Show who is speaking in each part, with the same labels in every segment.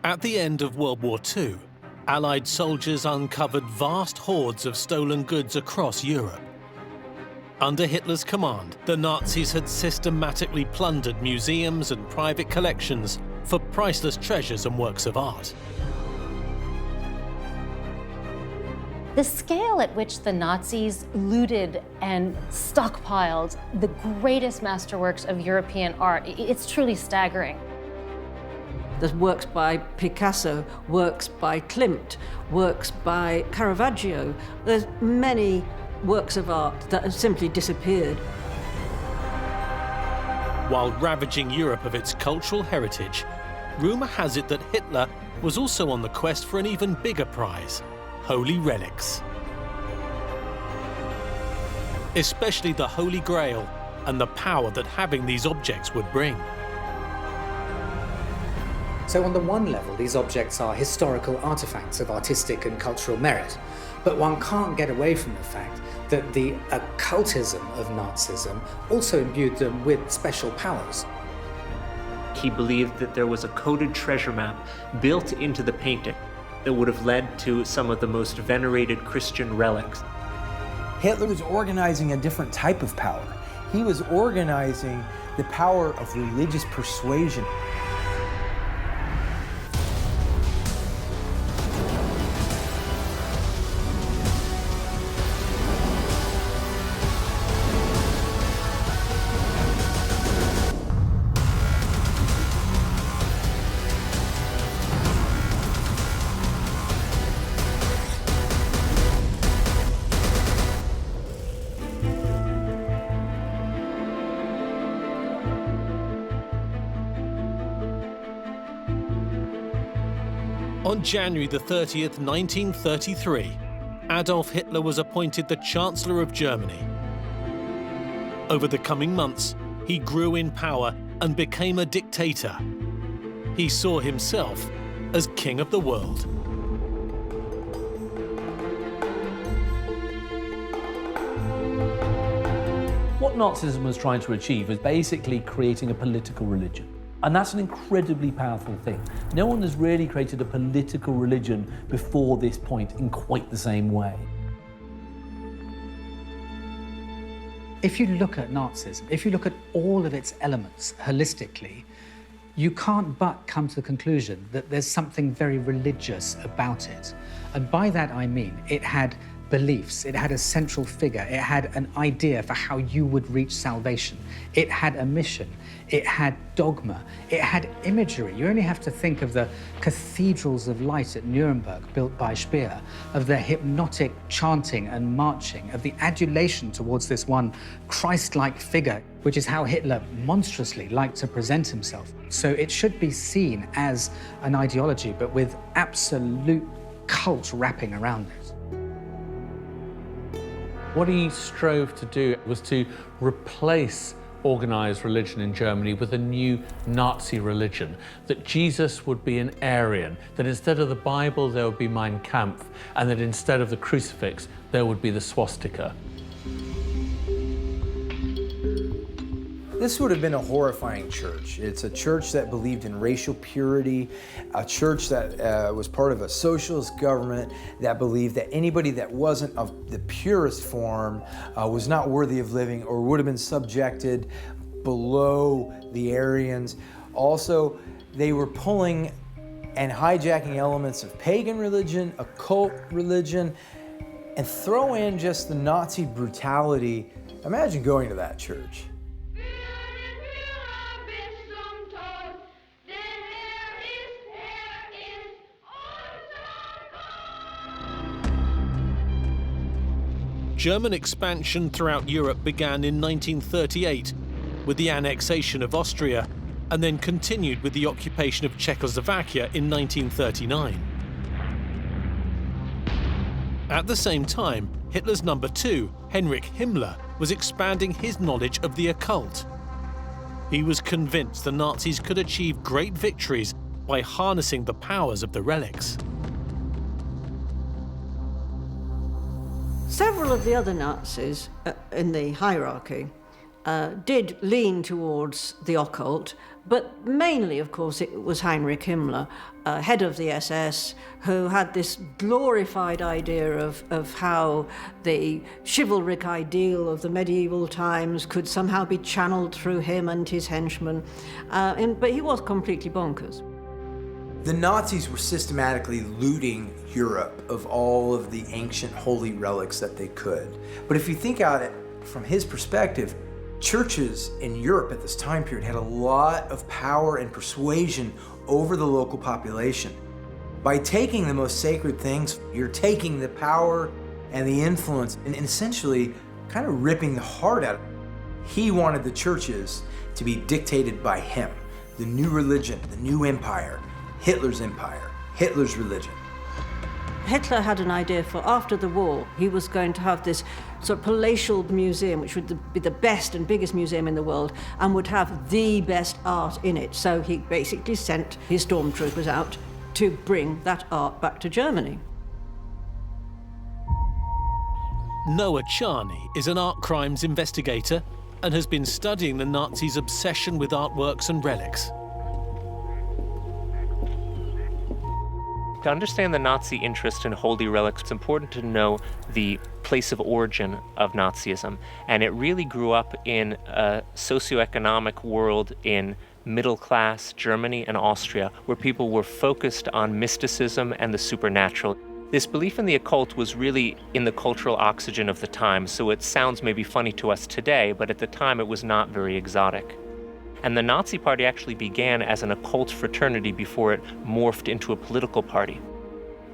Speaker 1: At the end of World War II, Allied soldiers uncovered vast hordes of stolen goods across Europe. Under Hitler's command, the Nazis had systematically plundered museums and private collections for priceless treasures and works of art.
Speaker 2: The scale at which the Nazis looted and stockpiled the greatest masterworks of European art, it's truly staggering.
Speaker 3: There's works by Picasso, works by Klimt, works by Caravaggio. There's many works of art that have simply disappeared.
Speaker 1: While ravaging Europe of its cultural heritage, rumour has it that Hitler was also on the quest for an even bigger prize: holy relics. Especially the Holy Grail and the power that having these objects would bring.
Speaker 4: So on the one level, these objects are historical artifacts of artistic and cultural merit, but one can't get away from the fact that the occultism of Nazism also imbued them with special powers.
Speaker 5: He believed that there was a coded treasure map built into the painting that would have led to some of the most venerated Christian relics.
Speaker 6: Hitler was organizing a different type of power. He was organizing the power of religious persuasion.
Speaker 1: On January the 30th, 1933, Adolf Hitler was appointed the Chancellor of Germany. Over the coming months, he grew in power and became a dictator. He saw himself as king of the world.
Speaker 7: What Nazism was trying to achieve was basically creating a political religion. And that's an incredibly powerful thing. No one has really created a political religion before this point in quite the same way.
Speaker 4: If you look at Nazism, if you look at all of its elements holistically, you can't but come to the conclusion that there's something very religious about it. And by that I mean it had beliefs, it had a central figure, it had an idea for how you would reach salvation, it had a mission, it had dogma, it had imagery. You only have to think of the cathedrals of light at Nuremberg built by Speer, of the hypnotic chanting and marching, of the adulation towards this one Christ-like figure, which is how Hitler monstrously liked to present himself. So it should be seen as an ideology, but with absolute cult wrapping around it.
Speaker 7: What he strove to do was to replace organized religion in Germany with a new Nazi religion, that Jesus would be an Aryan, that instead of the Bible there would be Mein Kampf, and that instead of the crucifix there would be the swastika.
Speaker 6: This would have been a horrifying church. It's a church that believed in racial purity, a church that was part of a socialist government that believed that anybody that wasn't of the purest form was not worthy of living or would have been subjected below the Aryans. Also, they were pulling and hijacking elements of pagan religion, occult religion, and throw in just the Nazi brutality. Imagine going to that church.
Speaker 1: German expansion throughout Europe began in 1938 with the annexation of Austria and then continued with the occupation of Czechoslovakia in 1939. At the same time, Hitler's number two, Heinrich Himmler, was expanding his knowledge of the occult. He was convinced the Nazis could achieve great victories by harnessing the powers of the relics.
Speaker 3: Several of the other Nazis in the hierarchy did lean towards the occult, but mainly, of course, it was Heinrich Himmler, head of the SS, who had this glorified idea of how the chivalric ideal of the medieval times could somehow be channeled through him and his henchmen. But he was completely bonkers.
Speaker 6: The Nazis were systematically looting Europe of all of the ancient holy relics that they could. But if you think about it from his perspective, churches in Europe at this time period had a lot of power and persuasion over the local population. By taking the most sacred things, you're taking the power and the influence and essentially kind of ripping the heart out of it. He wanted the churches to be dictated by him, the new religion, the new empire, Hitler's empire, Hitler's religion.
Speaker 3: Hitler had an idea for after the war, he was going to have this sort of palatial museum, which would be the best and biggest museum in the world, and would have the best art in it. So he basically sent his stormtroopers out to bring that art back to Germany.
Speaker 1: Noah Charney is an art crimes investigator and has been studying the Nazis' obsession with artworks and relics.
Speaker 5: To understand the Nazi interest in holy relics, it's important to know the place of origin of Nazism. And it really grew up in a socioeconomic world in middle-class Germany and Austria, where people were focused on mysticism and the supernatural. This belief in the occult was really in the cultural oxygen of the time, so it sounds maybe funny to us today, but at the time it was not very exotic. And the Nazi Party actually began as an occult fraternity before it morphed into a political party.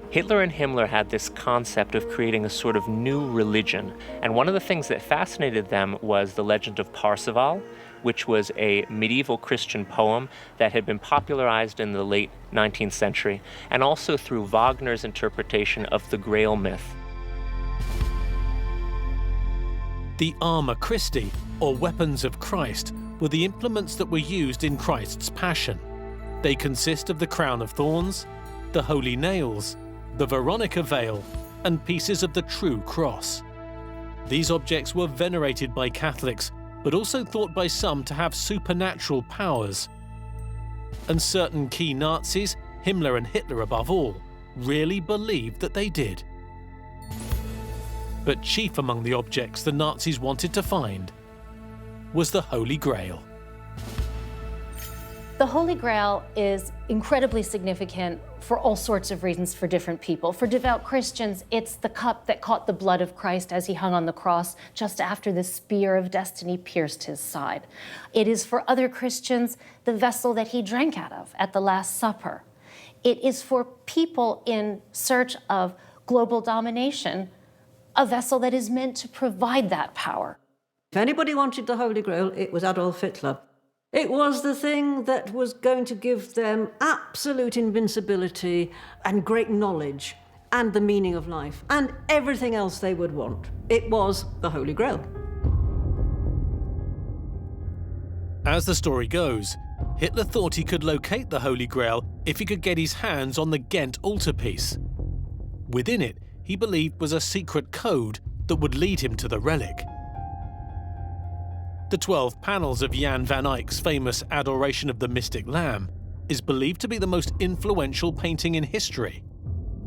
Speaker 5: Hitler and Himmler had this concept of creating a sort of new religion, and one of the things that fascinated them was the legend of Parzival, which was a medieval Christian poem that had been popularized in the late 19th century, and also through Wagner's interpretation of the Grail myth.
Speaker 1: The Arma Christi, or weapons of Christ, were the implements that were used in Christ's Passion. They consist of the crown of thorns, the holy nails, the Veronica veil, and pieces of the true cross. These objects were venerated by Catholics, but also thought by some to have supernatural powers. And certain key Nazis, Himmler and Hitler above all, really believed that they did. But chief among the objects the Nazis wanted to find was the Holy Grail.
Speaker 2: The Holy Grail is incredibly significant for all sorts of reasons for different people. For devout Christians, it's the cup that caught the blood of Christ as he hung on the cross just after the spear of destiny pierced his side. It is for other Christians the vessel that he drank out of at the Last Supper. It is for people in search of global domination, a vessel that is meant to provide that power.
Speaker 3: If anybody wanted the Holy Grail, it was Adolf Hitler. It was the thing that was going to give them absolute invincibility and great knowledge and the meaning of life and everything else they would want. It was the Holy Grail.
Speaker 1: As the story goes, Hitler thought he could locate the Holy Grail if he could get his hands on the Ghent altarpiece. Within it, he believed was a secret code that would lead him to the relic. The 12 panels of Jan van Eyck's famous Adoration of the Mystic Lamb is believed to be the most influential painting in history,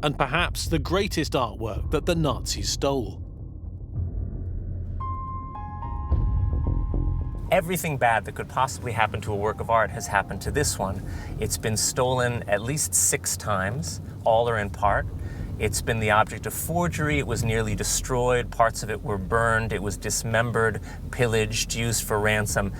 Speaker 1: and perhaps the greatest artwork that the Nazis stole.
Speaker 5: Everything bad that could possibly happen to a work of art has happened to this one. It's been stolen at least 6 times, all or in part. It's been the object of forgery, it was nearly destroyed, parts of it were burned, it was dismembered, pillaged, used for ransom.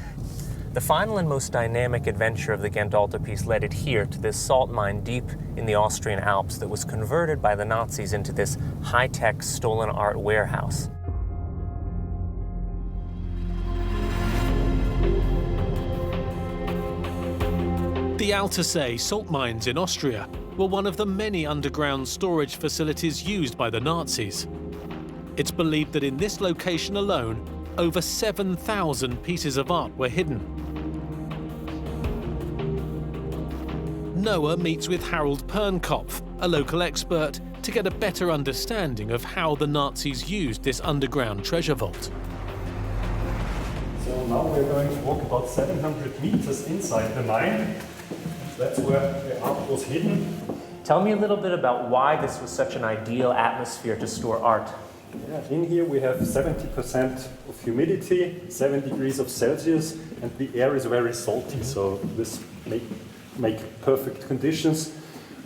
Speaker 5: The final and most dynamic adventure of the Ghent altarpiece led it here to this salt mine deep in the Austrian Alps that was converted by the Nazis into this high-tech stolen art warehouse.
Speaker 1: The Altersee salt mines in Austria were one of the many underground storage facilities used by the Nazis. It's believed that in this location alone, over 7,000 pieces of art were hidden. Noah meets with Harold Pernkopf, a local expert, to get a better understanding of how the Nazis used this underground treasure vault.
Speaker 8: So now we're going to walk about 700 meters inside the mine. That's where the art was hidden.
Speaker 5: Tell me a little bit about why this was such an ideal atmosphere to store art.
Speaker 8: Yeah, in here we have 70% of humidity, 7 degrees of Celsius, and the air is very salty, so this make perfect conditions,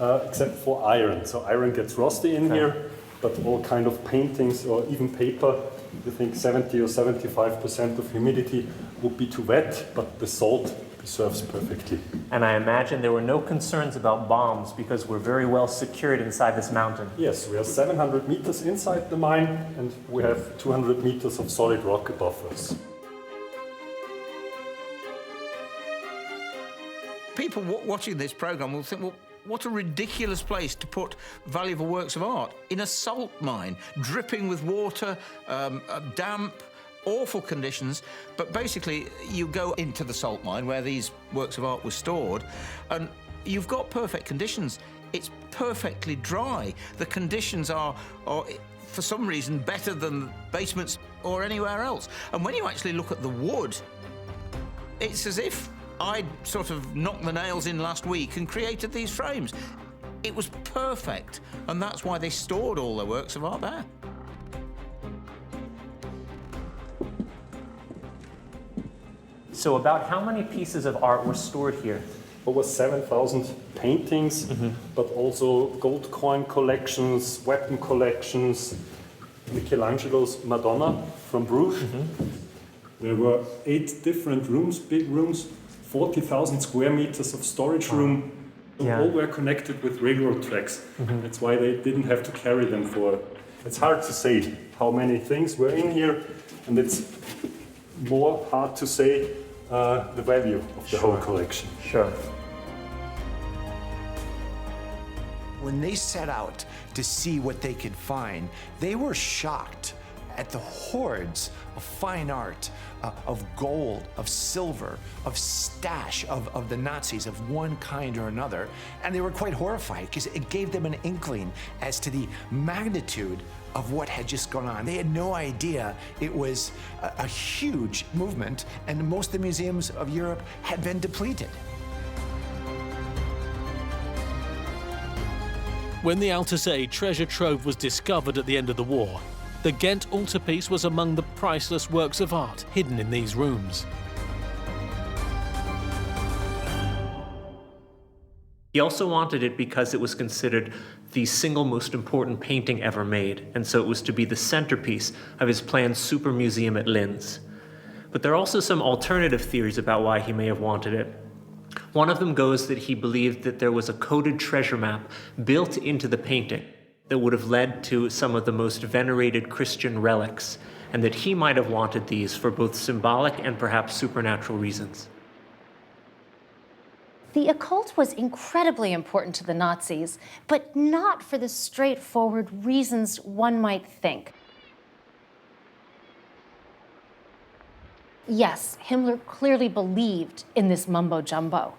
Speaker 8: except for iron. So iron gets rusty in here, but all kind of paintings or even paper, you think 70 or 75% of humidity would be too wet, but the salt preserves perfectly.
Speaker 5: And I imagine there were no concerns about bombs because we're very well secured inside this mountain.
Speaker 8: Yes, we are 700 meters inside the mine, and we have 200 meters of solid rock above us.
Speaker 9: People watching this program will think, well, what a ridiculous place to put valuable works of art in a salt mine, dripping with water, damp, awful conditions. But basically, you go into the salt mine where these works of art were stored, and you've got perfect conditions. It's perfectly dry. The conditions are for some reason, better than basements or anywhere else. And when you actually look at the wood, it's as if I'd sort of knocked the nails in last week and created these frames. It was perfect, and that's why they stored all their works of art there.
Speaker 5: So about how many pieces of art were stored here?
Speaker 8: Over 7,000 paintings, but also gold coin collections, weapon collections, Michelangelo's Madonna from Bruges. There were 8 different rooms, big rooms, 40,000 square meters of storage room.
Speaker 5: Yeah.
Speaker 8: All were connected with railroad tracks. That's why they didn't have to carry them for... It's hard to say how many things were in here, and it's more hard to say the value of the whole collection.
Speaker 5: Sure.
Speaker 10: When they set out to see what they could find, they were shocked at the hordes of fine art, of gold, of silver, of stash of the Nazis of one kind or another. And they were quite horrified because it gave them an inkling as to the magnitude of what had just gone on. They had no idea it was a huge movement, and most of the museums of Europe had been depleted.
Speaker 1: When the Alsace treasure trove was discovered at the end of the war, the Ghent altarpiece was among the priceless works of art hidden in these rooms.
Speaker 5: He also wanted it because it was considered the single most important painting ever made, and so it was to be the centerpiece of his planned super museum at Linz. But there are also some alternative theories about why he may have wanted it. One of them goes that he believed that there was a coded treasure map built into the painting that would have led to some of the most venerated Christian relics, and that he might have wanted these for both symbolic and perhaps supernatural reasons.
Speaker 2: The occult was incredibly important to the Nazis, but not for the straightforward reasons one might think. Yes, Himmler clearly believed in this mumbo-jumbo,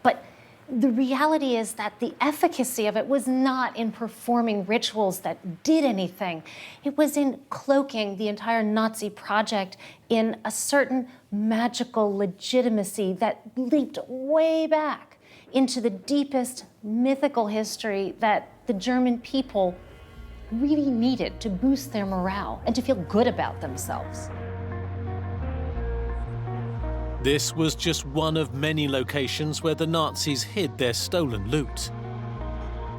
Speaker 2: but the reality is that the efficacy of it was not in performing rituals that did anything. It was in cloaking the entire Nazi project in a certain magical legitimacy that leaped way back into the deepest mythical history that the German people really needed to boost their morale and to feel good about themselves.
Speaker 1: This was just one of many locations where the Nazis hid their stolen loot.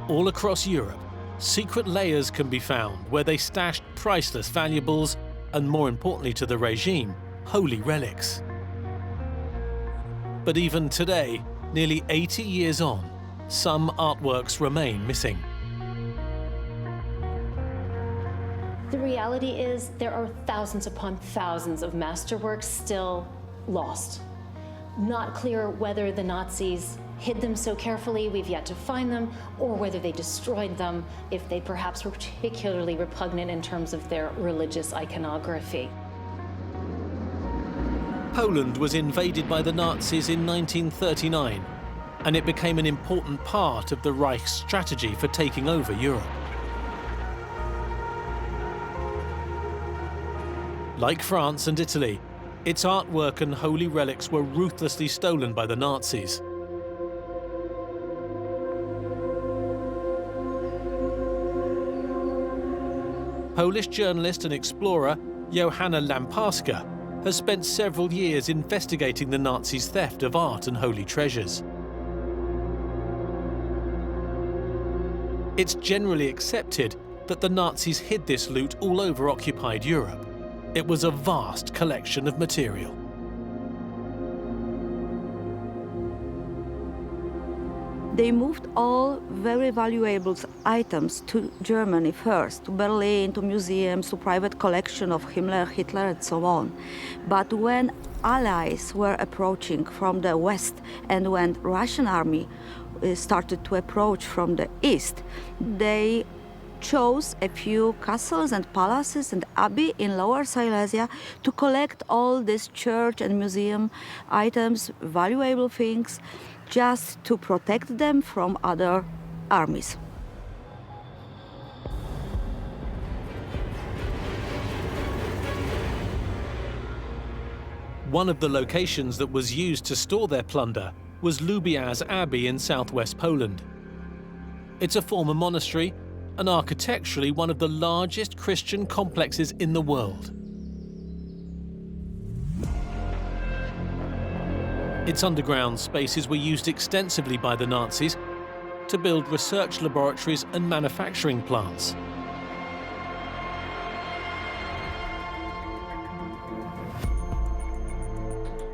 Speaker 1: All across Europe, secret layers can be found where they stashed priceless valuables and, more importantly to the regime, holy relics. But even today, nearly 80 years on, some artworks remain missing.
Speaker 2: The reality is there are thousands upon thousands of masterworks still lost. Not clear whether the Nazis hid them so carefully, we've yet to find them, or whether they destroyed them, if they perhaps were particularly repugnant in terms of their religious iconography.
Speaker 1: Poland was invaded by the Nazis in 1939, and it became an important part of the Reich's strategy for taking over Europe. Like France and Italy, Its artwork and holy relics were ruthlessly stolen by the Nazis. Polish journalist and explorer Johanna Lamparska has spent several years investigating the Nazis' theft of art and holy treasures. It's generally accepted that the Nazis hid this loot all over occupied Europe. It was a vast collection of material.
Speaker 11: They moved all very valuable items to Germany first, to Berlin, to museums, to private collection of Himmler, Hitler, and so on. But when Allies were approaching from the west and when Russian army started to approach from the east, they chose a few castles and palaces and abbey in Lower Silesia to collect all these church and museum items, valuable things, just to protect them from other armies.
Speaker 1: One of the locations that was used to store their plunder was Lubiaz Abbey in southwest Poland. It's a former monastery and architecturally one of the largest Christian complexes in the world. Its underground spaces were used extensively by the Nazis to build research laboratories and manufacturing plants.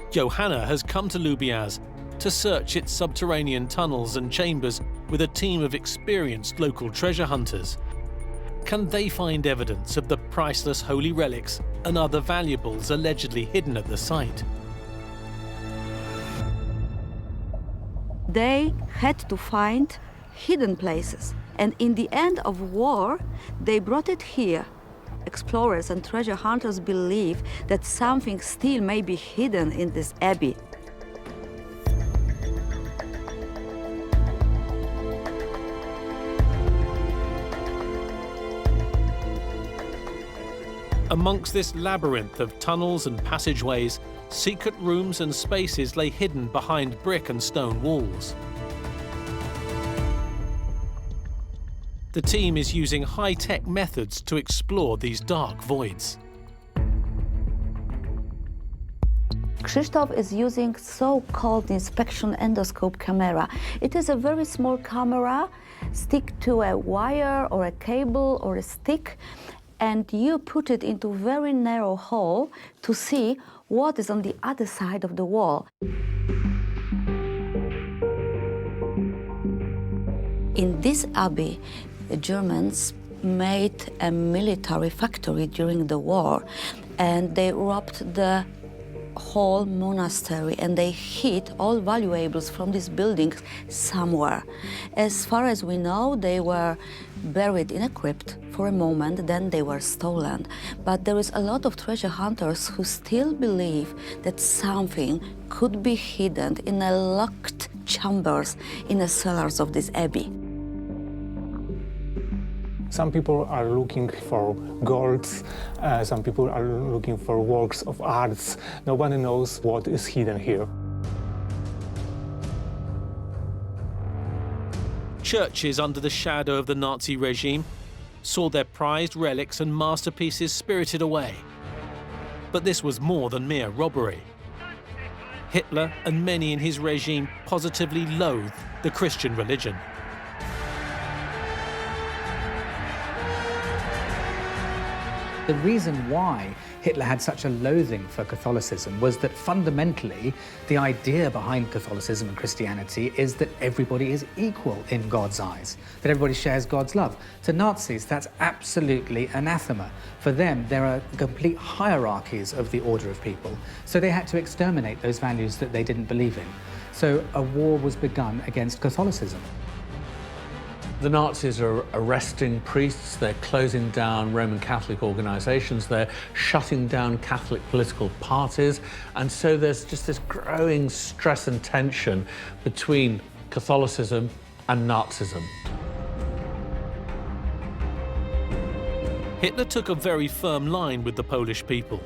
Speaker 1: Johanna has come to Lubiaz to search its subterranean tunnels and chambers with a team of experienced local treasure hunters. Can they find evidence of the priceless holy relics and other valuables allegedly hidden at the site?
Speaker 11: They had to find hidden places, and in the end of war, they brought it here. Explorers and treasure hunters believe that something still may be hidden in this abbey.
Speaker 1: Amongst this labyrinth of tunnels and passageways, secret rooms and spaces lay hidden behind brick and stone walls. The team is using high-tech methods to explore these dark voids.
Speaker 11: Krzysztof is using so-called inspection endoscope camera. It is a very small camera, stick to a wire or a cable or a stick, and you put it into a very narrow hole to see what is on the other side of the wall. In this abbey, the Germans made a military factory during the war, and they robbed the whole monastery and they hid all valuables from these buildings somewhere. As far as we know, they were buried in a crypt for a moment, then they were stolen. But there is a lot of treasure hunters who still believe that something could be hidden in a locked chambers in the cellars of this abbey.
Speaker 12: Some people are looking for golds, some people are looking for works of arts. Nobody knows what is hidden here.
Speaker 1: Churches under the shadow of the Nazi regime saw their prized relics and masterpieces spirited away. But this was more than mere robbery. Hitler and many in his regime positively loathed the Christian religion.
Speaker 4: The reason why Hitler had such a loathing for Catholicism was that fundamentally the idea behind Catholicism and Christianity is that everybody is equal in God's eyes, that everybody shares God's love. To Nazis, that's absolutely anathema. For them, there are complete hierarchies of the order of people, so they had to exterminate those values that they didn't believe in. So a war was begun against Catholicism.
Speaker 7: The Nazis are arresting priests, they're closing down Roman Catholic organizations, they're shutting down Catholic political parties, and so there's just this growing stress and tension between Catholicism and Nazism.
Speaker 1: Hitler took a very firm line with the Polish people.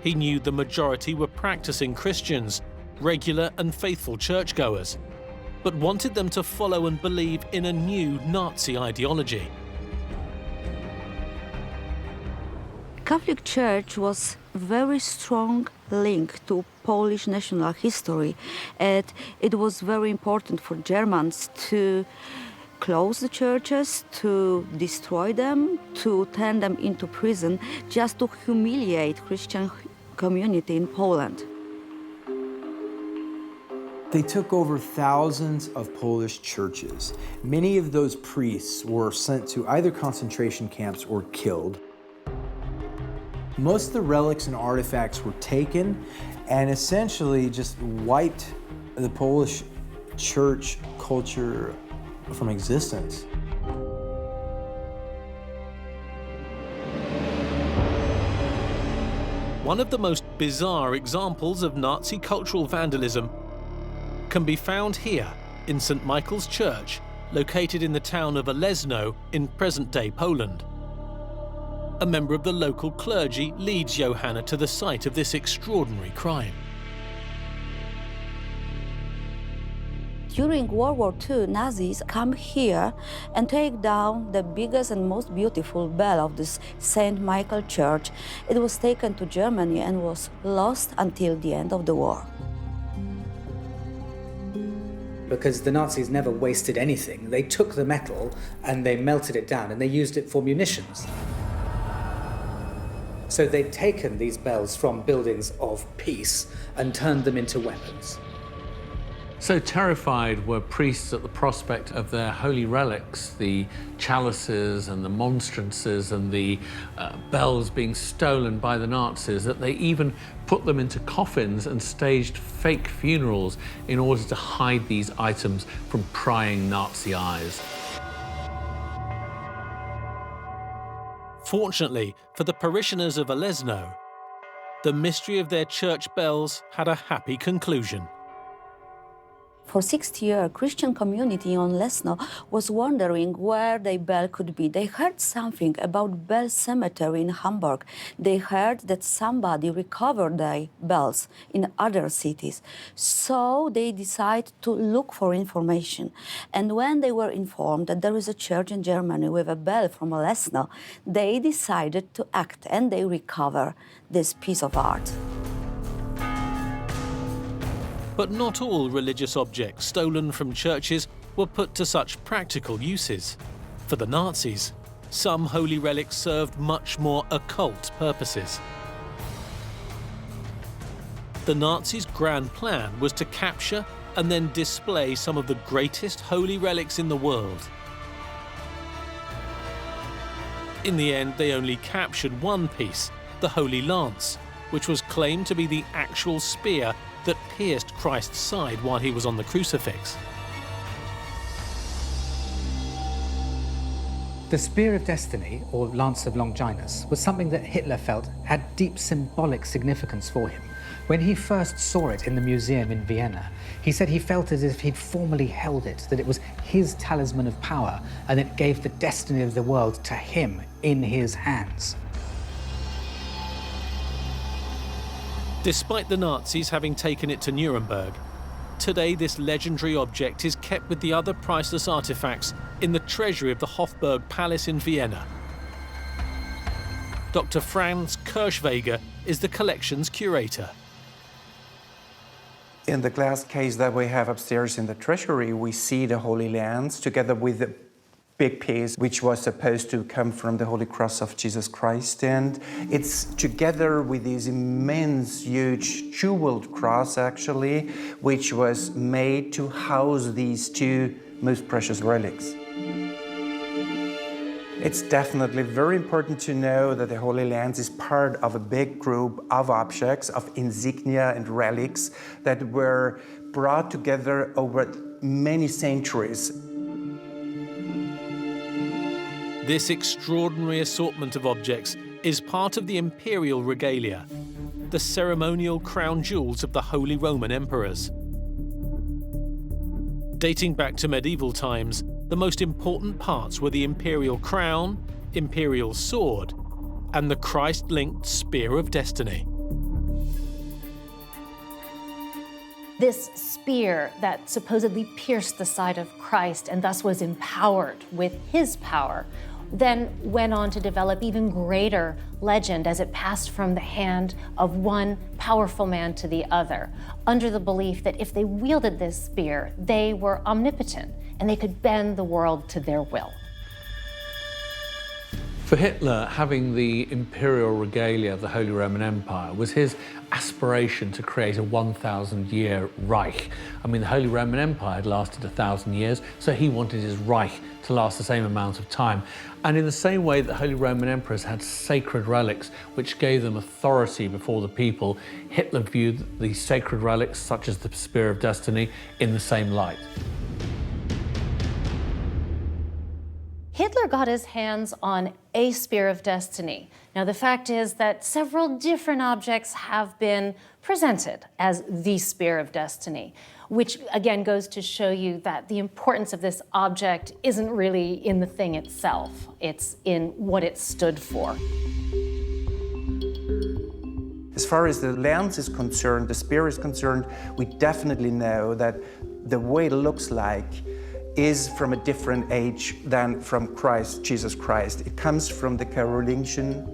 Speaker 1: He knew the majority were practicing Christians, regular and faithful churchgoers, but wanted them to follow and believe in a new Nazi ideology.
Speaker 11: Catholic Church was very strong link to Polish national history, and it was very important for Germans to close the churches, to destroy them, to turn them into prison, just to humiliate Christian community in Poland.
Speaker 6: They took over thousands of Polish churches. Many of those priests were sent to either concentration camps or killed. Most of the relics and artifacts were taken and essentially just wiped the Polish church culture from existence.
Speaker 1: One of the most bizarre examples of Nazi cultural vandalism can be found here in St. Michael's Church, located in the town of Olesno in present-day Poland. A member of the local clergy leads Johanna to the site of this extraordinary crime.
Speaker 11: During World War II, Nazis come here and take down the biggest and most beautiful bell of this St. Michael Church. It was taken to Germany and was lost until the end of the war.
Speaker 4: Because the Nazis never wasted anything. They took the metal and they melted it down and they used it for munitions. So they'd taken these bells from buildings of peace and turned them into weapons.
Speaker 7: So terrified were priests at the prospect of their holy relics, the chalices and the monstrances and the bells being stolen by the Nazis, that they even put them into coffins and staged fake funerals in order to hide these items from prying Nazi eyes.
Speaker 1: Fortunately for the parishioners of Olesno, the mystery of their church bells had a happy conclusion.
Speaker 11: For 60 years, Christian community on Lesno was wondering where their bell could be. They heard something about Bell Cemetery in Hamburg. They heard that somebody recovered their bells in other cities. So they decided to look for information. And when they were informed that there is a church in Germany with a bell from Lesno, they decided to act and they recover this piece of art.
Speaker 1: But not all religious objects stolen from churches were put to such practical uses. For the Nazis, some holy relics served much more occult purposes. The Nazis' grand plan was to capture and then display some of the greatest holy relics in the world. In the end, they only captured one piece, the Holy Lance, which was claimed to be the actual spear that pierced Christ's side while he was on the crucifix.
Speaker 4: The Spear of Destiny, or Lance of Longinus, was something that Hitler felt had deep symbolic significance for him. When he first saw it in the museum in Vienna, he said he felt as if he'd formally held it, that it was his talisman of power, and it gave the destiny of the world to him in his hands.
Speaker 1: Despite the Nazis having taken it to Nuremberg, today this legendary object is kept with the other priceless artifacts in the treasury of the Hofburg Palace in Vienna. Dr. Franz Kirschweger is the collection's curator.
Speaker 13: In the glass case that we have upstairs in the treasury, we see the Holy Lance together with the big piece, which was supposed to come from the Holy Cross of Jesus Christ. And it's together with this immense, huge jeweled cross, actually, which was made to house these two most precious relics. It's definitely very important to know that the Holy Lance is part of a big group of objects, of insignia and relics that were brought together over many centuries.
Speaker 1: This extraordinary assortment of objects is part of the imperial regalia, the ceremonial crown jewels of the Holy Roman emperors. Dating back to medieval times, the most important parts were the imperial crown, imperial sword, and the Christ-linked Spear of Destiny.
Speaker 2: This spear that supposedly pierced the side of Christ and thus was empowered with his power, then went on to develop even greater legend as it passed from the hand of one powerful man to the other, under the belief that if they wielded this spear, they were omnipotent and they could bend the world to their will.
Speaker 7: For Hitler, having the imperial regalia of the Holy Roman Empire was his aspiration to create a 1,000-year Reich. I mean, the Holy Roman Empire had lasted 1,000 years, so he wanted his Reich to last the same amount of time. And in the same way that Holy Roman emperors had sacred relics which gave them authority before the people, Hitler viewed the sacred relics, such as the Spear of Destiny, in the same light.
Speaker 2: Hitler got his hands on a Spear of Destiny. Now, the fact is that several different objects have been presented as the Spear of Destiny, which again goes to show you that the importance of this object isn't really in the thing itself, it's in what it stood for.
Speaker 13: As far as the lens is concerned, the spear is concerned, we definitely know that the way it looks like is from a different age than from Christ, Jesus Christ. It comes from the Carolingian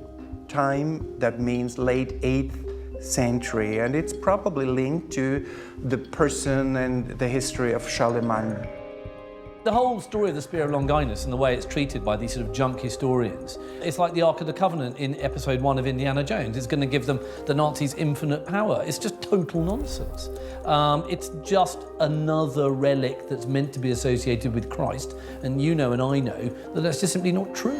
Speaker 13: time, that means late 8th century, and it's probably linked to the person and the history of Charlemagne.
Speaker 14: The whole story of the Spear of Longinus and the way it's treated by these sort of junk historians, it's like the Ark of the Covenant in episode 1 of Indiana Jones. It's going to give them, the Nazis, infinite power. It's just total nonsense. It's just another relic that's meant to be associated with Christ, and you know and I know that that's just simply not true.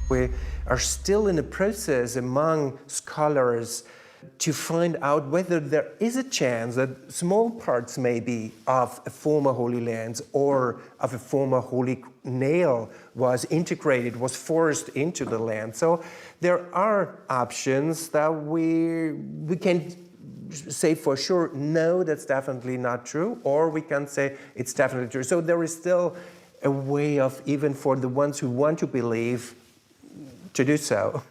Speaker 13: We are still in a process among scholars to find out whether there is a chance that small parts maybe of a former Holy Lance or of a former Holy Nail was integrated, was forced into the lance. So there are options that we can say for sure, no, that's definitely not true, or we can say it's definitely true. So there is still a way of, even for the ones who want to believe, to do so.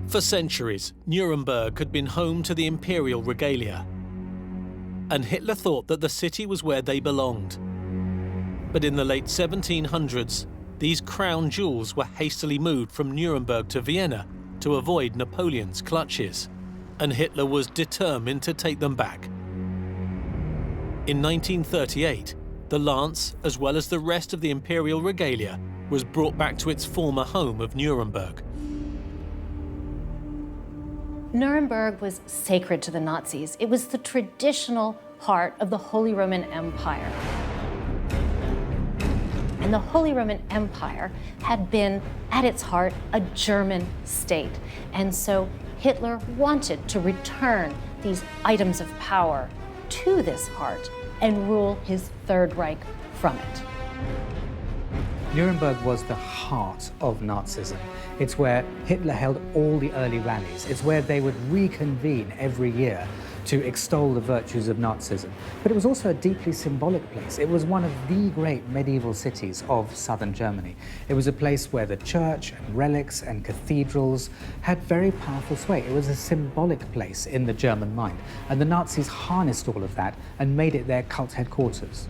Speaker 1: For centuries, Nuremberg had been home to the imperial regalia, and Hitler thought that the city was where they belonged. But in the late 1700s, these crown jewels were hastily moved from Nuremberg to Vienna to avoid Napoleon's clutches, and Hitler was determined to take them back. In 1938, the lance, as well as the rest of the imperial regalia, was brought back to its former home of Nuremberg.
Speaker 2: Nuremberg was sacred to the Nazis. It was the traditional heart of the Holy Roman Empire. And the Holy Roman Empire had been, at its heart, a German state. And so Hitler wanted to return these items of power to this heart and rule his Third Reich from it.
Speaker 4: Nuremberg was the heart of Nazism. It's where Hitler held all the early rallies. It's where they would reconvene every year to extol the virtues of Nazism. But it was also a deeply symbolic place. It was one of the great medieval cities of southern Germany. It was a place where the church and relics and cathedrals had very powerful sway. It was a symbolic place in the German mind. And the Nazis harnessed all of that and made it their cult headquarters.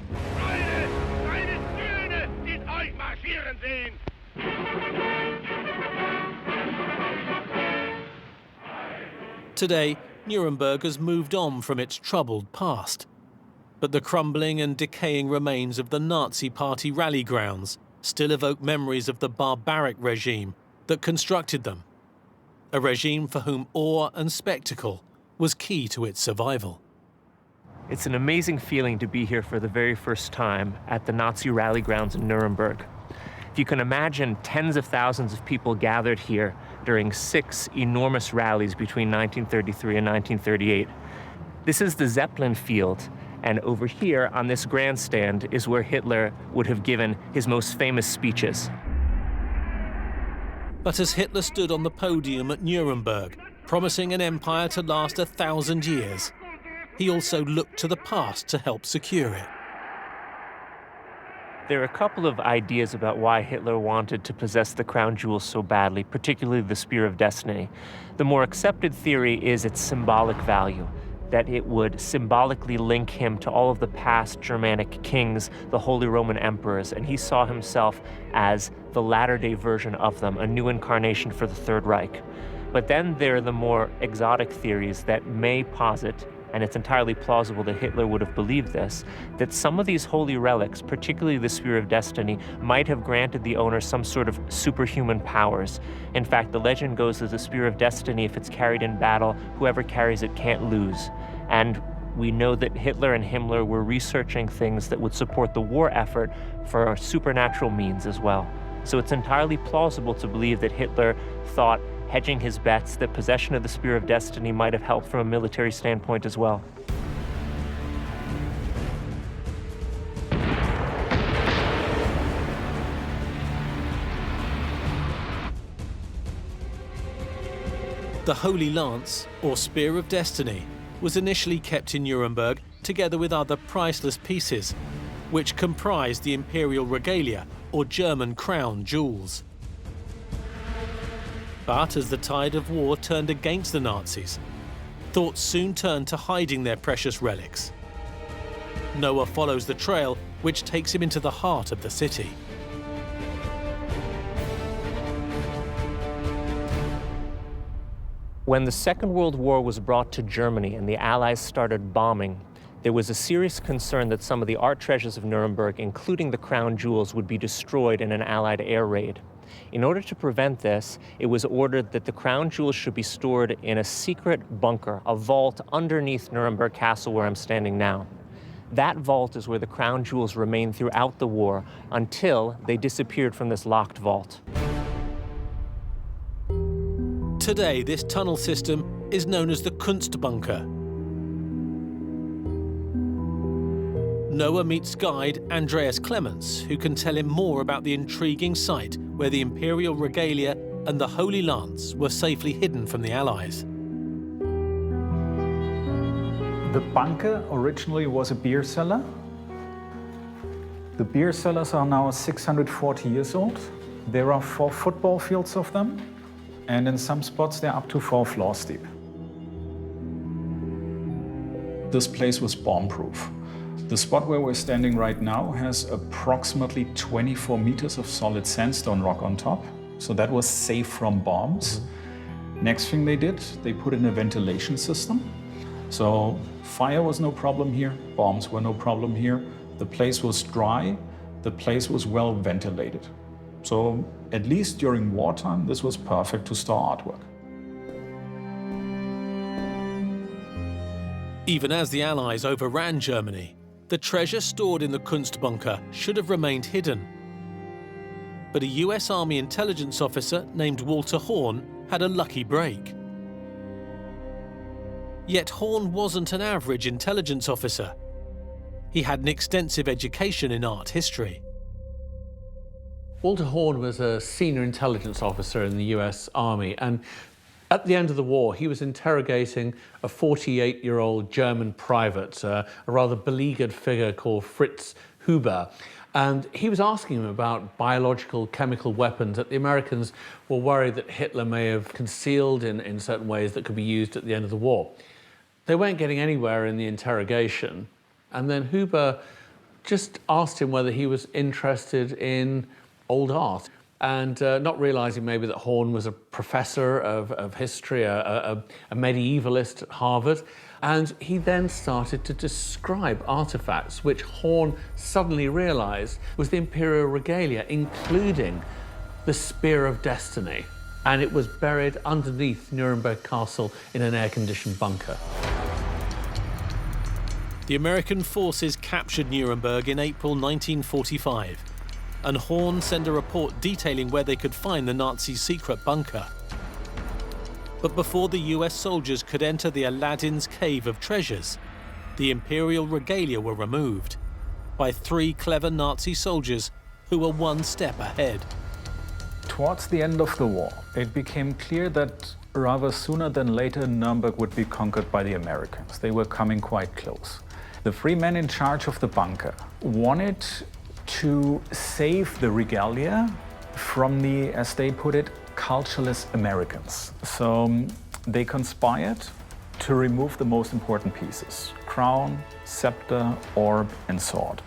Speaker 1: Today, Nuremberg has moved on from its troubled past. But the crumbling and decaying remains of the Nazi Party rally grounds still evoke memories of the barbaric regime that constructed them, a regime for whom awe and spectacle was key to its survival.
Speaker 5: It's an amazing feeling to be here for the very first time at the Nazi rally grounds in Nuremberg. If you can imagine tens of thousands of people gathered here during 6 enormous rallies between 1933 and 1938. This is the Zeppelin field, and over here on this grandstand is where Hitler would have given his most famous speeches.
Speaker 1: But as Hitler stood on the podium at Nuremberg, promising an empire to last 1,000 years, he also looked to the past to help secure it.
Speaker 5: There are a couple of ideas about why Hitler wanted to possess the crown jewels so badly, particularly the Spear of Destiny. The more accepted theory is its symbolic value, that it would symbolically link him to all of the past Germanic kings, the Holy Roman emperors, and he saw himself as the latter-day version of them, a new incarnation for the Third Reich. But then there are the more exotic theories that may posit, and it's entirely plausible that Hitler would have believed this, that some of these holy relics, particularly the Spear of Destiny, might have granted the owner some sort of superhuman powers. In fact, the legend goes that the Spear of Destiny, if it's carried in battle, whoever carries it can't lose. And we know that Hitler and Himmler were researching things that would support the war effort for supernatural means as well. So it's entirely plausible to believe that Hitler thought, hedging his bets, that possession of the Spear of Destiny might have helped from a military standpoint as well.
Speaker 1: The Holy Lance, or Spear of Destiny, was initially kept in Nuremberg together with other priceless pieces, which comprised the imperial regalia, or German crown jewels. But as the tide of war turned against the Nazis, thoughts soon turned to hiding their precious relics. Noah follows the trail, which takes him into the heart of the city.
Speaker 5: When the Second World War was brought to Germany and the Allies started bombing, there was a serious concern that some of the art treasures of Nuremberg, including the crown jewels, would be destroyed in an Allied air raid. In order to prevent this, it was ordered that the crown jewels should be stored in a secret bunker, a vault underneath Nuremberg Castle where I'm standing now. That vault is where the crown jewels remained throughout the war until they disappeared from this locked vault.
Speaker 1: Today, this tunnel system is known as the Kunstbunker. Noah meets guide Andreas Clements, who can tell him more about the intriguing site where the imperial regalia and the Holy Lance were safely hidden from the Allies.
Speaker 15: The bunker originally was a beer cellar. The beer cellars are now 640 years old. There are 4 football fields of them, and in some spots they're up to 4 floors deep. This place was bomb-proof. The spot where we're standing right now has approximately 24 meters of solid sandstone rock on top, so that was safe from bombs. Next thing they did, they put in a ventilation system. So fire was no problem here, bombs were no problem here. The place was dry, the place was well ventilated. So at least during wartime, this was perfect to store artwork.
Speaker 1: Even as the Allies overran Germany, the treasure stored in the Kunstbunker should have remained hidden. But a US Army intelligence officer named Walter Horn had a lucky break. Yet Horn wasn't an average intelligence officer. He had an extensive education in art history.
Speaker 7: Walter Horn was a senior intelligence officer in the US Army, and at the end of the war, he was interrogating a 48-year-old German private, a rather beleaguered figure called Fritz Huber. And he was asking him about biological, chemical weapons that the Americans were worried that Hitler may have concealed in certain ways that could be used at the end of the war. They weren't getting anywhere in the interrogation. And then Huber just asked him whether he was interested in old art. And not realizing maybe that Horn was a professor of history, a medievalist at Harvard. And he then started to describe artifacts, which Horn suddenly realized was the imperial regalia, including the Spear of Destiny. And it was buried underneath Nuremberg Castle in an air-conditioned bunker.
Speaker 1: The American forces captured Nuremberg in April 1945. And Horn sent a report detailing where they could find the Nazi secret bunker. But before the US soldiers could enter the Aladdin's cave of treasures, the imperial regalia were removed by 3 clever Nazi soldiers who were one step ahead.
Speaker 15: Towards the end of the war, it became clear that rather sooner than later Nuremberg would be conquered by the Americans. They were coming quite close. The 3 men in charge of the bunker wanted to save the regalia from the, as they put it, cultureless Americans. So they conspired to remove the most important pieces: crown, scepter, orb, and sword.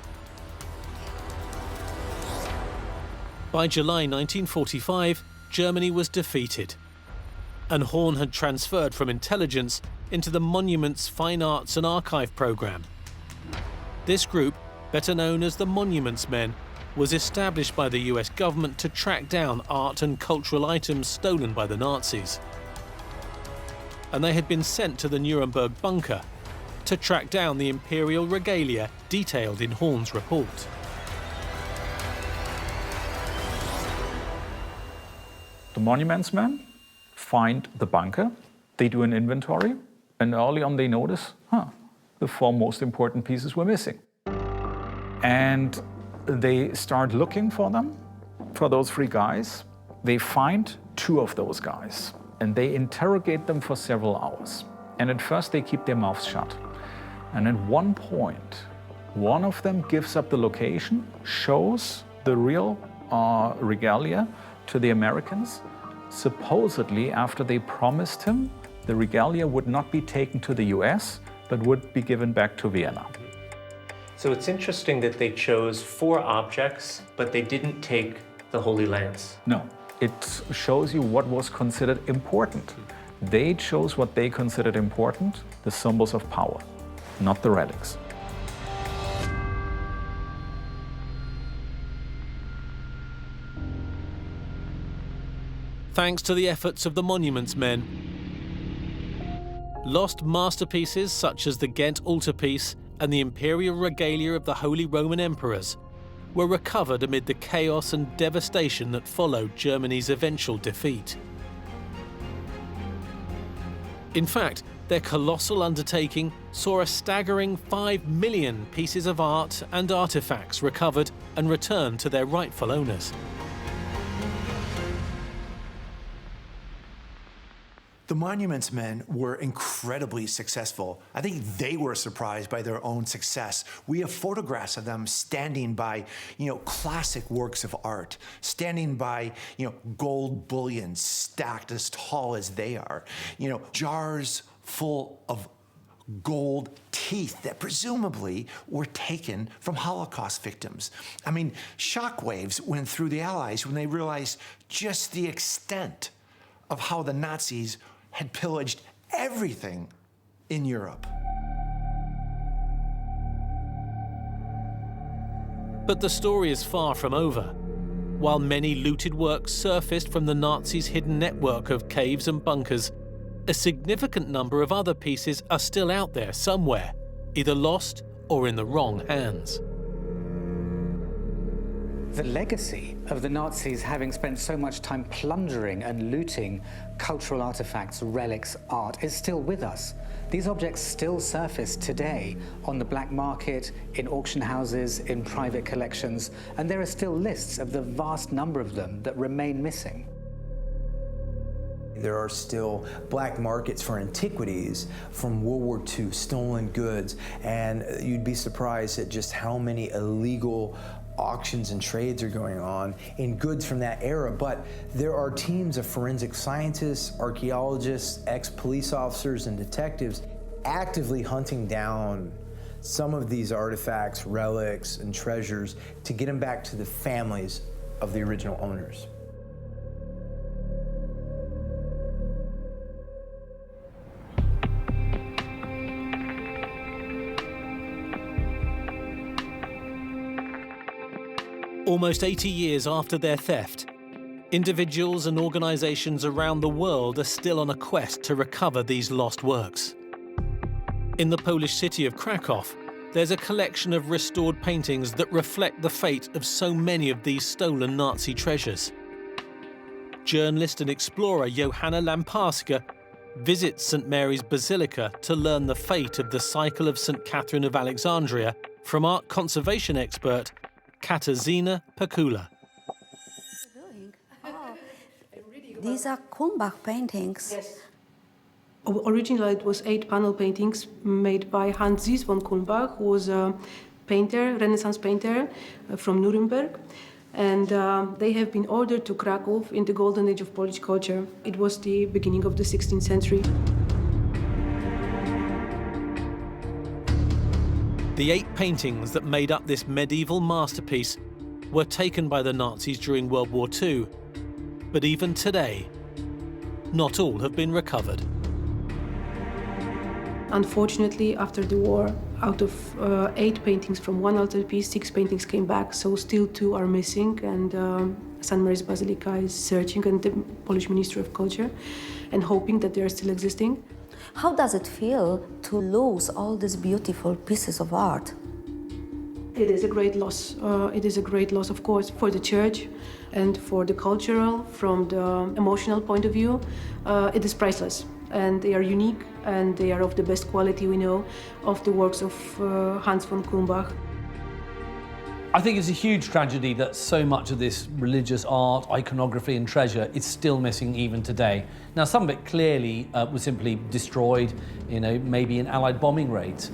Speaker 1: By July 1945, Germany was defeated, and Horn had transferred from intelligence into the Monuments, Fine Arts and Archive program. This group, better known as the Monuments Men, was established by the US government to track down art and cultural items stolen by the Nazis. And they had been sent to the Nuremberg bunker to track down the imperial regalia detailed in Horn's report.
Speaker 15: The Monuments Men find the bunker, they do an inventory, and early on they notice, the 4 most important pieces were missing. And they start looking for them, for those 3 guys. They find 2 of those guys, and they interrogate them for several hours. And at first they keep their mouths shut. And at one point, one of them gives up the location, shows the real regalia to the Americans, supposedly after they promised him the regalia would not be taken to the US, but would be given back to Vienna.
Speaker 5: So it's interesting that they chose 4 objects, but they didn't take the Holy Lance.
Speaker 15: No, it shows you what was considered important. They chose what they considered important, the symbols of power, not the relics.
Speaker 1: Thanks to the efforts of the Monuments Men, lost masterpieces such as the Ghent altarpiece and the imperial regalia of the Holy Roman Emperors were recovered amid the chaos and devastation that followed Germany's eventual defeat. In fact, their colossal undertaking saw a staggering 5 million pieces of art and artifacts recovered and returned to their rightful owners.
Speaker 10: The Monuments Men were incredibly successful. I think they were surprised by their own success. We have photographs of them standing by, classic works of art, standing by, gold bullion stacked as tall as they are, jars full of gold teeth that presumably were taken from Holocaust victims. I mean, shockwaves went through the Allies when they realized just the extent of how the Nazis had pillaged everything in Europe.
Speaker 1: But the story is far from over. While many looted works surfaced from the Nazis' hidden network of caves and bunkers, a significant number of other pieces are still out there somewhere, either lost or in the wrong hands.
Speaker 4: The legacy of the Nazis having spent so much time plundering and looting cultural artifacts, relics, art is still with us. These objects still surface today on the black market, in auction houses, in private collections, and there are still lists of the vast number of them that remain missing.
Speaker 6: There are still black markets for antiquities from World War II, stolen goods, and you'd be surprised at just how many illegal auctions and trades are going on in goods from that era. But there are teams of forensic scientists, archaeologists, ex-police officers, and detectives actively hunting down some of these artifacts, relics, and treasures to get them back to the families of the original owners.
Speaker 1: Almost 80 years after their theft, individuals and organizations around the world are still on a quest to recover these lost works. In the Polish city of Krakow, there's a collection of restored paintings that reflect the fate of so many of these stolen Nazi treasures. Journalist and explorer Johanna Lamparska visits St. Mary's Basilica to learn the fate of the cycle of St. Catherine of Alexandria from art conservation expert Katarzyna Pakula.
Speaker 11: These are Kumbach paintings.
Speaker 16: Yes. Originally, it was 8 panel paintings made by Hans Zies von Kulmbach, who was a painter, Renaissance painter from Nuremberg. And they have been ordered to Krakow in the golden age of Polish culture. It was the beginning of the 16th century.
Speaker 1: The 8 paintings that made up this medieval masterpiece were taken by the Nazis during World War II. But even today, not all have been recovered.
Speaker 16: Unfortunately, after the war, out of 8 paintings from one altarpiece, 6 paintings came back, so still 2 are missing, and St. Mary's Basilica is searching, and the Polish Ministry of Culture, and hoping that they are still existing.
Speaker 11: How does it feel to lose all these beautiful pieces of art?
Speaker 16: It is a great loss. It is a great loss, of course, for the church and for the cultural, from the emotional point of view. It is priceless, and they are unique, and they are of the best quality we know of the works of Hans von Kulmbach.
Speaker 14: I think it's a huge tragedy that so much of this religious art, iconography and treasure is still missing even today. Now, some of it clearly was simply destroyed, maybe in Allied bombing raids,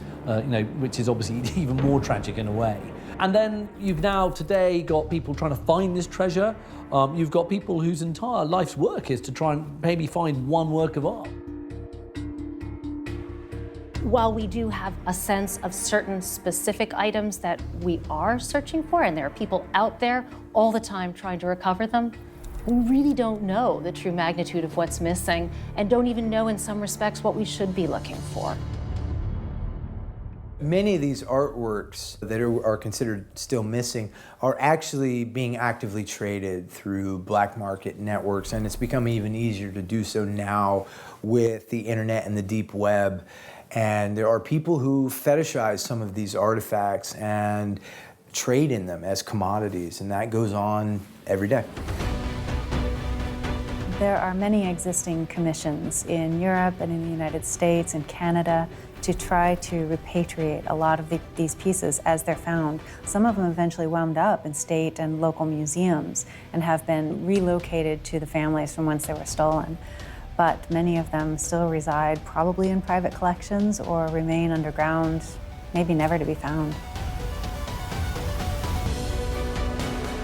Speaker 14: which is obviously even more tragic in a way. And then you've now today got people trying to find this treasure. You've got people whose entire life's work is to try and maybe find one work of art.
Speaker 2: While we do have a sense of certain specific items that we are searching for, and there are people out there all the time trying to recover them, we really don't know the true magnitude of what's missing, and don't even know in some respects what we should be looking for.
Speaker 6: Many of these artworks that are considered still missing are actually being actively traded through black market networks, and it's become even easier to do so now with the internet and the deep web. And there are people who fetishize some of these artifacts and trade in them as commodities, and that goes on every day.
Speaker 17: There are many existing commissions in Europe and in the United States and Canada to try to repatriate a lot of these pieces as they're found. Some of them eventually wound up in state and local museums and have been relocated to the families from whence they were stolen. But many of them still reside probably in private collections or remain underground, maybe never to be found.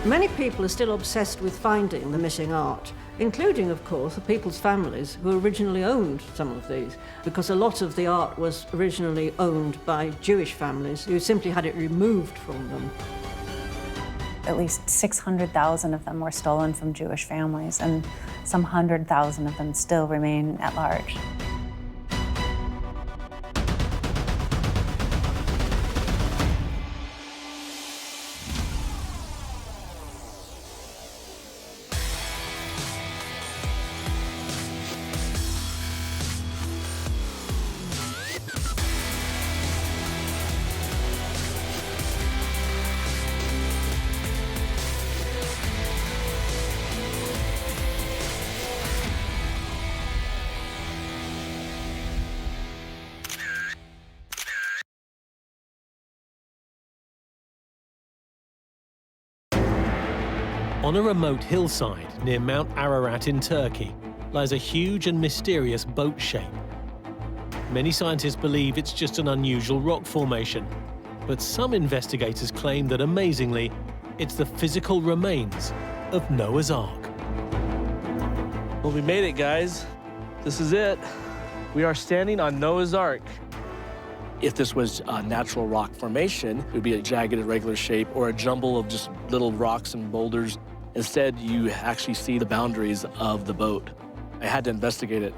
Speaker 3: Many people are still obsessed with finding the missing art, including, of course, the people's families who originally owned some of these, because a lot of the art was originally owned by Jewish families who simply had it removed from them.
Speaker 17: At least 600,000 of them were stolen from Jewish families, and some 100,000 of them still remain at large.
Speaker 1: On a remote hillside near Mount Ararat in Turkey lies a huge and mysterious boat shape. Many scientists believe it's just an unusual rock formation, but some investigators claim that, amazingly, it's the physical remains of Noah's Ark.
Speaker 18: Well, we made it, guys. This is it. We are standing on Noah's Ark. If this was a natural rock formation, it would be a jagged, irregular shape or a jumble of just little rocks and boulders. Instead, you actually see the boundaries of the boat. I had to investigate it.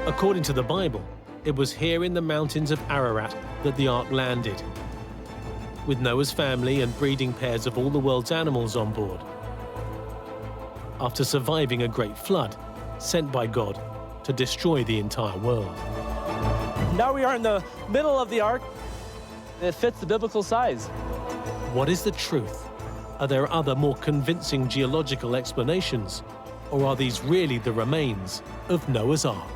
Speaker 1: According to the Bible, it was here in the mountains of Ararat that the Ark landed, with Noah's family and breeding pairs of all the world's animals on board. After surviving a great flood sent by God to destroy the entire world.
Speaker 18: Now we are in the middle of the Ark. It fits the biblical size.
Speaker 1: What is the truth? Are there other more convincing geological explanations? Or are these really the remains of Noah's Ark?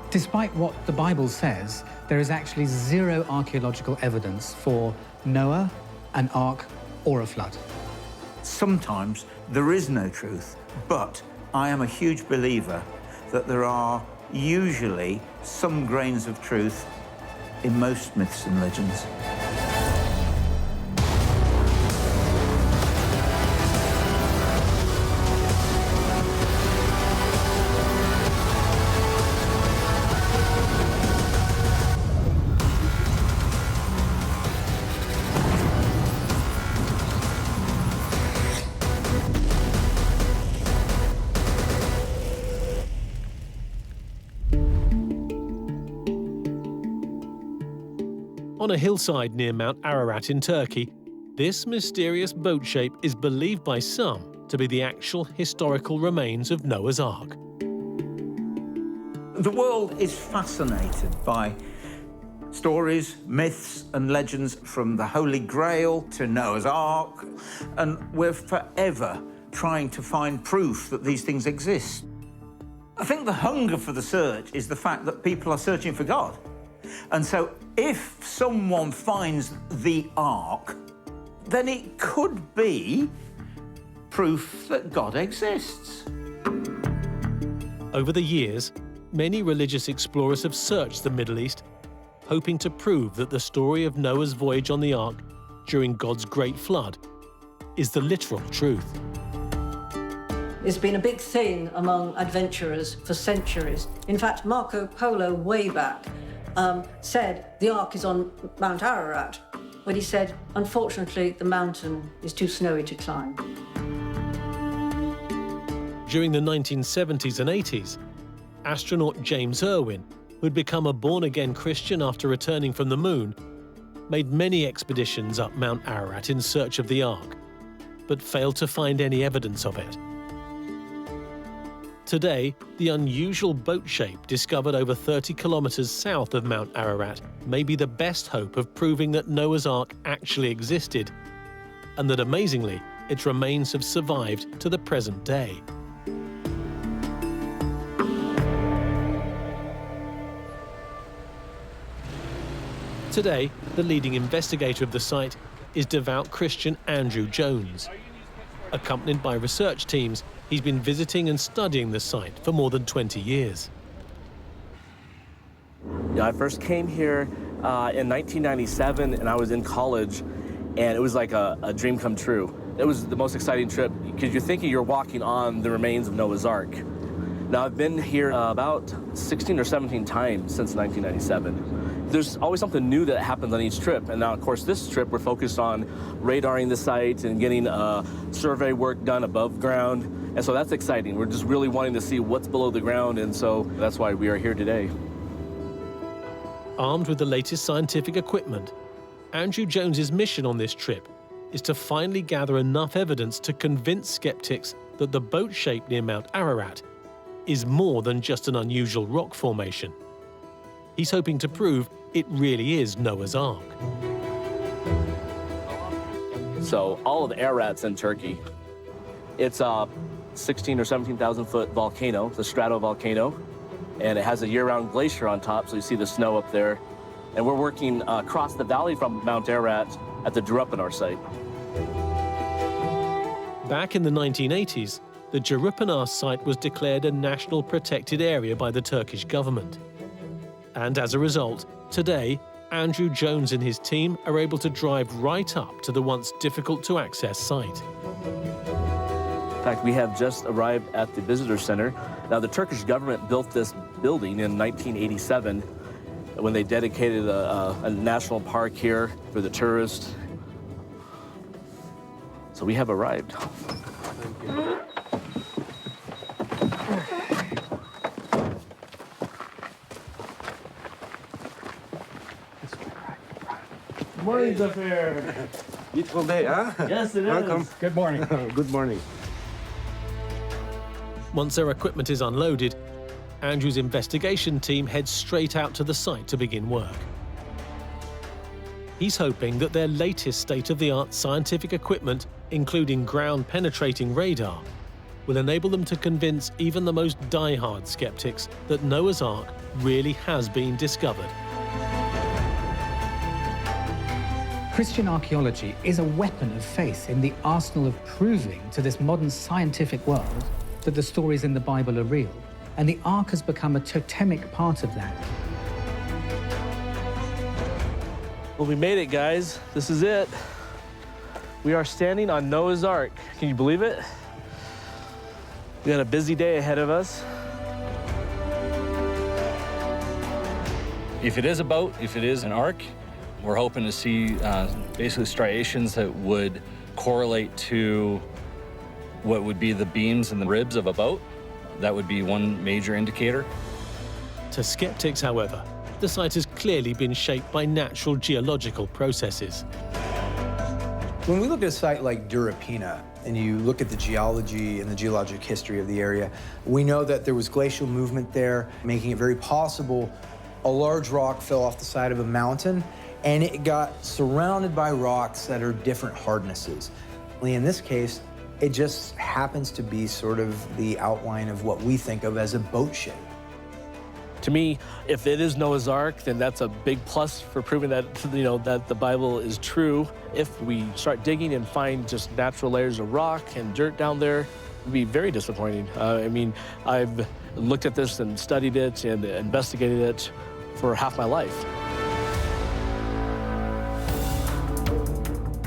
Speaker 4: Despite what the Bible says, there is actually zero archaeological evidence for Noah, an ark, or a flood.
Speaker 9: Sometimes there is no truth, but I am a huge believer that there are usually some grains of truth in most myths and legends.
Speaker 1: On a hillside near Mount Ararat in Turkey, this mysterious boat shape is believed by some to be the actual historical remains of Noah's Ark.
Speaker 9: The world is fascinated by stories, myths and legends from the Holy Grail to Noah's Ark, and we're forever trying to find proof that these things exist. I think the hunger for the search is the fact that people are searching for God. And so if someone finds the Ark, then it could be proof that God exists.
Speaker 1: Over the years, many religious explorers have searched the Middle East, hoping to prove that the story of Noah's voyage on the Ark during God's Great Flood is the literal truth.
Speaker 3: It's been a big thing among adventurers for centuries. In fact, Marco Polo, way back, said the Ark is on Mount Ararat, but he said, unfortunately, the mountain is too snowy to climb.
Speaker 1: During the 1970s and 80s, astronaut James Irwin, who'd become a born-again Christian after returning from the moon, made many expeditions up Mount Ararat in search of the Ark, but failed to find any evidence of it. Today, the unusual boat shape discovered over 30 kilometers south of Mount Ararat may be the best hope of proving that Noah's Ark actually existed, and that amazingly, its remains have survived to the present day. Today, the leading investigator of the site is devout Christian Andrew Jones. Accompanied by research teams, he's been visiting and studying the site for more than 20 years.
Speaker 18: Yeah, I first came here in 1997, and I was in college, and it was like a dream come true. It was the most exciting trip, because you're thinking you're walking on the remains of Noah's Ark. Now, I've been here about 16 or 17 times since 1997. There's always something new that happens on each trip. And now, of course, this trip, we're focused on radaring the site and getting survey work done above ground. And so that's exciting. We're just really wanting to see what's below the ground. And so that's why we are here today.
Speaker 1: Armed with the latest scientific equipment, Andrew Jones's mission on this trip is to finally gather enough evidence to convince skeptics that the boat shape near Mount Ararat is more than just an unusual rock formation. He's hoping to prove it really is Noah's Ark.
Speaker 18: So all of Ararat's in Turkey. It's a 16 or 17,000 foot volcano, the stratovolcano, and it has a year-round glacier on top, so you see the snow up there. And we're working across the valley from Mount Ararat at the Drupanar site.
Speaker 1: Back in the 1980s, the Drupanar site was declared a national protected area by the Turkish government. And as a result, today, Andrew Jones and his team are able to drive right up to the once difficult-to-access site.
Speaker 18: In fact, we have just arrived at the visitor center. Now, the Turkish government built this building in 1987 when they dedicated a national park here for the tourists. So we have arrived.
Speaker 19: Morning, Zafir.
Speaker 20: Beautiful day, huh?
Speaker 19: Yes, it is.
Speaker 20: Welcome.
Speaker 19: Good morning.
Speaker 20: Good morning.
Speaker 1: Once their equipment is unloaded, Andrew's investigation team heads straight out to the site to begin work. He's hoping that their latest state-of-the-art scientific equipment, including ground-penetrating radar, will enable them to convince even the most die-hard skeptics that Noah's Ark really has been discovered.
Speaker 4: Christian archaeology is a weapon of faith in the arsenal of proving to this modern scientific world that the stories in the Bible are real, and the Ark has become a totemic part of that.
Speaker 18: Well, we made it, guys. This is it. We are standing on Noah's Ark. Can you believe it? We got a busy day ahead of us.
Speaker 21: If it is a boat, if it is an ark, we're hoping to see basically striations that would correlate to what would be the beams and the ribs of a boat. That would be one major indicator.
Speaker 1: To skeptics, however, the site has clearly been shaped by natural geological processes.
Speaker 6: When we look at a site like Durapina, and you look at the geology and the geologic history of the area, we know that there was glacial movement there, making it very possible a large rock fell off the side of a mountain, and it got surrounded by rocks that are different hardnesses. In this case, it just happens to be sort of the outline of what we think of as a boat shape.
Speaker 18: To me, if it is Noah's Ark, then that's a big plus for proving that, that the Bible is true. If we start digging and find just natural layers of rock and dirt down there, it would be very disappointing. I mean, I've looked at this and studied it and investigated it for half my life.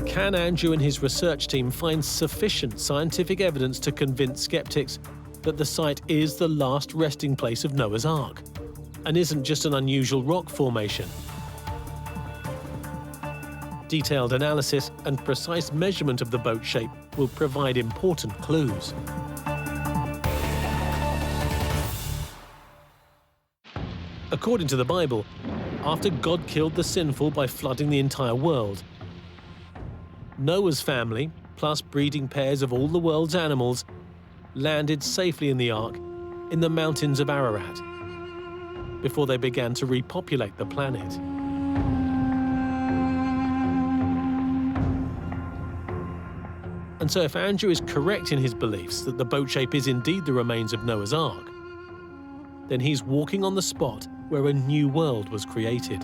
Speaker 1: Can Andrew and his research team find sufficient scientific evidence to convince skeptics that the site is the last resting place of Noah's Ark and isn't just an unusual rock formation? Detailed analysis and precise measurement of the boat shape will provide important clues. According to the Bible, after God killed the sinful by flooding the entire world, Noah's family, plus breeding pairs of all the world's animals, landed safely in the Ark in the mountains of Ararat before they began to repopulate the planet. And so if Andrew is correct in his beliefs that the boat shape is indeed the remains of Noah's Ark, then he's walking on the spot where a new world was created.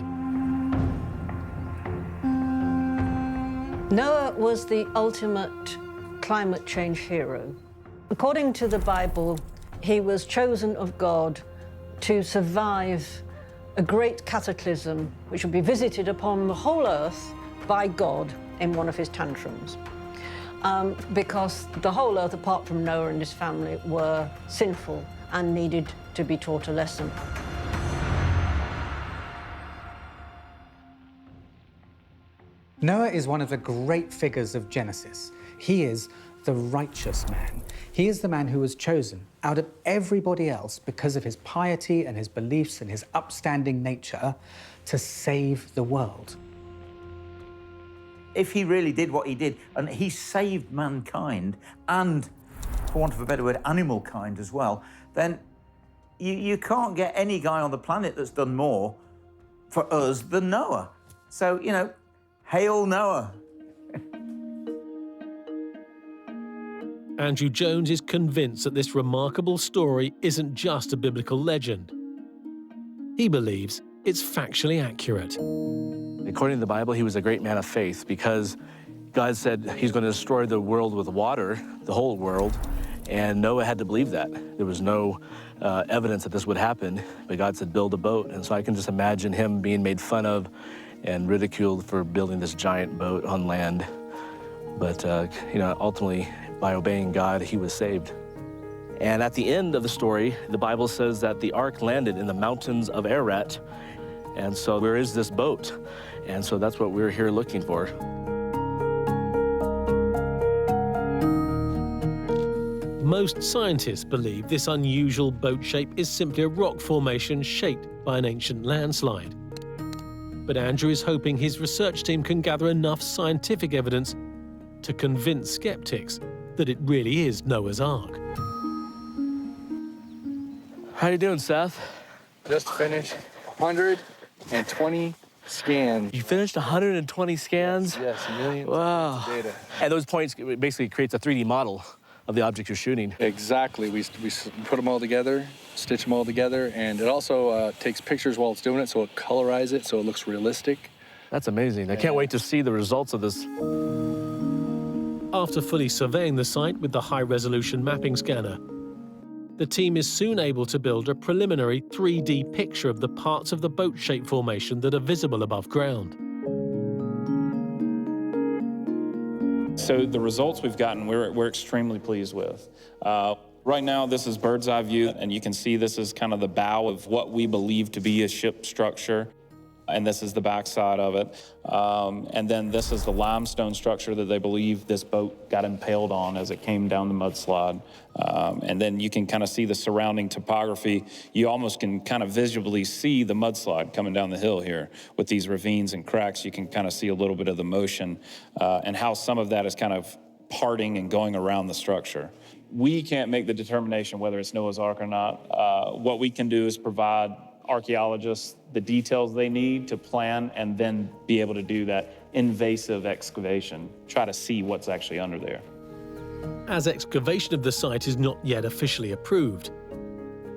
Speaker 3: Noah was the ultimate climate change hero. According to the Bible, he was chosen of God to survive a great cataclysm which would be visited upon the whole earth by God in one of his tantrums. Because the whole earth, apart from Noah and his family, were sinful and needed to be taught a lesson.
Speaker 4: Noah is one of the great figures of Genesis. He is the righteous man. He is the man who was chosen out of everybody else because of his piety and his beliefs and his upstanding nature to save the world.
Speaker 9: If he really did what he did, and he saved mankind, and, for want of a better word, animal kind as well, then you can't get any guy on the planet that's done more for us than Noah. So, hail Noah.
Speaker 1: Andrew Jones is convinced that this remarkable story isn't just a biblical legend. He believes it's factually accurate.
Speaker 18: According to the Bible, he was a great man of faith because God said he's going to destroy the world with water, the whole world, and Noah had to believe that. There was no evidence that this would happen, but God said build a boat, and so I can just imagine him being made fun of and ridiculed for building this giant boat on land. But, ultimately, by obeying God, he was saved. And at the end of the story, the Bible says that the ark landed in the mountains of Ararat. And so where is this boat? And so that's what we're here looking for.
Speaker 1: Most scientists believe this unusual boat shape is simply a rock formation shaped by an ancient landslide. But Andrew is hoping his research team can gather enough scientific evidence to convince skeptics that it really is Noah's Ark.
Speaker 18: How you doing, Seth?
Speaker 8: Just finished 120 scans.
Speaker 18: You finished 120 scans?
Speaker 8: Yes, millions
Speaker 18: wow.
Speaker 8: of data.
Speaker 18: And those points basically creates a 3D model of the object you're shooting.
Speaker 8: Exactly. We put them all together, stitch them all together, and it also takes pictures while it's doing it, so it colorizes it, so it looks realistic.
Speaker 18: That's amazing. I can't wait to see the results of this.
Speaker 1: After fully surveying the site with the high-resolution mapping scanner, the team is soon able to build a preliminary 3D picture of the parts of the boat-shaped formation that are visible above ground.
Speaker 22: So the results we've gotten, we're extremely pleased with. Right now, this is bird's eye view, and you can see this is kind of the bow of what we believe to be a ship structure. and this is the backside of it. And then this is the limestone structure that they believe this boat got impaled on as it came down the mudslide. And then you can kind of see the surrounding topography. You almost can kind of visually see the mudslide coming down the hill here with these ravines and cracks. You can kind of see a little bit of the motion and how some of that is kind of parting and going around the structure. We can't make the determination whether it's Noah's Ark or not. What we can do is provide archaeologists the details they need to plan and then be able to do that invasive excavation, try to see what's actually under there.
Speaker 1: As excavation of the site is not yet officially approved,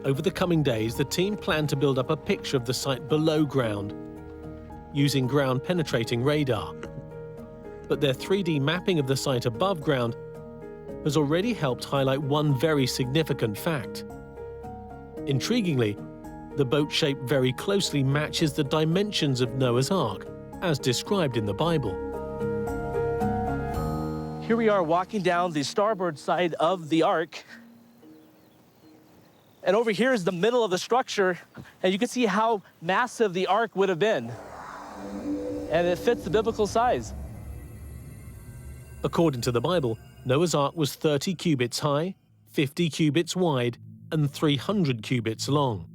Speaker 1: over the coming days, the team plan to build up a picture of the site below ground using ground-penetrating radar. But their 3D mapping of the site above ground has already helped highlight one very significant fact. Intriguingly, the boat shape very closely matches the dimensions of Noah's Ark, as described in the Bible.
Speaker 18: Here we are walking down the starboard side of the Ark. And over here is the middle of the structure, and you can see how massive the Ark would have been. And it fits the biblical size.
Speaker 1: According to the Bible, Noah's Ark was 30 cubits high, 50 cubits wide, and 300 cubits long.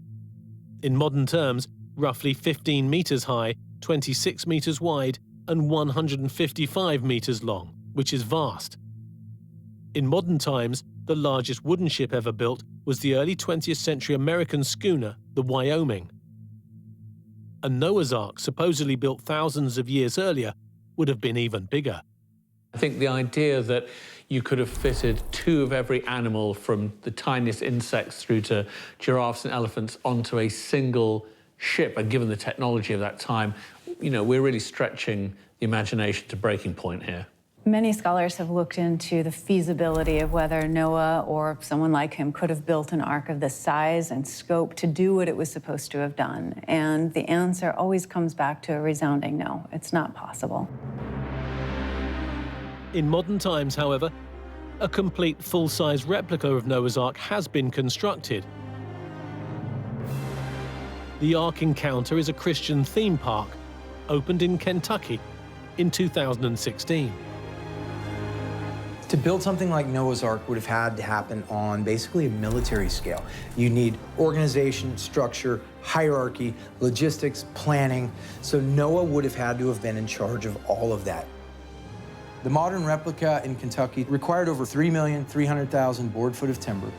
Speaker 1: In modern terms, roughly 15 meters high, 26 meters wide, and 155 meters long, which is vast. In modern times, the largest wooden ship ever built was the early 20th century American schooner, the Wyoming. A Noah's Ark, supposedly built thousands of years earlier, would have been even bigger.
Speaker 7: I think the idea that you could have fitted 2 of every animal, from the tiniest insects through to giraffes and elephants, onto a single ship, and given the technology of that time, you know, we're really stretching the imagination to breaking point here.
Speaker 17: Many scholars have looked into the feasibility of whether Noah or someone like him could have built an ark of this size and scope to do what it was supposed to have done. And the answer always comes back to a resounding no. It's not possible.
Speaker 1: In modern times, however, a complete full-size replica of Noah's Ark has been constructed. The Ark Encounter is a Christian theme park, opened in Kentucky in 2016.
Speaker 6: To build something like Noah's Ark would have had to happen on basically a military scale. You need organization, structure, hierarchy, logistics, planning. So Noah would have had to have been in charge of all of that. The modern replica in Kentucky required over 3,300,000 board foot of timber.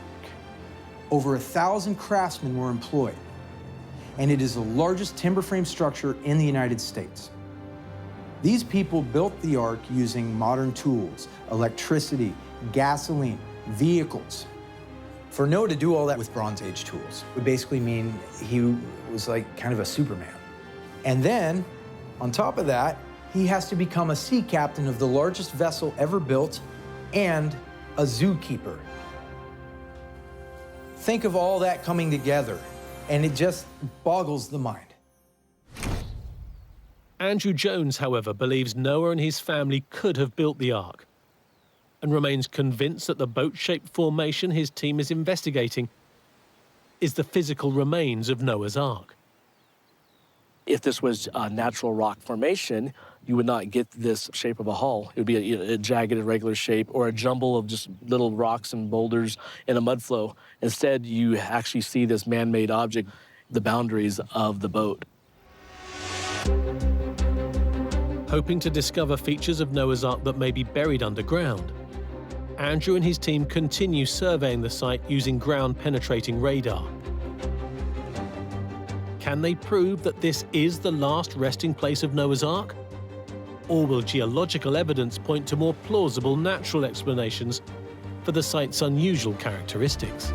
Speaker 6: Over 1,000 craftsmen were employed, and it is the largest timber frame structure in the United States. These people built the Ark using modern tools, electricity, gasoline, vehicles. For Noah to do all that with Bronze Age tools would basically mean he was like kind of a Superman. And then, on top of that, he has to become a sea captain of the largest vessel ever built and a zookeeper. Think of all that coming together, and it just boggles the mind.
Speaker 1: Andrew Jones, however, believes Noah and his family could have built the Ark, and remains convinced that the boat-shaped formation his team is investigating is the physical remains of Noah's Ark.
Speaker 18: If this was a natural rock formation, you would not get this shape of a hull. It would be a jagged, irregular shape, or a jumble of just little rocks and boulders in a mud flow. Instead, you actually see this man-made object, the boundaries of the boat.
Speaker 1: Hoping to discover features of Noah's Ark that may be buried underground, Andrew and his team continue surveying the site using ground-penetrating radar. Can they prove that this is the last resting place of Noah's Ark? Or will geological evidence point to more plausible natural explanations for the site's unusual characteristics?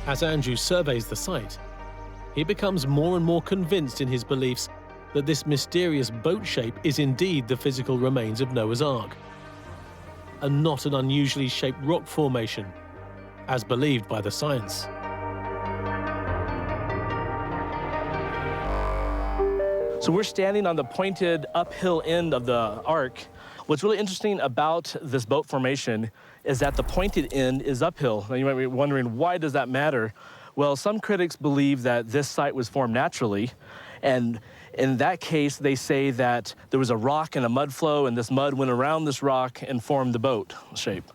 Speaker 1: As Andrew surveys the site, he becomes more and more convinced in his beliefs that this mysterious boat shape is indeed the physical remains of Noah's Ark, and not an unusually shaped rock formation, as believed by the science.
Speaker 18: So we're standing on the pointed uphill end of the Ark. What's really interesting about this boat formation is that the pointed end is uphill. Now you might be wondering, why does that matter? Well, some critics believe that this site was formed naturally, and in that case, they say that there was a rock and a mud flow, and this mud went around this rock and formed the boat shape.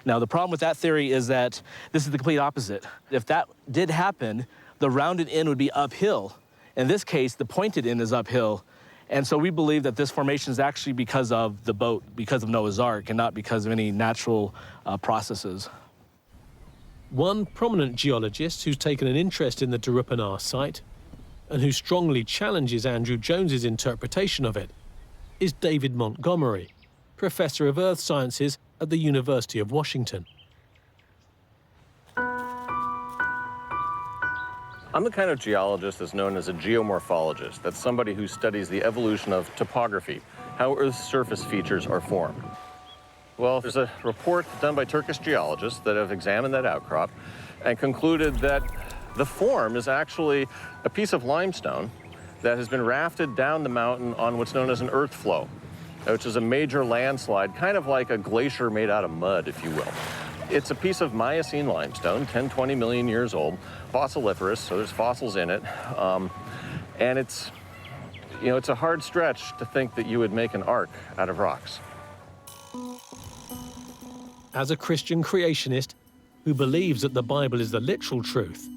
Speaker 18: Now, the problem with that theory is that this is the complete opposite. If that did happen, the rounded end would be uphill. In this case, the pointed end is uphill. And so we believe that this formation is actually because of the boat, because of Noah's Ark, and not because of any natural processes.
Speaker 1: One prominent geologist who's taken an interest in the Tarupanar site and who strongly challenges Andrew Jones's interpretation of it is David Montgomery, Professor of Earth Sciences at the University of Washington.
Speaker 12: I'm the kind of geologist that's known as a geomorphologist. That's somebody who studies the evolution of topography, how Earth's surface features are formed. Well, there's a report done by Turkish geologists that have examined that outcrop and concluded that the form is actually a piece of limestone that has been rafted down the mountain on what's known as an earth flow, which is a major landslide, kind of like a glacier made out of mud, if you will. It's a piece of Miocene limestone, 10, 20 million years old, fossiliferous, so there's fossils in it. And it's a hard stretch to think that you would make an ark out of rocks.
Speaker 1: As a Christian creationist who believes that the Bible is the literal truth,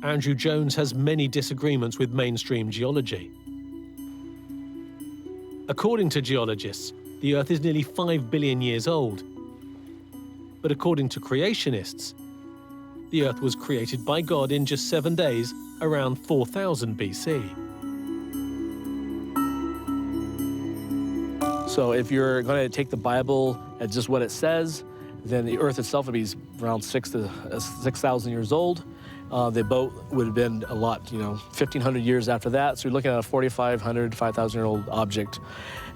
Speaker 1: Andrew Jones has many disagreements with mainstream geology. According to geologists, the Earth is nearly 5 billion years old. But according to creationists, the Earth was created by God in just 7 days, around 4000 BC.
Speaker 18: So if you're going to take the Bible at just what it says, then the Earth itself would be around 6,000 years old. The boat would have been a lot, 1,500 years after that. So you're looking at a 4,500, 5,000-year-old object.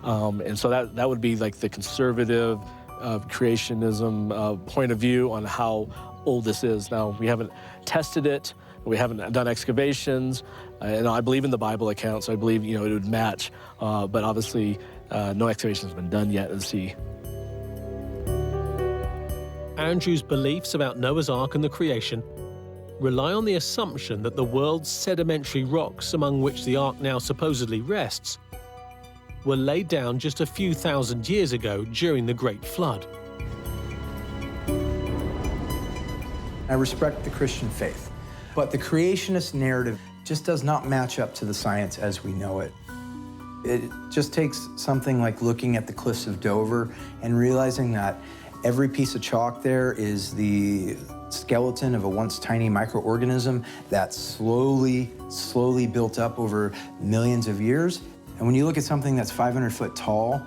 Speaker 18: And so that would be like the conservative creationism point of view on how old this is. Now, we haven't tested it. We haven't done excavations. And I believe in the Bible account, so I believe, it would match. But obviously, no excavation has been done yet at the sea.
Speaker 1: Andrew's beliefs about Noah's Ark and the creation rely on the assumption that the world's sedimentary rocks, among which the Ark now supposedly rests, were laid down just a few thousand years ago during the Great Flood.
Speaker 6: I respect the Christian faith, but the creationist narrative just does not match up to the science as we know it. It just takes something like looking at the cliffs of Dover and realizing that every piece of chalk there is the skeleton of a once tiny microorganism that slowly built up over millions of years. And when you look at something that's 500 foot tall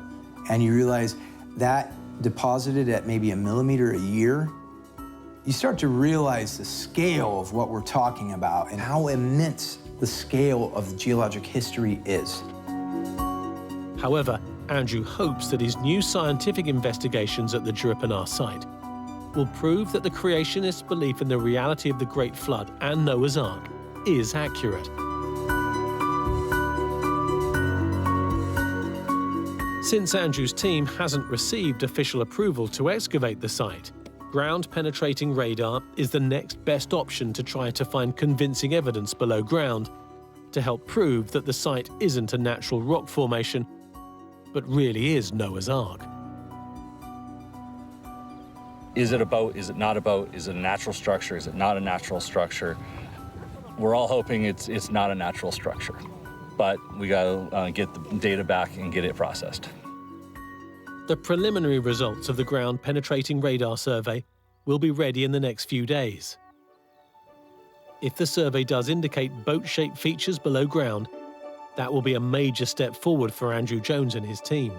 Speaker 6: and you realize that deposited at maybe a millimeter a year, you start to realize the scale of what we're talking about and how immense the scale of geologic history is.
Speaker 1: However, Andrew hopes that his new scientific investigations at the Tarupanar site will prove that the creationist belief in the reality of the Great Flood and Noah's Ark is accurate. Since Andrew's team hasn't received official approval to excavate the site, ground-penetrating radar is the next best option to try to find convincing evidence below ground to help prove that the site isn't a natural rock formation, but really is Noah's Ark.
Speaker 21: Is it a boat? Is it not a boat? Is it a natural structure? Is it not a natural structure? We're all hoping it's not a natural structure, but we gotta get the data back and get it processed.
Speaker 1: The preliminary results of the ground-penetrating radar survey will be ready in the next few days. If the survey does indicate boat-shaped features below ground, that will be a major step forward for Andrew Jones and his team.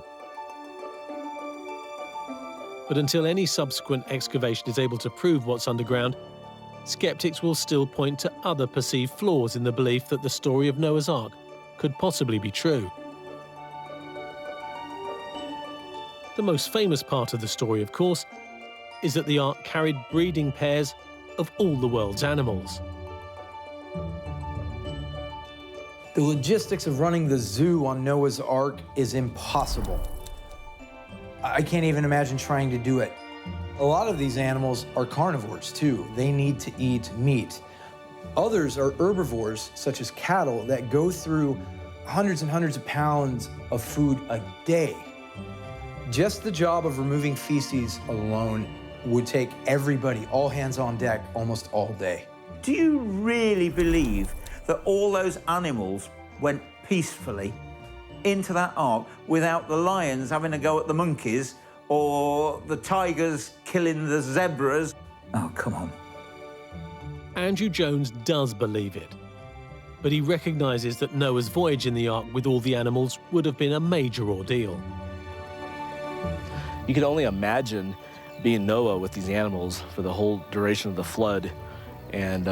Speaker 1: But until any subsequent excavation is able to prove what's underground, skeptics will still point to other perceived flaws in the belief that the story of Noah's Ark could possibly be true. The most famous part of the story, of course, is that the Ark carried breeding pairs of all the world's animals.
Speaker 6: The logistics of running the zoo on Noah's Ark is impossible. I can't even imagine trying to do it. A lot of these animals are carnivores too. They need to eat meat. Others are herbivores, such as cattle, that go through hundreds and hundreds of pounds of food a day. Just the job of removing feces alone would take everybody, all hands on deck, almost all day.
Speaker 9: Do you really believe that all those animals went peacefully into that ark without the lions having a go at the monkeys or the tigers killing the zebras? Oh, come on.
Speaker 1: Andrew Jones does believe it, but he recognises that Noah's voyage in the Ark with all the animals would have been a major ordeal.
Speaker 18: You can only imagine being Noah with these animals for the whole duration of the flood. And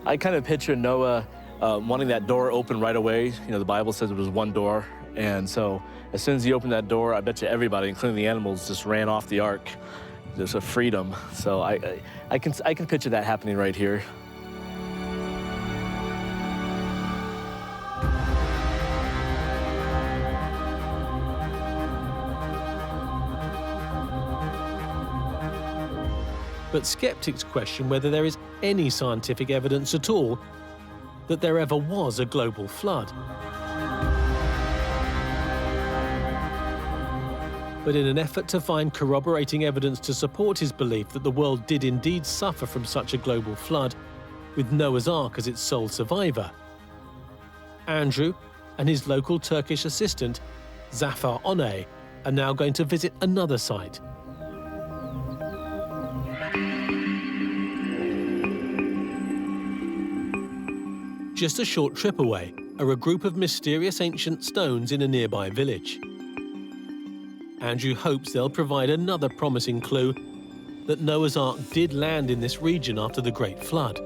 Speaker 18: I kind of picture Noah wanting that door open right away. You know, the Bible says it was one door. And so as soon as he opened that door, I bet you everybody, including the animals, just ran off the Ark. There's a freedom. So I can picture that happening right here.
Speaker 1: But skeptics question whether there is any scientific evidence at all that there ever was a global flood. But in an effort to find corroborating evidence to support his belief that the world did indeed suffer from such a global flood, with Noah's Ark as its sole survivor, Andrew and his local Turkish assistant, Zafer Onay, are now going to visit another site. Just a short trip away are a group of mysterious ancient stones in a nearby village. Andrew hopes they'll provide another promising clue that Noah's Ark did land in this region after the Great Flood.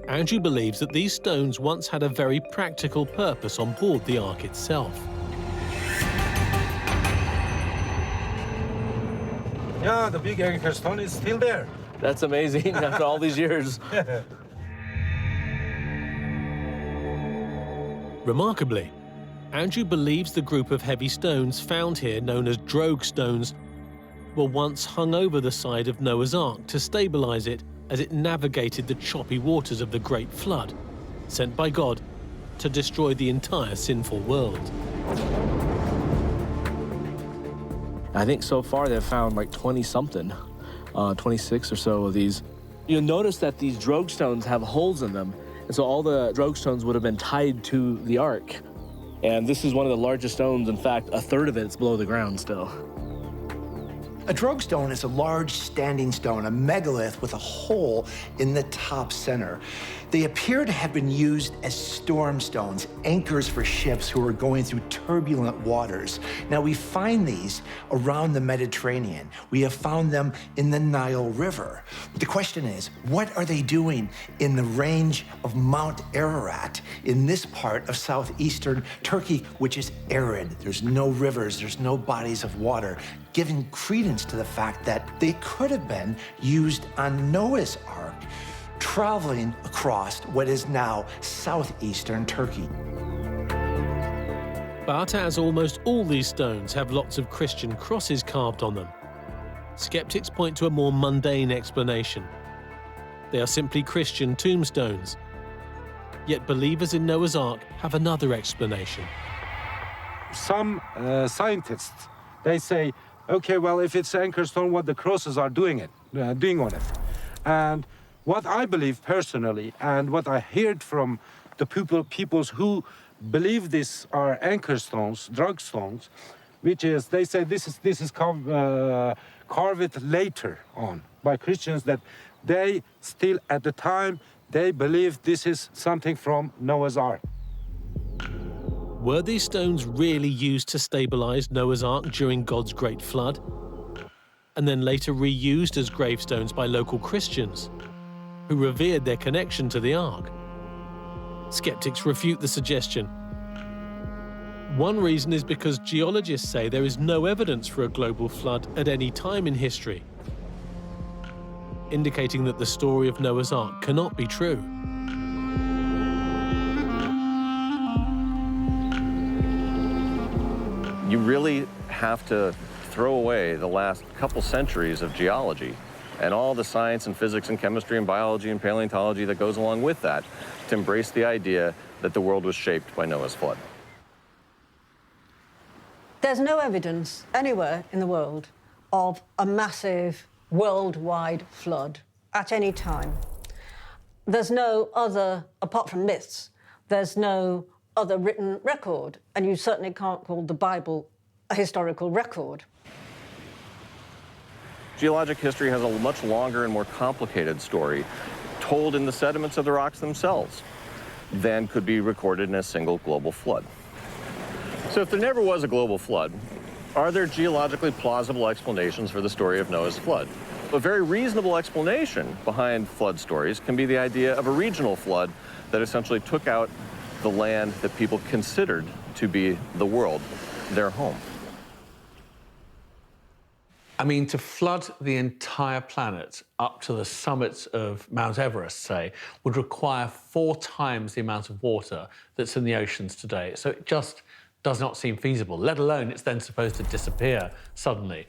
Speaker 1: Andrew believes that these stones once had a very practical purpose on board the Ark itself.
Speaker 5: Yeah, the big anchor stone is still there.
Speaker 18: That's amazing after all these years.
Speaker 1: Remarkably, Andrew believes the group of heavy stones found here, known as drogue stones, were once hung over the side of Noah's Ark to stabilize it as it navigated the choppy waters of the Great Flood, sent by God to destroy the entire sinful world.
Speaker 18: I think so far they've found like 20-something, 26 or so of these. You'll notice that these drogue stones have holes in them, and so all the drogue stones would have been tied to the Ark. And this is one of the largest stones. In fact, a third of it's below the ground still.
Speaker 10: A drogue stone is a large standing stone, a megalith with a hole in the top center. They appear to have been used as storm stones, anchors for ships who are going through turbulent waters. Now, we find these around the Mediterranean. We have found them in the Nile River. The question is, what are they doing in the range of Mount Ararat in this part of southeastern Turkey, which is arid? There's no rivers, there's no bodies of water, giving credence to the fact that they could have been used on Noah's Ark, traveling across what is now southeastern Turkey.
Speaker 1: But as almost all these stones have lots of Christian crosses carved on them, skeptics point to a more mundane explanation. They are simply Christian tombstones. Yet believers in Noah's Ark have another explanation.
Speaker 5: Some scientists, they say, okay, well, if it's anchor stone, what the crosses are doing on it. And what I believe personally, and what I heard from the peoples who believe these are anchor stones, drug stones, which is, they say this is carved later on by Christians, that they still, at the time, they believe this is something from Noah's Ark.
Speaker 1: Were these stones really used to stabilize Noah's Ark during God's Great Flood, and then later reused as gravestones by local Christians who revered their connection to the Ark? Skeptics refute the suggestion. One reason is because geologists say there is no evidence for a global flood at any time in history, indicating that the story of Noah's Ark cannot be true.
Speaker 12: You really have to throw away the last couple centuries of geology and all the science and physics and chemistry and biology and paleontology that goes along with that to embrace the idea that the world was shaped by Noah's flood.
Speaker 3: There's no evidence anywhere in the world of a massive worldwide flood at any time. There's no other, apart from myths, there's no other written record, and you certainly can't call the Bible a historical record.
Speaker 12: Geologic history has a much longer and more complicated story told in the sediments of the rocks themselves than could be recorded in a single global flood. So if there never was a global flood, are there geologically plausible explanations for the story of Noah's flood? A very reasonable explanation behind flood stories can be the idea of a regional flood that essentially took out the land that people considered to be the world, their home.
Speaker 7: I mean, to flood the entire planet up to the summits of Mount Everest, say, would require 4 times the amount of water that's in the oceans today. So it just does not seem feasible, let alone it's then supposed to disappear suddenly.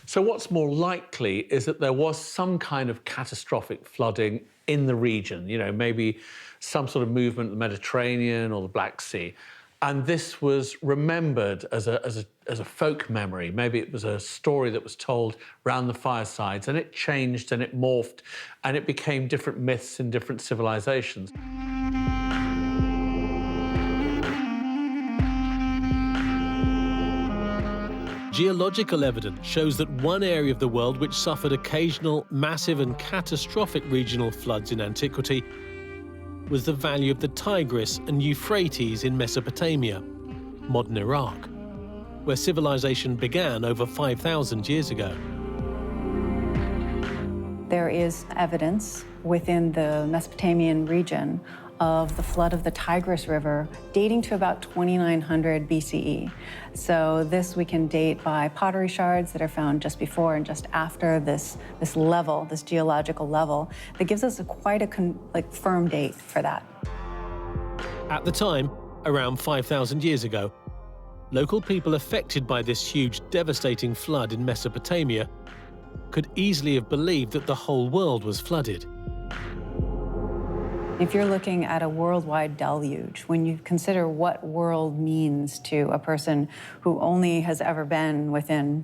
Speaker 7: So what's more likely is that there was some kind of catastrophic flooding in the region, you know, maybe some sort of movement in the Mediterranean or the Black Sea. And this was remembered as a folk memory. Maybe it was a story that was told around the firesides, and it changed and it morphed, and it became different myths in different civilizations.
Speaker 1: Geological evidence shows that one area of the world which suffered occasional massive and catastrophic regional floods in antiquity was the valley of the Tigris and Euphrates in Mesopotamia, modern Iraq, where civilization began over 5,000 years ago.
Speaker 17: There is evidence within the Mesopotamian region of the flood of the Tigris River dating to about 2900 BCE. So this we can date by pottery shards that are found just before and just after this level, this geological level, that gives us quite a firm date for that.
Speaker 1: At the time, around 5,000 years ago, local people affected by this huge, devastating flood in Mesopotamia could easily have believed that the whole world was flooded.
Speaker 17: If you're looking at a worldwide deluge, when you consider what world means to a person who only has ever been within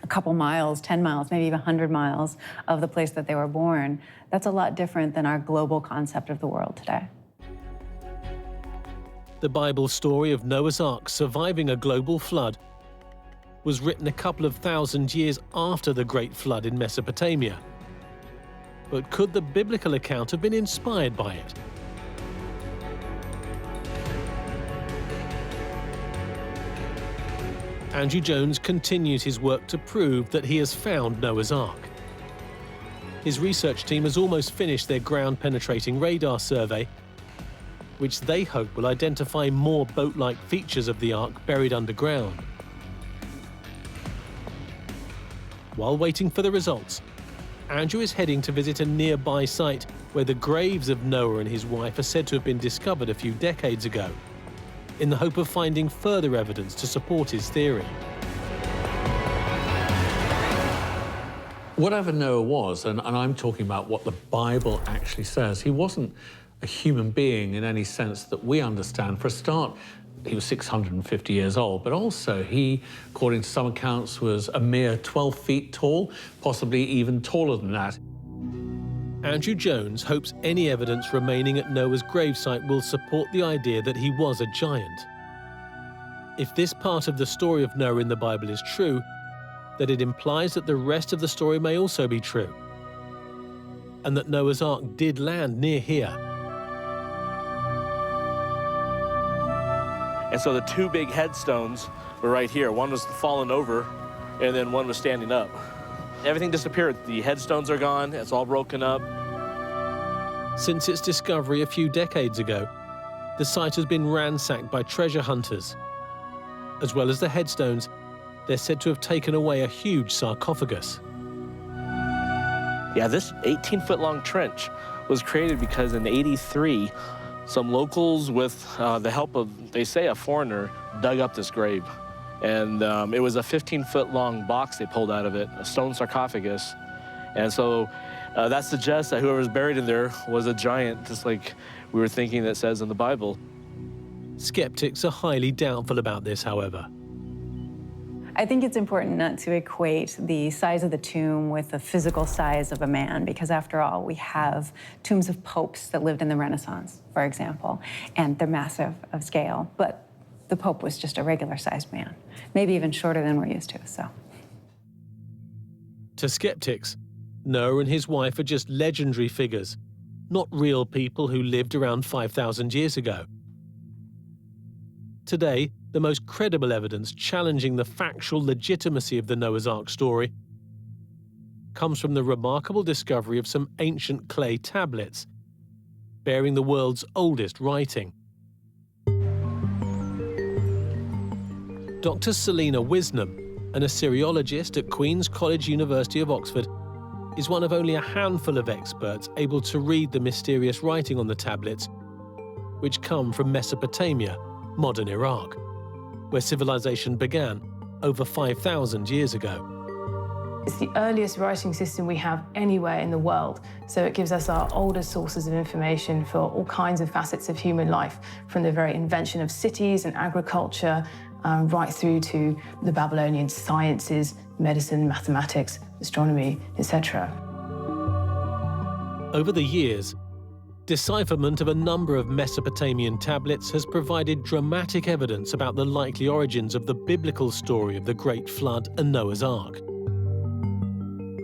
Speaker 17: a couple miles, 10 miles, maybe even 100 miles of the place that they were born, that's a lot different than our global concept of the world today.
Speaker 1: The Bible story of Noah's Ark surviving a global flood was written a couple of thousand years after the Great Flood in Mesopotamia. But could the biblical account have been inspired by it? Andrew Jones continues his work to prove that he has found Noah's Ark. His research team has almost finished their ground-penetrating radar survey, which they hope will identify more boat-like features of the Ark buried underground. While waiting for the results, Andrew is heading to visit a nearby site where the graves of Noah and his wife are said to have been discovered a few decades ago, in the hope of finding further evidence to support his theory.
Speaker 7: Whatever Noah was, and I'm talking about what the Bible actually says, he wasn't a human being in any sense that we understand. For a start, he was 650 years old, but also he, according to some accounts, was a mere 12 feet tall, possibly even taller than that.
Speaker 1: Andrew Jones hopes any evidence remaining at Noah's gravesite will support the idea that he was a giant. If this part of the story of Noah in the Bible is true, then it implies that the rest of the story may also be true, and that Noah's Ark did land near here.
Speaker 18: And so the 2 big headstones were right here. One was fallen over, and then one was standing up. Everything disappeared. The headstones are gone. It's all broken up.
Speaker 1: Since its discovery a few decades ago, the site has been ransacked by treasure hunters. As well as the headstones, they're said to have taken away a huge sarcophagus.
Speaker 18: Yeah, this 18-foot-long trench was created because in '83, some locals, with the help of, they say, a foreigner, dug up this grave. And it was a 15-foot-long box they pulled out of it, a stone sarcophagus. And so that suggests that whoever was buried in there was a giant, just like we were thinking that says in the Bible.
Speaker 1: Skeptics are highly doubtful about this, however.
Speaker 17: I think it's important not to equate the size of the tomb with the physical size of a man, because after all, we have tombs of popes that lived in the Renaissance, for example, and they're massive of scale, but the Pope was just a regular-sized man, maybe even shorter than we're used to, so.
Speaker 1: To skeptics, Noah and his wife are just legendary figures, not real people who lived around 5,000 years ago. Today, the most credible evidence challenging the factual legitimacy of the Noah's Ark story comes from the remarkable discovery of some ancient clay tablets bearing the world's oldest writing. Dr. Selina Wisnam, an Assyriologist at Queen's College, University of Oxford, is one of only a handful of experts able to read the mysterious writing on the tablets, which come from Mesopotamia, modern Iraq, where civilization began over 5,000 years ago.
Speaker 16: It's the earliest writing system we have anywhere in the world, so it gives us our oldest sources of information for all kinds of facets of human life, from the very invention of cities and agriculture, right through to the Babylonian sciences, medicine, mathematics, astronomy, etc.
Speaker 1: Over the years, decipherment of a number of Mesopotamian tablets has provided dramatic evidence about the likely origins of the biblical story of the Great Flood and Noah's Ark.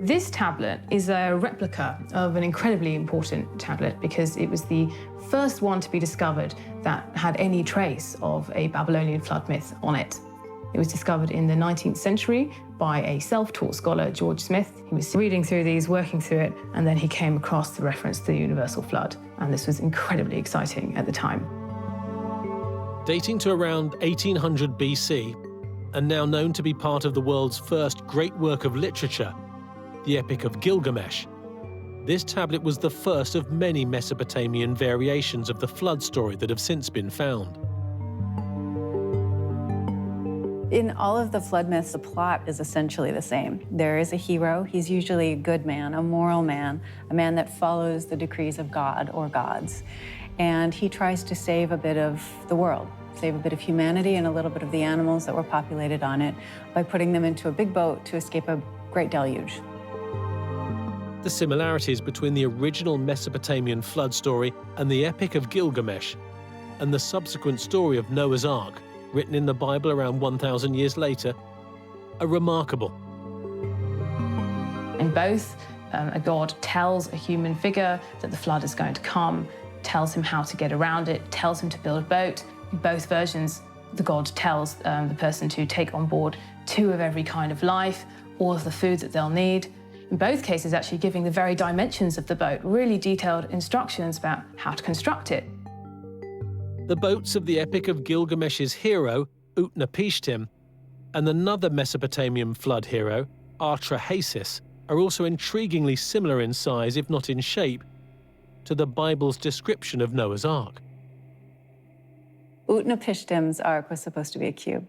Speaker 16: This tablet is a replica of an incredibly important tablet because it was the first one to be discovered that had any trace of a Babylonian flood myth on it. It was discovered in the 19th century by a self-taught scholar, George Smith. He was reading through these, working through it, and then he came across the reference to the universal flood. And this was incredibly exciting at the time.
Speaker 1: Dating to around 1800 BC, and now known to be part of the world's first great work of literature, the Epic of Gilgamesh, this tablet was the first of many Mesopotamian variations of the flood story that have since been found.
Speaker 17: In all of the flood myths, the plot is essentially the same. There is a hero. He's usually a good man, a moral man, a man that follows the decrees of God or gods. And he tries to save a bit of the world, save a bit of humanity and a little bit of the animals that were populated on it by putting them into a big boat to escape a great deluge.
Speaker 1: The similarities between the original Mesopotamian flood story and the Epic of Gilgamesh, and the subsequent story of Noah's Ark, written in the Bible around 1,000 years later, are remarkable.
Speaker 16: In both, a god tells a human figure that the flood is going to come, tells him how to get around it, tells him to build a boat. In both versions, the god tells the person to take on board 2 of every kind of life, all of the food that they'll need. In both cases, actually giving the very dimensions of the boat, really detailed instructions about how to construct it.
Speaker 1: The boats of the Epic of Gilgamesh's hero, Utnapishtim, and another Mesopotamian flood hero, Atrahasis, are also intriguingly similar in size, if not in shape, to the Bible's description of Noah's Ark.
Speaker 17: Utnapishtim's ark was supposed to be a cube.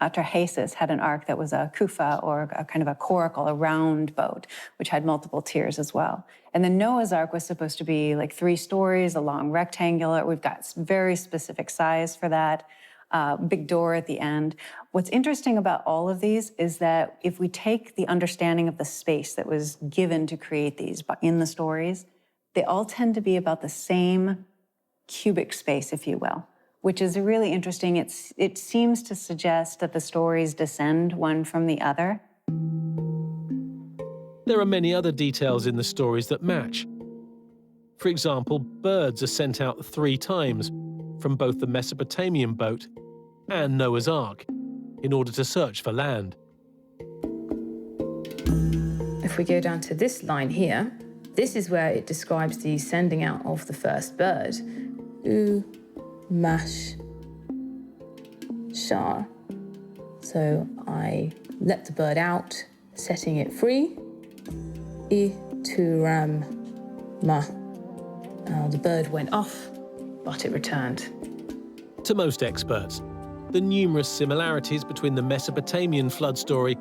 Speaker 17: Atrahasis had an ark that was a kufa, or a kind of a coracle, a round boat, which had multiple tiers as well. And then Noah's Ark was supposed to be like 3 stories, a long rectangular. We've got very specific size for that, big door at the end. What's interesting about all of these is that if we take the understanding of the space that was given to create these in the stories, they all tend to be about the same cubic space, if you will, which is really interesting. It seems to suggest that the stories descend one from the other.
Speaker 1: There are many other details in the stories that match. For example, birds are sent out 3 times from both the Mesopotamian boat and Noah's Ark in order to search for land.
Speaker 16: If we go down to this line here, this is where it describes the sending out of the first bird. Mash Shar. So I let the bird out, setting it free. Turam Ma. The bird went off, but it returned.
Speaker 1: To most experts, the numerous similarities between the Mesopotamian flood story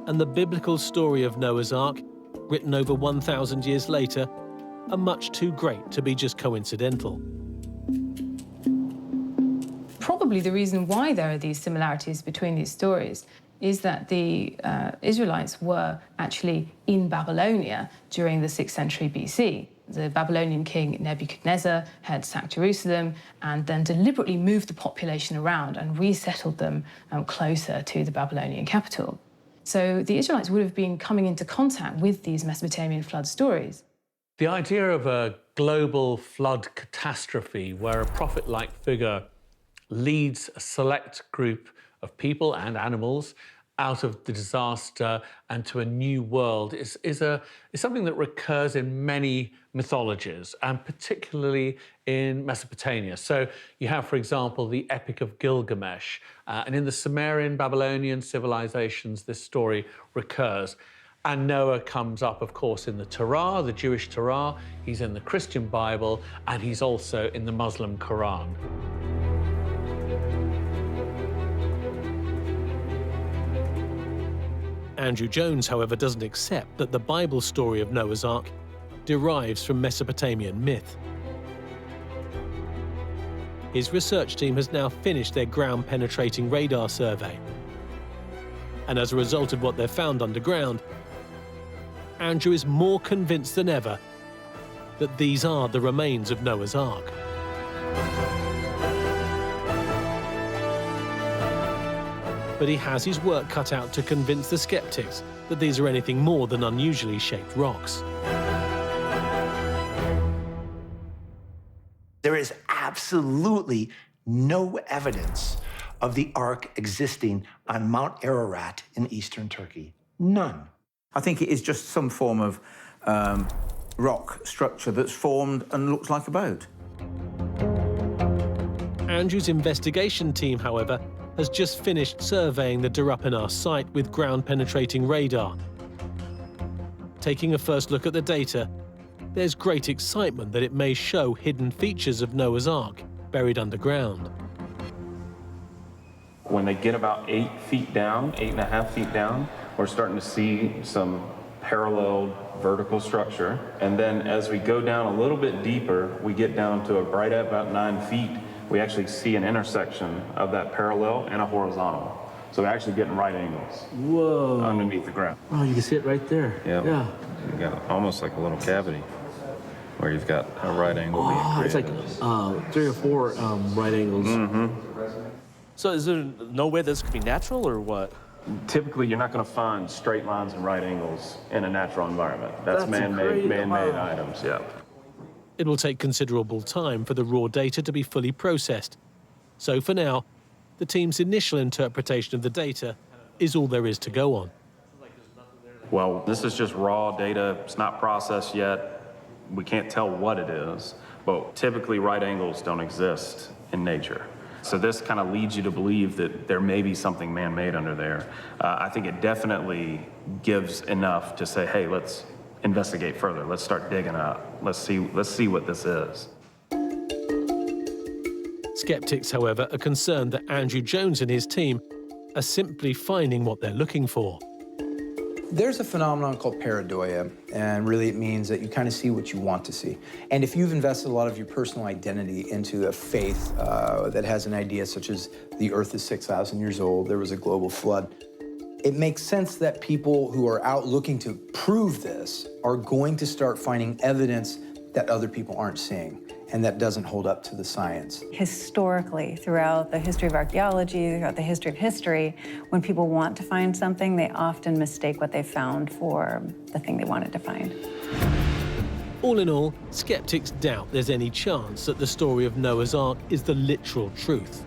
Speaker 1: and the biblical story of Noah's Ark, written over 1,000 years later, are much too great to be just coincidental.
Speaker 13: Probably the reason why there are these similarities between these stories is that the Israelites were actually in Babylonia during the 6th century BC. The Babylonian king Nebuchadnezzar had sacked Jerusalem and then deliberately moved the population around and resettled them closer to the Babylonian capital. So the Israelites would have been coming into contact with these Mesopotamian flood stories.
Speaker 7: The idea of a global flood catastrophe where a prophet-like figure leads a select group of people and animals out of the disaster and to a new world is something that recurs in many mythologies, and particularly in Mesopotamia. So you have, for example, the Epic of Gilgamesh, and in the Sumerian Babylonian civilizations, this story recurs. And Noah comes up, of course, in the Torah, the Jewish Torah, he's in the Christian Bible, and he's also in the Muslim Quran.
Speaker 1: Andrew Jones, however, doesn't accept that the Bible story of Noah's Ark derives from Mesopotamian myth. His research team has now finished their ground-penetrating radar survey. And as a result of what they've found underground, Andrew is more convinced than ever that these are the remains of Noah's Ark. But he has his work cut out to convince the skeptics that these are anything more than unusually shaped rocks.
Speaker 10: There is absolutely no evidence of the Ark existing on Mount Ararat in eastern Turkey. None.
Speaker 9: I think it is just some form of rock structure that's formed and looks like a boat.
Speaker 1: Andrew's investigation team, however, has just finished surveying the Darupanar site with ground-penetrating radar. Taking a first look at the data, there's great excitement that it may show hidden features of Noah's Ark buried underground.
Speaker 15: When they get about 8 feet down, 8.5 feet down, we're starting to see some parallel vertical structure. And then as we go down a little bit deeper, we get down to right at about 9 feet, we actually see an intersection of that parallel and a horizontal. So we're actually getting right angles.
Speaker 18: Whoa.
Speaker 15: Underneath the ground.
Speaker 18: Oh, you can see it right there.
Speaker 15: Yeah.
Speaker 18: Yeah.
Speaker 15: You got almost like a little cavity where you've got a right angle being created.
Speaker 18: It's like 3 or 4 right angles.
Speaker 15: Mm-hmm.
Speaker 18: So is there no way this could be natural or what?
Speaker 15: Typically, you're not going to find straight lines and right angles in a natural environment. That's man-made items, yeah.
Speaker 1: It will take considerable time for the raw data to be fully processed. So for now, the team's initial interpretation of the data is all there is to go on.
Speaker 15: Well, this is just raw data. It's not processed yet. We can't tell what it is, but typically right angles don't exist in nature. So this kind of leads you to believe that there may be something man-made under there. I think it definitely gives enough to say, hey, let's investigate further. Let's start digging up. Let's see what this is.
Speaker 1: Skeptics, however, are concerned that Andrew Jones and his team are simply finding what they're looking for.
Speaker 6: There's a phenomenon called pareidoia, and really it means that you kind of see what you want to see. And if you've invested a lot of your personal identity into a faith that has an idea such as the Earth is 6,000 years old, there was a global flood, it makes sense that people who are out looking to prove this are going to start finding evidence that other people aren't seeing, and that doesn't hold up to the science.
Speaker 17: Historically, throughout the history of archaeology, throughout the history of history, when people want to find something, they often mistake what they found for the thing they wanted to find.
Speaker 1: All in all, skeptics doubt there's any chance that the story of Noah's Ark is the literal truth.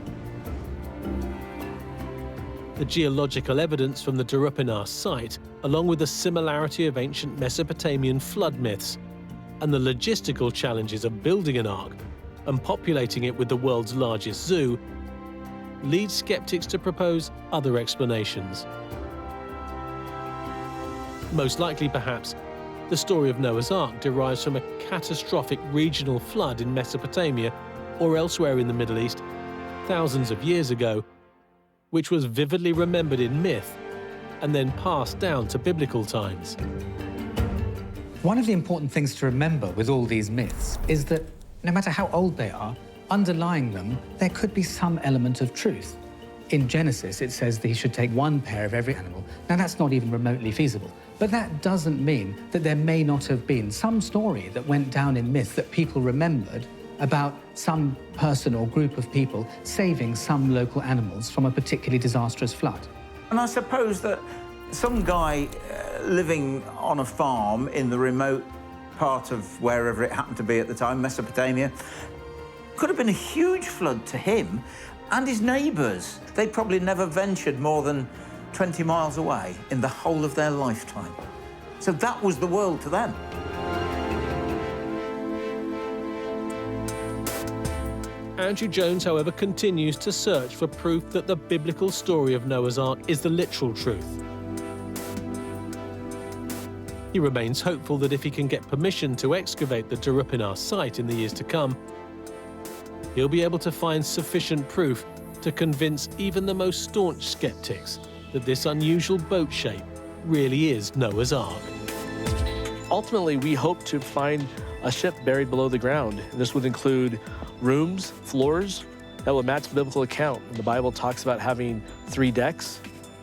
Speaker 1: The geological evidence from the Darupanar site, along with the similarity of ancient Mesopotamian flood myths, and the logistical challenges of building an ark and populating it with the world's largest zoo, lead skeptics to propose other explanations. Most likely, perhaps, the story of Noah's Ark derives from a catastrophic regional flood in Mesopotamia or elsewhere in the Middle East thousands of years ago, which was vividly remembered in myth and then passed down to biblical times.
Speaker 4: One of the important things to remember with all these myths is that no matter how old they are, underlying them, there could be some element of truth. In Genesis, it says that he should take one pair of every animal. Now, that's not even remotely feasible. But that doesn't mean that there may not have been some story that went down in myth that people remembered about some person or group of people saving some local animals from a particularly disastrous flood.
Speaker 9: And I suppose that some guy living on a farm in the remote part of wherever it happened to be at the time, Mesopotamia, could have been a huge flood to him and his neighbours. They probably never ventured more than 20 miles away in the whole of their lifetime. So that was the world to them.
Speaker 1: Andrew Jones, however, continues to search for proof that the biblical story of Noah's Ark is the literal truth. He remains hopeful that if he can get permission to excavate the Tartaria site in the years to come, he'll be able to find sufficient proof to convince even the most staunch skeptics that this unusual boat shape really is Noah's Ark.
Speaker 18: Ultimately, we hope to find a ship buried below the ground. And this would include rooms, floors, that would match the biblical account. And the Bible talks about having 3 decks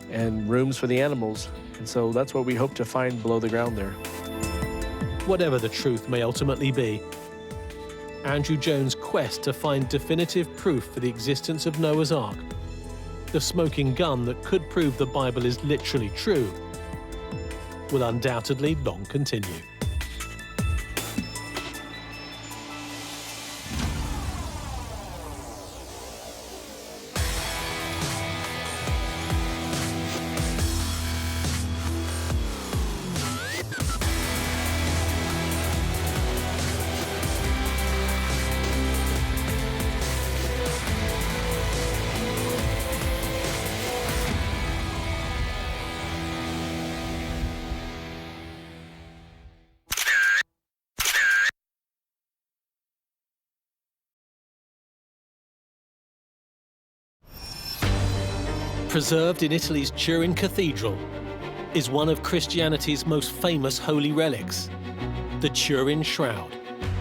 Speaker 18: and rooms for the animals. And so that's what we hope to find below the ground there.
Speaker 1: Whatever the truth may ultimately be, Andrew Jones' quest to find definitive proof for the existence of Noah's Ark, the smoking gun that could prove the Bible is literally true, will undoubtedly long continue. Preserved in Italy's Turin Cathedral is one of Christianity's most famous holy relics, the Turin Shroud.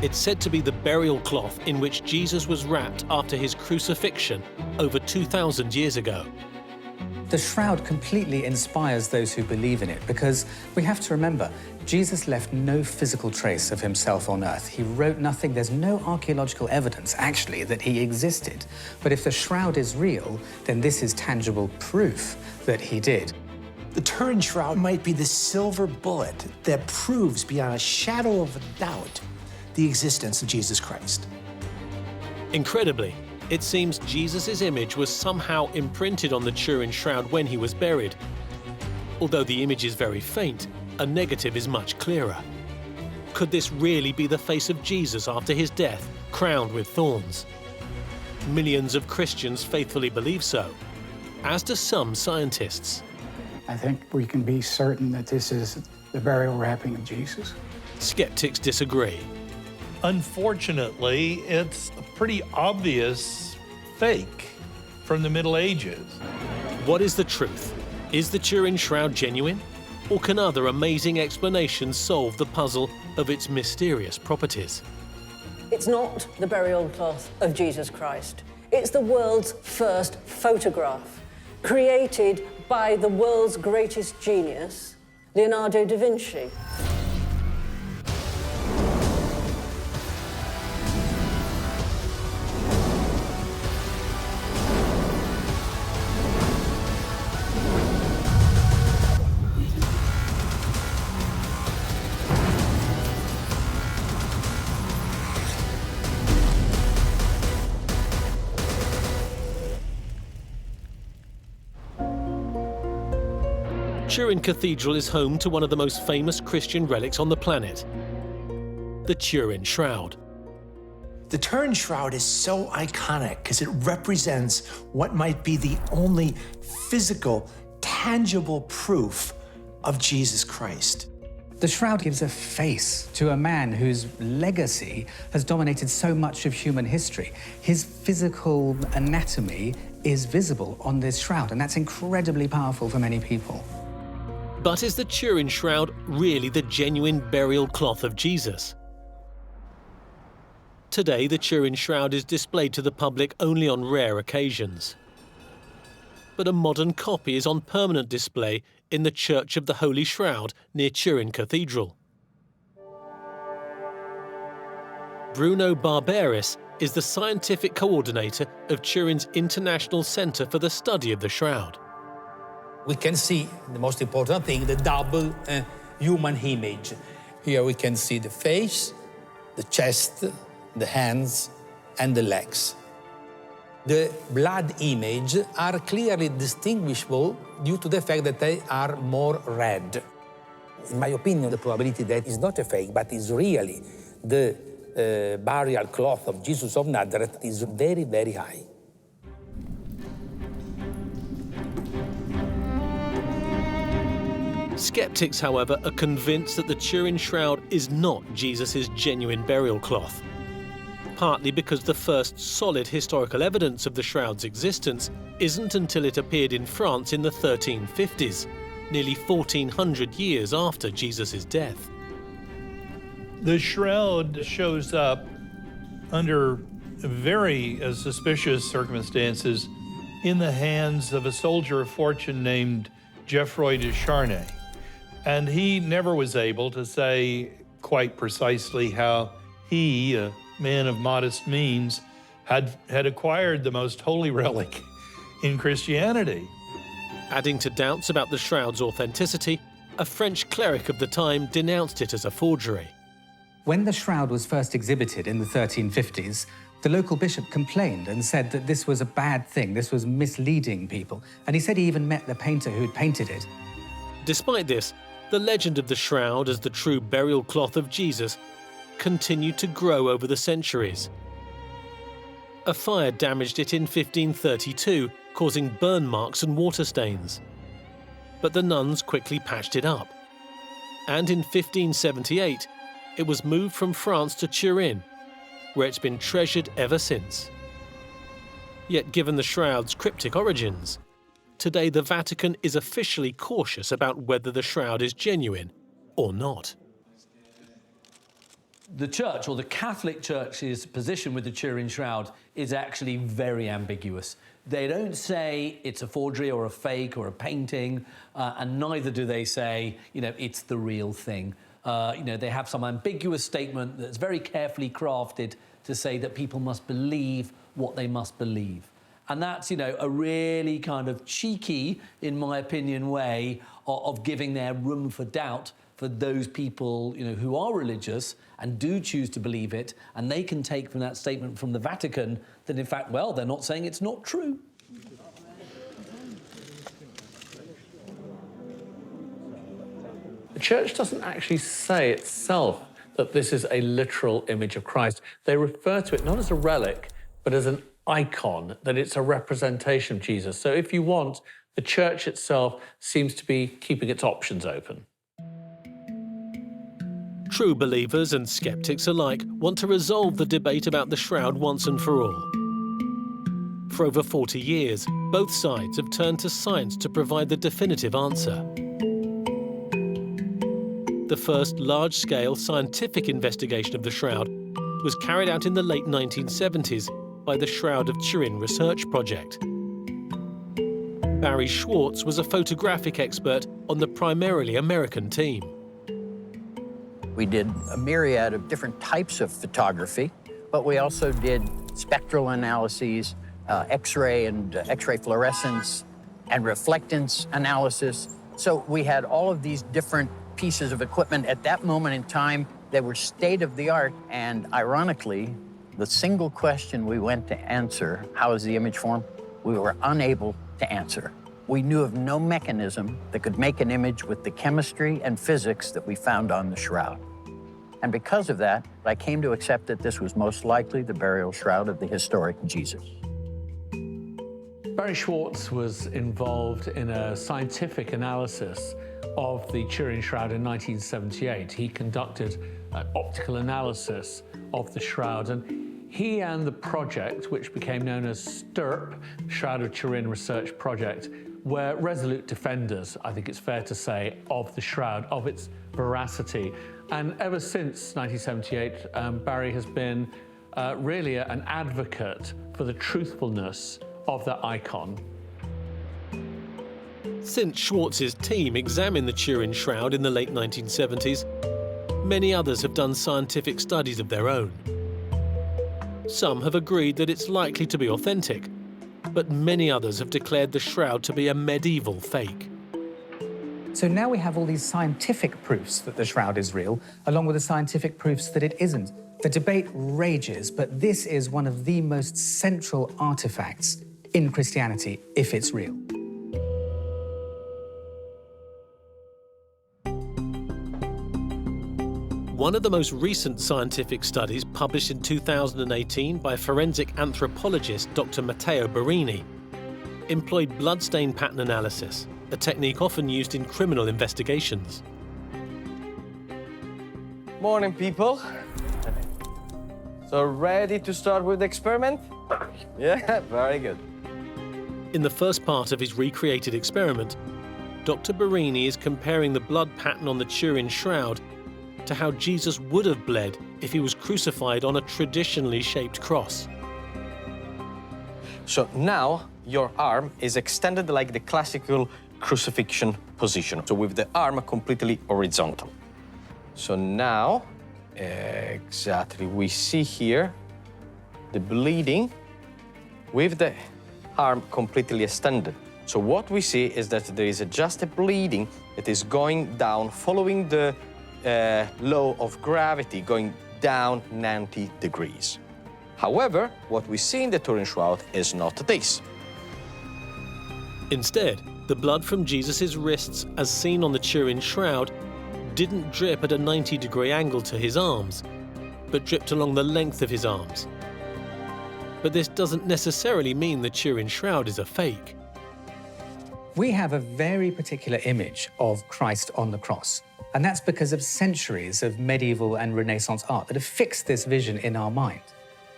Speaker 1: It's said to be the burial cloth in which Jesus was wrapped after his crucifixion over 2,000 years ago.
Speaker 4: The shroud completely inspires those who believe in it because we have to remember, Jesus left no physical trace of himself on earth. He wrote nothing. There's no archaeological evidence, actually, that he existed. But if the shroud is real, then this is tangible proof that he did.
Speaker 10: The Turin Shroud might be the silver bullet that proves beyond a shadow of a doubt the existence of Jesus Christ.
Speaker 1: Incredibly, it seems Jesus' image was somehow imprinted on the Turin Shroud when he was buried. Although the image is very faint, a negative is much clearer. Could this really be the face of Jesus after his death, crowned with thorns? Millions of Christians faithfully believe so, as do some scientists.
Speaker 11: I think we can be certain that this is the burial wrapping of Jesus.
Speaker 1: Skeptics disagree.
Speaker 14: Unfortunately, it's a pretty obvious fake from the Middle Ages.
Speaker 1: What is the truth? Is the Turin Shroud genuine? Or can other amazing explanations solve the puzzle of its mysterious properties?
Speaker 3: It's not the burial cloth of Jesus Christ. It's the world's first photograph, created by the world's greatest genius, Leonardo da Vinci.
Speaker 1: Turin Cathedral is home to one of the most famous Christian relics on the planet, the Turin Shroud.
Speaker 10: The Turin Shroud is so iconic because it represents what might be the only physical, tangible proof of Jesus Christ.
Speaker 4: The shroud gives a face to a man whose legacy has dominated so much of human history. His physical anatomy is visible on this shroud, and that's incredibly powerful for many people.
Speaker 1: But is the Turin Shroud really the genuine burial cloth of Jesus? Today, the Turin Shroud is displayed to the public only on rare occasions. But a modern copy is on permanent display in the Church of the Holy Shroud near Turin Cathedral. Bruno Barberis is the scientific coordinator of Turin's International Centre for the Study of the Shroud.
Speaker 2: We can see, the most important thing, the double human image. Here we can see the face, the chest, the hands, and the legs. The blood image are clearly distinguishable due to the fact that they are more red. In my opinion, the probability that it's not a fake, but is really the burial cloth of Jesus of Nazareth is very, very high.
Speaker 1: Skeptics, however, are convinced that the Turin Shroud is not Jesus' genuine burial cloth, partly because the first solid historical evidence of the shroud's existence isn't until it appeared in France in the 1350s, nearly 1400 years after Jesus' death.
Speaker 14: The shroud shows up under very suspicious circumstances in the hands of a soldier of fortune named Geoffroy de Charnay. And he never was able to say quite precisely how he, a man of modest means, had acquired the most holy relic in Christianity.
Speaker 1: Adding to doubts about the shroud's authenticity, a French cleric of the time denounced it as a forgery.
Speaker 4: When the shroud was first exhibited in the 1350s, the local bishop complained and said that this was a bad thing, this was misleading people, and he said he even met the painter who'd painted it.
Speaker 1: Despite this, the legend of the shroud as the true burial cloth of Jesus continued to grow over the centuries. A fire damaged it in 1532, causing burn marks and water stains. But the nuns quickly patched it up. And in 1578, it was moved from France to Turin, where it's been treasured ever since. Yet given the shroud's cryptic origins, today the Vatican is officially cautious about whether the shroud is genuine or not.
Speaker 19: The Church, or the Catholic Church's position with the Turin Shroud, is actually very ambiguous. They don't say it's a forgery or a fake or a painting, and neither do they say, it's the real thing. They have some ambiguous statement that's very carefully crafted to say that people must believe what they must believe. And that's, a really kind of cheeky, in my opinion, way of giving their room for doubt for those people, who are religious and do choose to believe it, and they can take from that statement from the Vatican that, in fact, well, they're not saying it's not true.
Speaker 7: The Church doesn't actually say itself that this is a literal image of Christ. They refer to it not as a relic, but as an icon, that it's a representation of Jesus. So if you want, the Church itself seems to be keeping its options open.
Speaker 1: True believers and skeptics alike want to resolve the debate about the shroud once and for all. For over 40 years, both sides have turned to science to provide the definitive answer. The first large-scale scientific investigation of the shroud was carried out in the late 1970s by the Shroud of Turin Research Project. Barry Schwartz was a photographic expert on the primarily American team.
Speaker 23: We did a myriad of different types of photography, but we also did spectral analyses, X-ray and X-ray fluorescence, and reflectance analysis. So we had all of these different pieces of equipment at that moment in time that were state-of-the-art, and ironically, the single question we went to answer, how is the image formed, we were unable to answer. We knew of no mechanism that could make an image with the chemistry and physics that we found on the shroud. And because of that, I came to accept that this was most likely the burial shroud of the historic Jesus.
Speaker 7: Barry Schwartz was involved in a scientific analysis of the Turin Shroud in 1978. He conducted an optical analysis of the shroud, and He and the project, which became known as STURP, Shroud of Turin Research Project, were resolute defenders, I think it's fair to say, of the shroud, of its veracity. And ever since 1978, Barry has been really an advocate for the truthfulness of that icon.
Speaker 1: Since Schwartz's team examined the Turin Shroud in the late 1970s, many others have done scientific studies of their own. Some have agreed that it's likely to be authentic, but many others have declared the shroud to be a medieval fake.
Speaker 4: So now we have all these scientific proofs that the shroud is real, along with the scientific proofs that it isn't. The debate rages, but this is one of the most central artifacts in Christianity, if it's real.
Speaker 1: One of the most recent scientific studies, published in 2018 by forensic anthropologist Dr. Matteo Barini, employed bloodstain pattern analysis, a technique often used in criminal investigations.
Speaker 8: Morning, people. So ready to start with the experiment? Yeah, very good.
Speaker 1: In the first part of his recreated experiment, Dr. Barini is comparing the blood pattern on the Turin Shroud to how Jesus would have bled if he was crucified on a traditionally shaped cross.
Speaker 8: So now your arm is extended like the classical crucifixion position, so with the arm completely horizontal. So now, exactly, we see here the bleeding with the arm completely extended. So what we see is that there is just a bleeding that is going down, following the law of gravity, going down 90 degrees. However, what we see in the Turin Shroud is not this.
Speaker 1: Instead, the blood from Jesus' wrists, as seen on the Turin Shroud, didn't drip at a 90-degree angle to his arms, but dripped along the length of his arms. But this doesn't necessarily mean the Turin Shroud is a fake.
Speaker 4: We have a very particular image of Christ on the cross, and that's because of centuries of medieval and Renaissance art that have fixed this vision in our mind.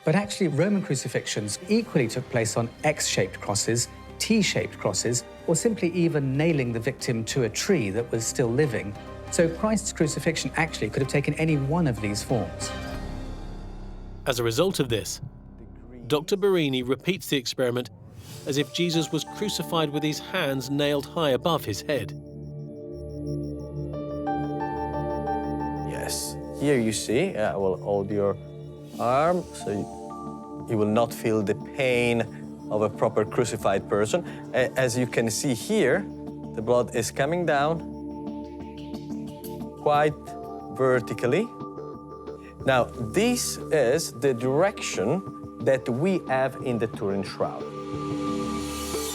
Speaker 4: But actually, Roman crucifixions equally took place on X-shaped crosses, T-shaped crosses, or simply even nailing the victim to a tree that was still living. So Christ's crucifixion actually could have taken any one of these forms.
Speaker 1: As a result of this, Dr. Barini repeats the experiment as if Jesus was crucified with his hands nailed high above his head.
Speaker 8: Yes, here you see, I will hold your arm so you will not feel the pain of a proper crucified person. As you can see here, the blood is coming down quite vertically. Now, this is the direction that we have in the Turin Shroud.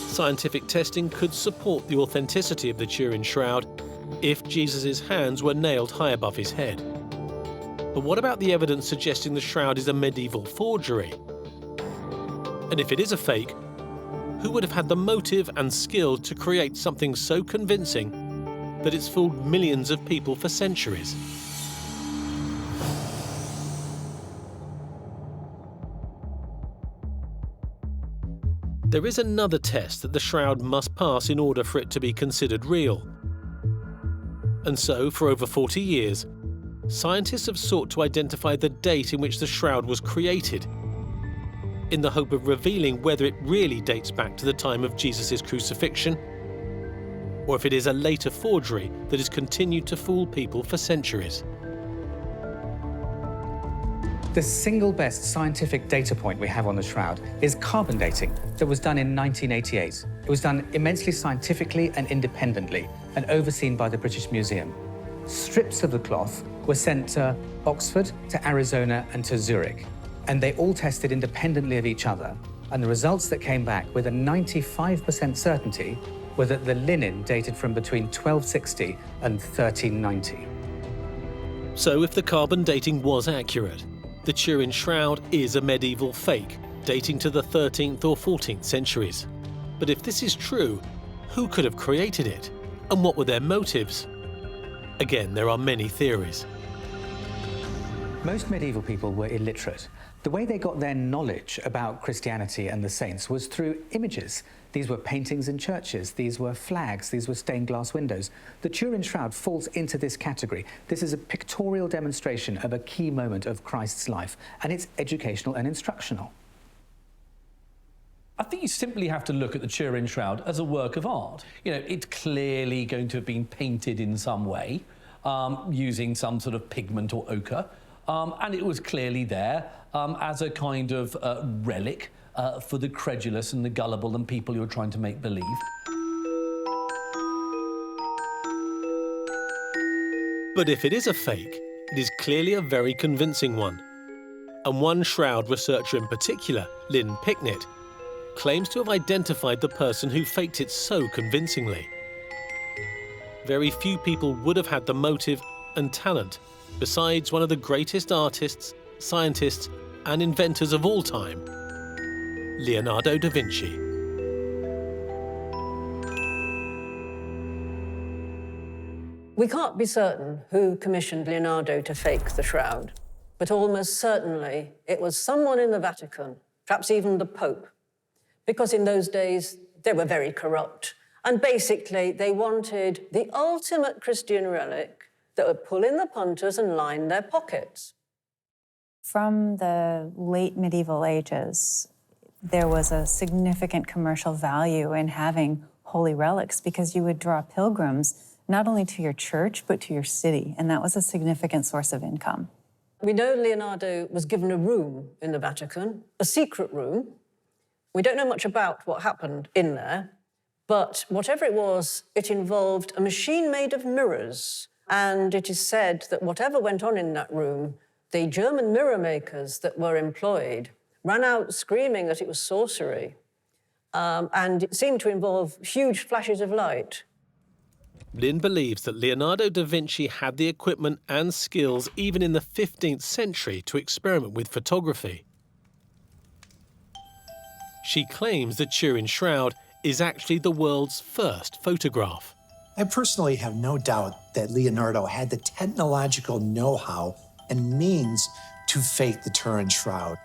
Speaker 1: Scientific testing could support the authenticity of the Turin Shroud if Jesus' hands were nailed high above his head. But what about the evidence suggesting the shroud is a medieval forgery? And if it is a fake, who would have had the motive and skill to create something so convincing that it's fooled millions of people for centuries? There is another test that the shroud must pass in order for it to be considered real. And so, for over 40 years, scientists have sought to identify the date in which the shroud was created, in the hope of revealing whether it really dates back to the time of Jesus' crucifixion, or if it is a later forgery that has continued to fool people for centuries.
Speaker 4: The single best scientific data point we have on the shroud is carbon dating that was done in 1988. It was done immensely scientifically and independently and overseen by the British Museum. Strips of the cloth were sent to Oxford, to Arizona, and to Zurich, and they all tested independently of each other. And the results that came back with a 95% certainty were that the linen dated from between 1260 and 1390.
Speaker 1: So if the carbon dating was accurate, the Turin Shroud is a medieval fake, dating to the 13th or 14th centuries. But if this is true, who could have created it? And what were their motives? Again, there are many theories.
Speaker 4: Most medieval people were illiterate. The way they got their knowledge about Christianity and the saints was through images. These were paintings in churches, these were flags, these were stained glass windows. The Turin Shroud falls into this category. This is a pictorial demonstration of a key moment of Christ's life, and it's educational and instructional.
Speaker 19: I think you simply have to look at the Turin Shroud as a work of art. You know, it's clearly going to have been painted in some way, using some sort of pigment or ochre, and it was clearly there as a kind of relic for the credulous and the gullible and people who are trying to make believe.
Speaker 1: But if it is a fake, it is clearly a very convincing one. And one shroud researcher in particular, Lynn Picknett, claims to have identified the person who faked it so convincingly. Very few people would have had the motive and talent, besides one of the greatest artists, scientists, and inventors of all time, Leonardo da Vinci.
Speaker 3: We can't be certain who commissioned Leonardo to fake the shroud, but almost certainly it was someone in the Vatican, perhaps even the Pope, because in those days they were very corrupt. And basically they wanted the ultimate Christian relic that would pull in the punters and line their pockets.
Speaker 17: From the late medieval ages, there was a significant commercial value in having holy relics because you would draw pilgrims not only to your church, but to your city, and that was a significant source of income.
Speaker 3: We know Leonardo was given a room in the Vatican, a secret room. We don't know much about what happened in there, but whatever it was, it involved a machine made of mirrors, and it is said that whatever went on in that room, the German mirror makers that were employed ran out screaming that it was sorcery, and it seemed to involve huge flashes of light.
Speaker 1: Lynn believes that Leonardo da Vinci had the equipment and skills even in the 15th century to experiment with photography. She claims the Turin Shroud is actually the world's first photograph.
Speaker 10: I personally have no doubt that Leonardo had the technological know-how and means to fake the Turin Shroud.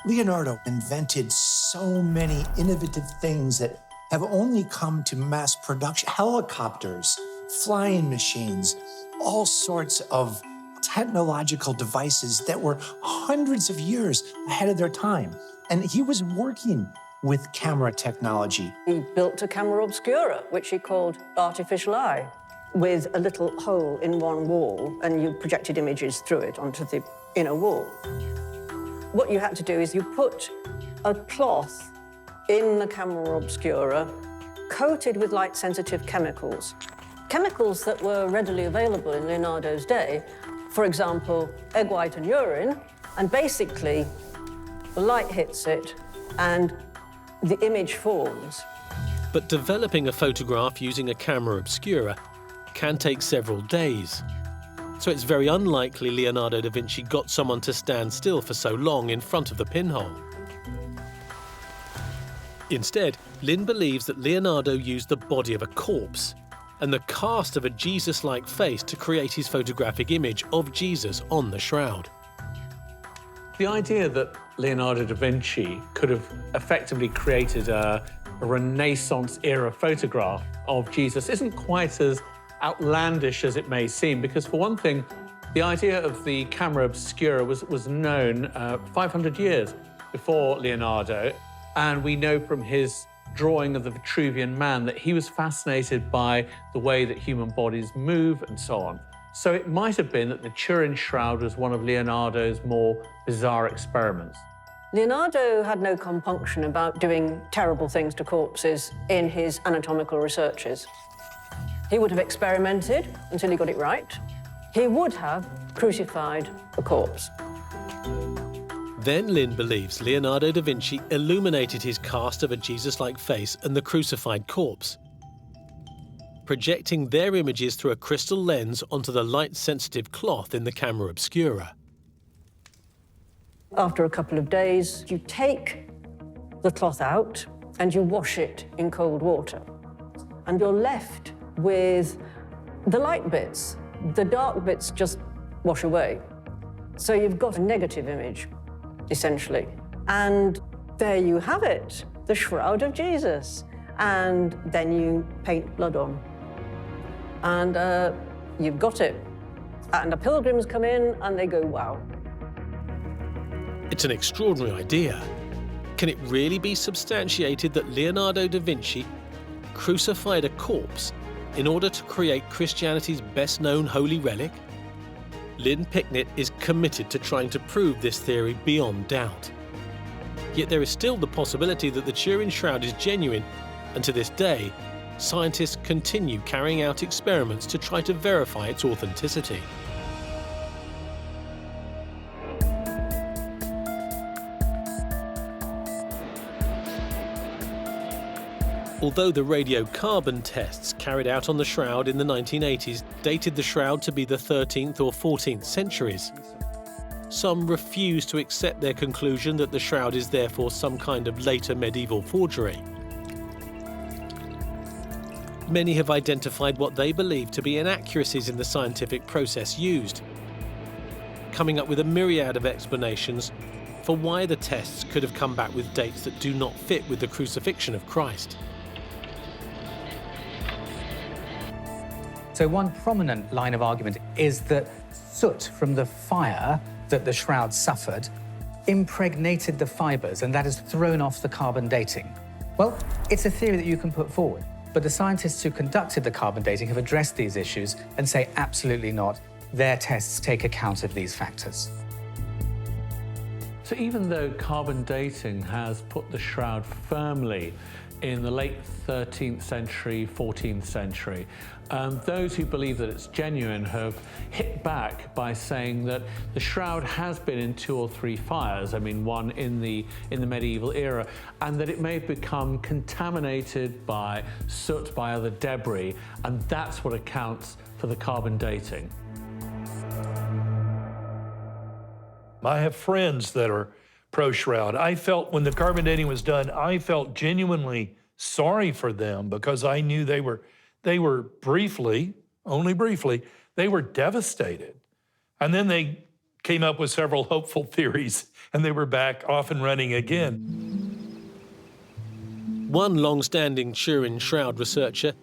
Speaker 10: Leonardo invented so many innovative things that have only come to mass production. Helicopters, flying machines, all sorts of technological devices that were hundreds of years ahead of their time. And he was working with camera technology.
Speaker 3: He built a camera obscura, which he called artificial eye, with a little hole in one wall, and you projected images through it onto the inner wall. What you had to do is you put a cloth in the camera obscura coated with light-sensitive chemicals. Chemicals that were readily available in Leonardo's day, for example, egg white and urine, and basically the light hits it and the image forms.
Speaker 1: But developing a photograph using a camera obscura can take several days. So it's very unlikely Leonardo da Vinci got someone to stand still for so long in front of the pinhole. Instead, Lynn believes that Leonardo used the body of a corpse and the cast of a Jesus-like face to create his photographic image of Jesus on the shroud.
Speaker 7: The idea that Leonardo da Vinci could have effectively created a Renaissance-era photograph of Jesus isn't quite as outlandish as it may seem, because for one thing, the idea of the camera obscura was known 500 years before Leonardo, and we know from his drawing of the Vitruvian Man that he was fascinated by the way that human bodies move and so on. So it might have been that the Turin Shroud was one of Leonardo's more bizarre experiments.
Speaker 3: Leonardo had no compunction about doing terrible things to corpses in his anatomical researches. He would have experimented until he got it right. He would have crucified a corpse.
Speaker 1: Then Lynn believes Leonardo da Vinci illuminated his cast of a Jesus-like face and the crucified corpse, projecting their images through a crystal lens onto the light-sensitive cloth in the camera obscura.
Speaker 3: After a couple of days, you take the cloth out and you wash it in cold water. And you're left with the light bits. The dark bits just wash away. So you've got a negative image, essentially. And there you have it, the shroud of Jesus. And then you paint blood on. And you've got it. And the pilgrims come in and they go, wow.
Speaker 1: It's an extraordinary idea. Can it really be substantiated that Leonardo da Vinci crucified a corpse in order to create Christianity's best-known holy relic? Lynn Picknett is committed to trying to prove this theory beyond doubt. Yet there is still the possibility that the Turin Shroud is genuine, and to this day, scientists continue carrying out experiments to try to verify its authenticity. Although the radiocarbon tests carried out on the shroud in the 1980s dated the shroud to be the 13th or 14th centuries, some refuse to accept their conclusion that the shroud is therefore some kind of later medieval forgery. Many have identified what they believe to be inaccuracies in the scientific process used, coming up with a myriad of explanations for why the tests could have come back with dates that do not fit with the crucifixion of Christ.
Speaker 4: So one prominent line of argument is that soot from the fire that the shroud suffered impregnated the fibers, and that has thrown off the carbon dating. Well, it's a theory that you can put forward, but the scientists who conducted the carbon dating have addressed these issues and say absolutely not. Their tests take account of these factors.
Speaker 7: So even though carbon dating has put the shroud firmly in the late 13th century, 14th century, those who believe that it's genuine have hit back by saying that the shroud has been in 2 or 3 fires, I mean one in the medieval era, and that it may have become contaminated by soot, by other debris, and that's what accounts for the carbon dating.
Speaker 14: I have friends that are pro-shroud. I felt when the carbon dating was done, I felt genuinely sorry for them because I knew they were briefly, only briefly, they were devastated. And then they came up with several hopeful theories and they were back off and running again.
Speaker 1: One long-standing Turin Shroud researcher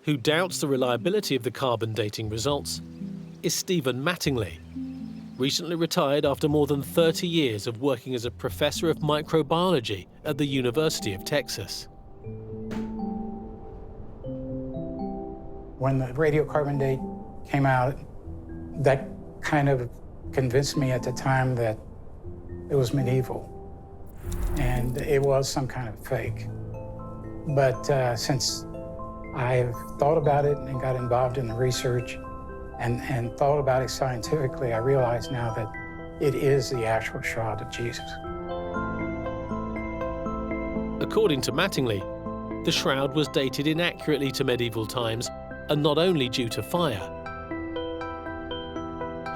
Speaker 1: who doubts the reliability of the carbon dating results is Stephen Mattingly, recently retired after more than 30 years of working as a professor of microbiology at the University of Texas.
Speaker 11: When the radiocarbon date came out, that kind of convinced me at the time that it was medieval and it was some kind of fake. But since I've thought about it and got involved in the research and thought about it scientifically, I realize now that it is the actual shroud of Jesus.
Speaker 1: According to Mattingly, the shroud was dated inaccurately to medieval times, and not only due to fire.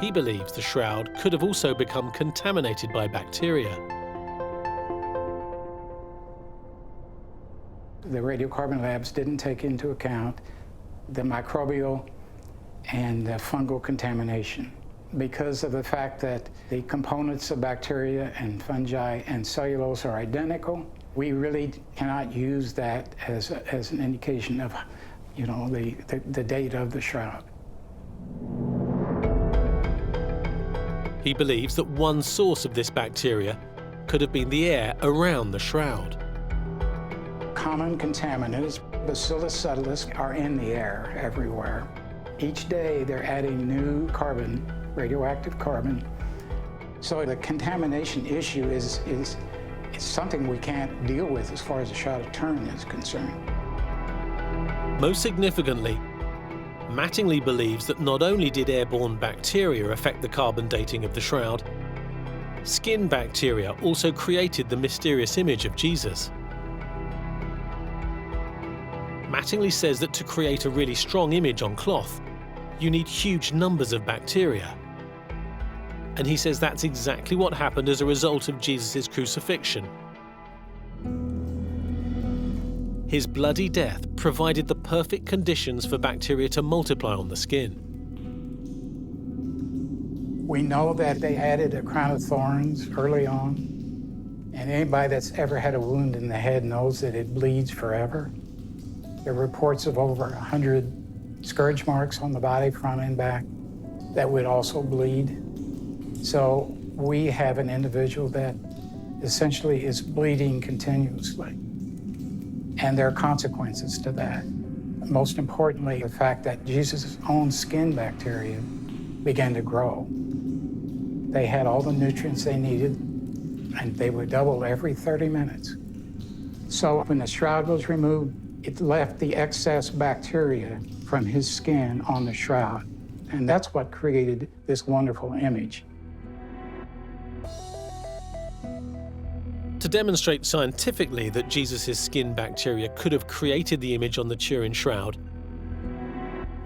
Speaker 1: He believes the shroud could have also become contaminated by bacteria.
Speaker 11: The radiocarbon labs didn't take into account the microbial and the fungal contamination because of the fact that the components of bacteria and fungi and cellulose are identical. We really cannot use that as an indication of, you know, the date of the shroud.
Speaker 1: He believes that one source of this bacteria could have been the air around the shroud.
Speaker 11: Common contaminants, Bacillus subtilis, are in the air everywhere. Each day they're adding new carbon, radioactive carbon. So the contamination issue is something we can't deal with as far as the Shroud of Turin is concerned.
Speaker 1: Most significantly, Mattingly believes that not only did airborne bacteria affect the carbon dating of the shroud, skin bacteria also created the mysterious image of Jesus. Mattingly says that to create a really strong image on cloth, you need huge numbers of bacteria. And he says that's exactly what happened as a result of Jesus' crucifixion. His bloody death provided the perfect conditions for bacteria to multiply on the skin.
Speaker 11: We know that they added a crown of thorns early on, and anybody that's ever had a wound in the head knows that it bleeds forever. There are reports of over 100 scourge marks on the body, front and back, that would also bleed. So we have an individual that essentially is bleeding continuously. And there are consequences to that. Most importantly, the fact that Jesus' own skin bacteria began to grow. They had all the nutrients they needed, and they would double every 30 minutes. So when the shroud was removed, it left the excess bacteria from his skin on the shroud. And that's what created this wonderful image.
Speaker 1: To demonstrate scientifically that Jesus' skin bacteria could have created the image on the Turin Shroud,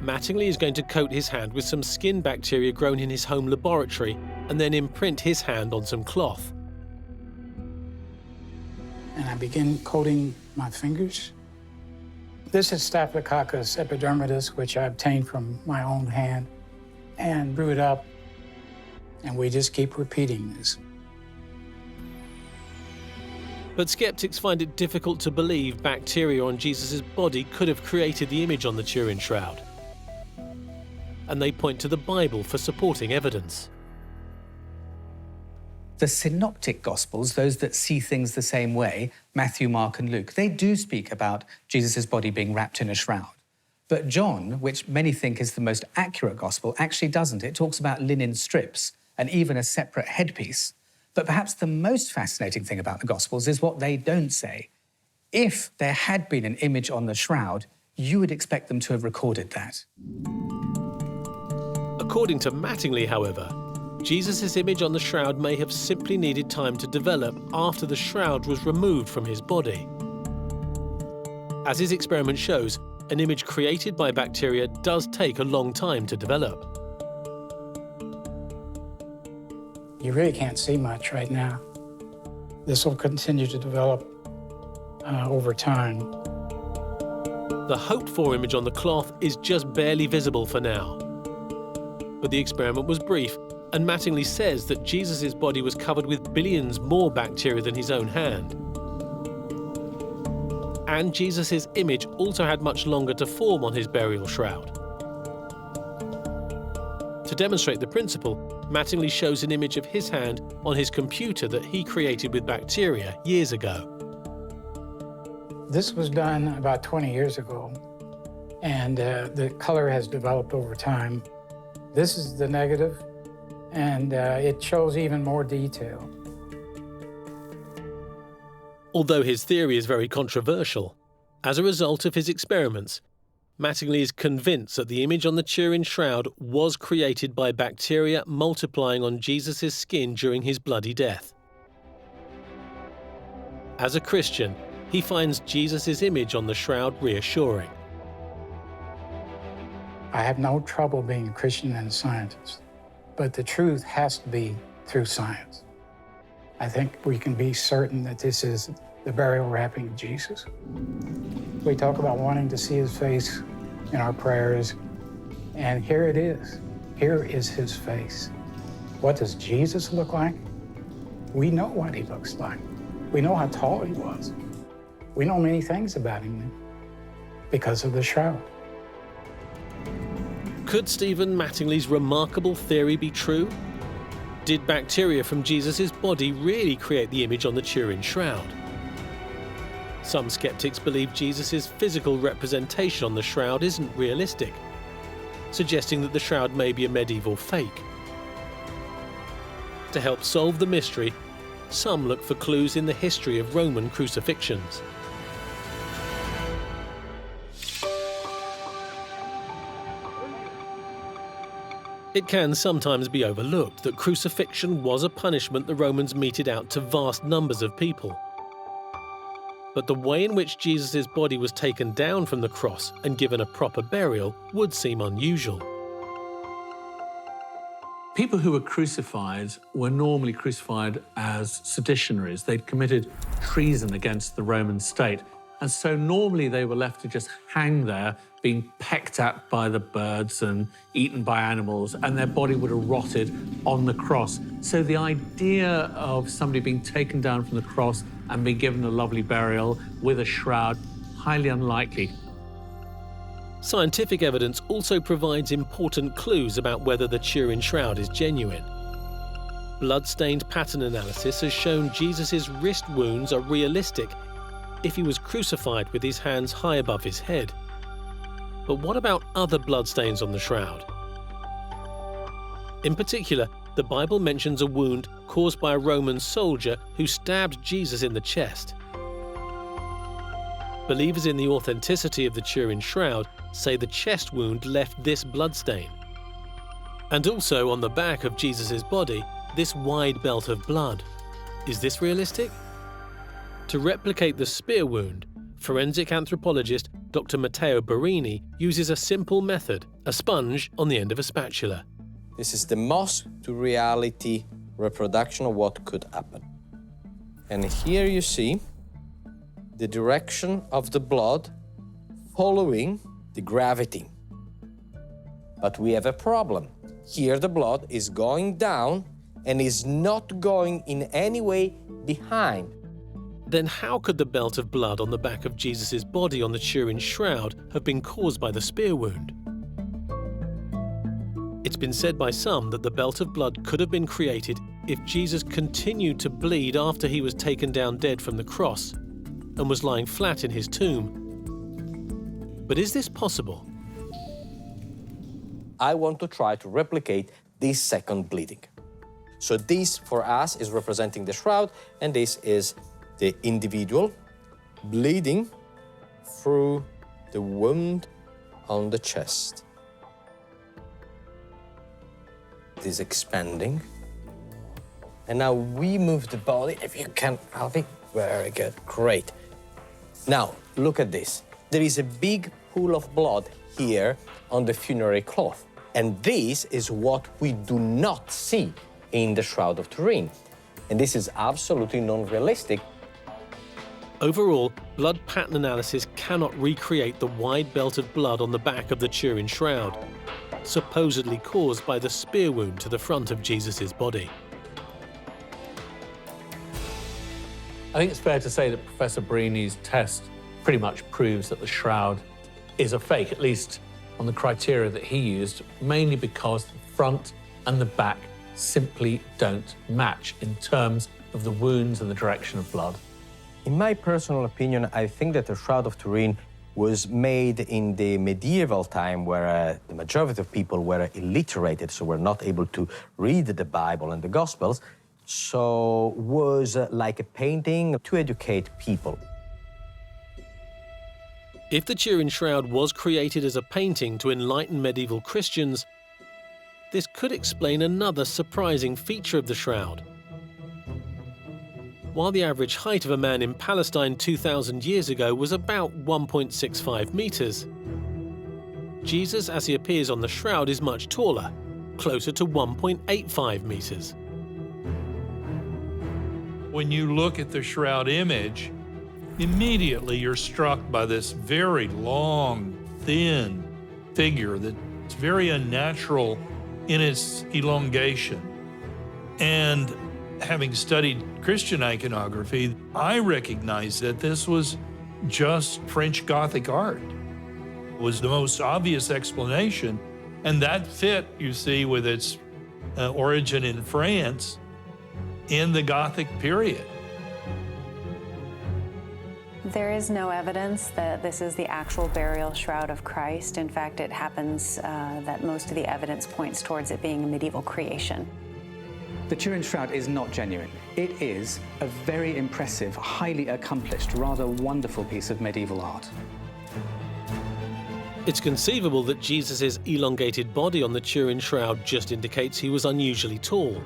Speaker 1: Mattingly is going to coat his hand with some skin bacteria grown in his home laboratory and then imprint his hand on some cloth.
Speaker 11: And I begin coating my fingers. This is Staphylococcus epidermidis, which I obtained from my own hand and brew it up. And we just keep repeating this.
Speaker 1: But skeptics find it difficult to believe bacteria on Jesus' body could have created the image on the Turin Shroud. And they point to the Bible for supporting evidence.
Speaker 4: The synoptic Gospels, those that see things the same way, Matthew, Mark and Luke, they do speak about Jesus' body being wrapped in a shroud. But John, which many think is the most accurate Gospel, actually doesn't. It talks about linen strips and even a separate headpiece. But perhaps the most fascinating thing about the Gospels is what they don't say. If there had been an image on the shroud, you would expect them to have recorded that.
Speaker 1: According to Mattingly, however, Jesus' image on the shroud may have simply needed time to develop after the shroud was removed from his body. As his experiment shows, an image created by bacteria does take a long time to develop.
Speaker 11: You really can't see much right now. This will continue to develop over time.
Speaker 1: The hoped-for image on the cloth is just barely visible for now. But the experiment was brief, and Mattingly says that Jesus' body was covered with billions more bacteria than his own hand. And Jesus' image also had much longer to form on his burial shroud. To demonstrate the principle, Mattingly shows an image of his hand on his computer that he created with bacteria years ago.
Speaker 11: This was done about 20 years ago, and the color has developed over time. This is the negative, and it shows even more detail.
Speaker 1: Although his theory is very controversial, as a result of his experiments, Mattingly is convinced that the image on the Turin Shroud was created by bacteria multiplying on Jesus' skin during his bloody death. As a Christian, he finds Jesus' image on the shroud reassuring.
Speaker 11: I have no trouble being a Christian and a scientist, but the truth has to be through science. I think we can be certain that this is the burial wrapping of Jesus. We talk about wanting to see his face in our prayers, and here it is. Here is his face. What does Jesus look like? We know what he looks like. We know how tall he was. We know many things about him because of the shroud.
Speaker 1: Could Stephen Mattingly's remarkable theory be true? Did bacteria from Jesus' body really create the image on the Turin Shroud? Some skeptics believe Jesus' physical representation on the shroud isn't realistic, suggesting that the shroud may be a medieval fake. To help solve the mystery, some look for clues in the history of Roman crucifixions. It can sometimes be overlooked that crucifixion was a punishment the Romans meted out to vast numbers of people. But the way in which Jesus' body was taken down from the cross and given a proper burial would seem unusual.
Speaker 7: People who were crucified were normally crucified as seditionaries. They'd committed treason against the Roman state. And so normally they were left to just hang there, being pecked at by the birds and eaten by animals, and their body would have rotted on the cross. So the idea of somebody being taken down from the cross and being given a lovely burial with a shroud, highly unlikely.
Speaker 1: Scientific evidence also provides important clues about whether the Turin Shroud is genuine. Blood-stained pattern analysis has shown Jesus' wrist wounds are realistic if he was crucified with his hands high above his head. But what about other bloodstains on the shroud? In particular, the Bible mentions a wound caused by a Roman soldier who stabbed Jesus in the chest. Believers in the authenticity of the Turin Shroud say the chest wound left this bloodstain. And also on the back of Jesus' body, this wide belt of blood. Is this realistic? To replicate the spear wound, forensic anthropologist Dr. Matteo Barini uses a simple method, a sponge on the end of a spatula.
Speaker 8: This is the most to reality reproduction of what could happen. And here you see the direction of the blood following the gravity. But we have a problem. Here the blood is going down and is not going in any way behind.
Speaker 1: Then how could the belt of blood on the back of Jesus' body on the Turin Shroud have been caused by the spear wound? It's been said by some that the belt of blood could have been created if Jesus continued to bleed after he was taken down dead from the cross and was lying flat in his tomb. But is this possible?
Speaker 8: I want to try to replicate this second bleeding. So this, for us, is representing the shroud, and this is the individual bleeding through the wound on the chest. It is expanding. And now we move the body, if you can, Alfie. Very good, great. Now, look at this. There is a big pool of blood here on the funerary cloth. And this is what we do not see in the Shroud of Turin. And this is absolutely non-realistic.
Speaker 1: Overall, blood pattern analysis cannot recreate the wide belt of blood on the back of the Turin Shroud, supposedly caused by the spear wound to the front of Jesus' body.
Speaker 7: I think it's fair to say that Professor Barini's test pretty much proves that the shroud is a fake, at least on the criteria that he used, mainly because the front and the back simply don't match in terms of the wounds and the direction of blood.
Speaker 8: In my personal opinion, I think that the Shroud of Turin was made in the medieval time where the majority of people were illiterated, so were not able to read the Bible and the Gospels, so was like a painting to educate people.
Speaker 1: If the Turin Shroud was created as a painting to enlighten medieval Christians, this could explain another surprising feature of the shroud. While the average height of a man in Palestine 2,000 years ago was about 1.65 meters, Jesus, as he appears on the shroud, is much taller, closer to 1.85 meters.
Speaker 14: When you look at the shroud image, immediately you're struck by this very long, thin figure that's very unnatural in its elongation. And having studied Christian iconography, I recognized that this was just French Gothic art. It was the most obvious explanation, and that fit, you see, with its origin in France in the Gothic period.
Speaker 17: There is no evidence that this is the actual burial shroud of Christ. In fact, it happens that most of the evidence points towards it being a medieval creation.
Speaker 4: The Turin Shroud is not genuine. It is a very impressive, highly accomplished, rather wonderful piece of medieval art.
Speaker 1: It's conceivable that Jesus' elongated body on the Turin Shroud just indicates he was unusually tall.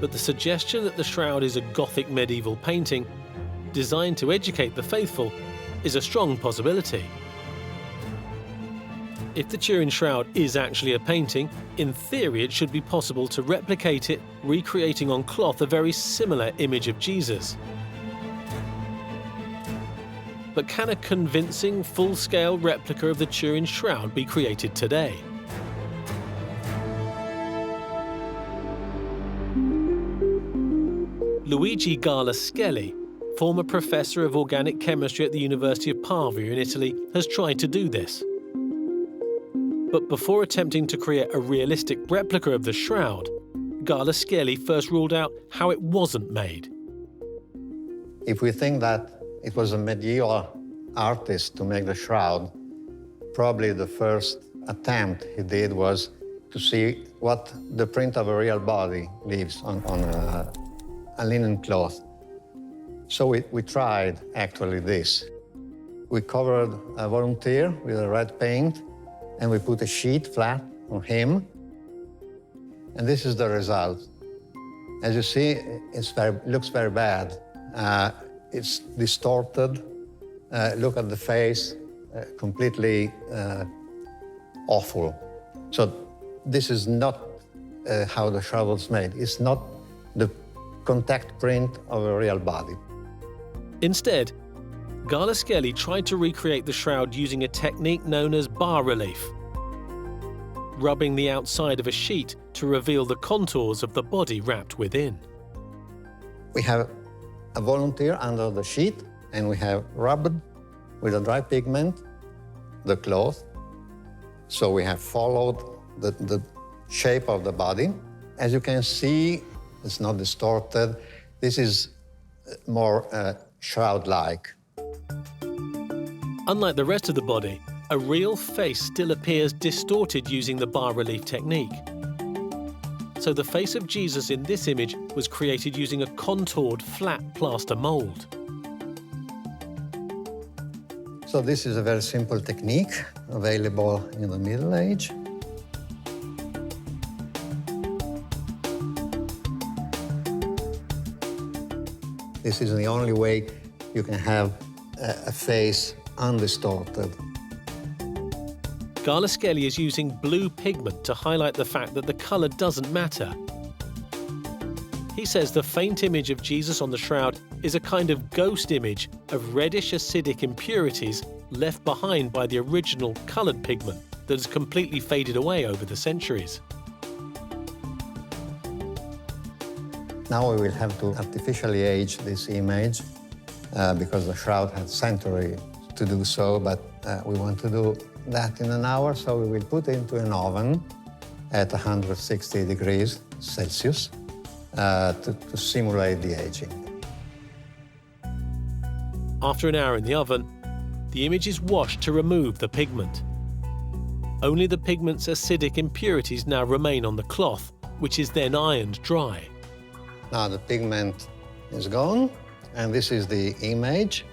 Speaker 1: But the suggestion that the shroud is a Gothic medieval painting designed to educate the faithful is a strong possibility. If the Turin Shroud is actually a painting, in theory it should be possible to replicate it, recreating on cloth a very similar image of Jesus. But can a convincing, full-scale replica of the Turin Shroud be created today? Luigi Gala-Skelly, former professor of organic chemistry at the University of Pavia in Italy, has tried to do this. But before attempting to create a realistic replica of the shroud, Gala-Skelly first ruled out how it wasn't made.
Speaker 20: If we think that it was a medieval artist to make the shroud, probably the first attempt he did was to see what the print of a real body leaves on a linen cloth. So we tried actually this. We covered a volunteer with a red paint, and we put a sheet flat on him. And this is the result. As you see, it looks very bad. It's distorted. Look at the face, completely awful. So this is not how the shroud was made. It's not the contact print of a real body.
Speaker 1: Instead, Gala-Skelly tried to recreate the shroud using a technique known as bas-relief, rubbing the outside of a sheet to reveal the contours of the body wrapped within.
Speaker 20: We have a volunteer under the sheet, and we have rubbed with a dry pigment the cloth. So we have followed the shape of the body. As you can see, it's not distorted. This is more shroud-like.
Speaker 1: Unlike the rest of the body, a real face still appears distorted using the bas-relief technique. So the face of Jesus in this image was created using a contoured, flat plaster mold.
Speaker 20: So this is a very simple technique available in the Middle Age. This is the only way you can have a face undistorted.
Speaker 1: Gala-Skelly is using blue pigment to highlight the fact that the colour doesn't matter. He says the faint image of Jesus on the shroud is a kind of ghost image of reddish acidic impurities left behind by the original coloured pigment that has completely faded away over the centuries.
Speaker 20: Now we will have to artificially age this image because the shroud had centuries to do so, but we want to do that in an hour, so we will put it into an oven at 160 degrees Celsius to simulate the aging.
Speaker 1: After an hour in the oven, the image is washed to remove the pigment. Only the pigment's acidic impurities now remain on the cloth, which is then ironed dry.
Speaker 20: Now the pigment is gone, and this is the image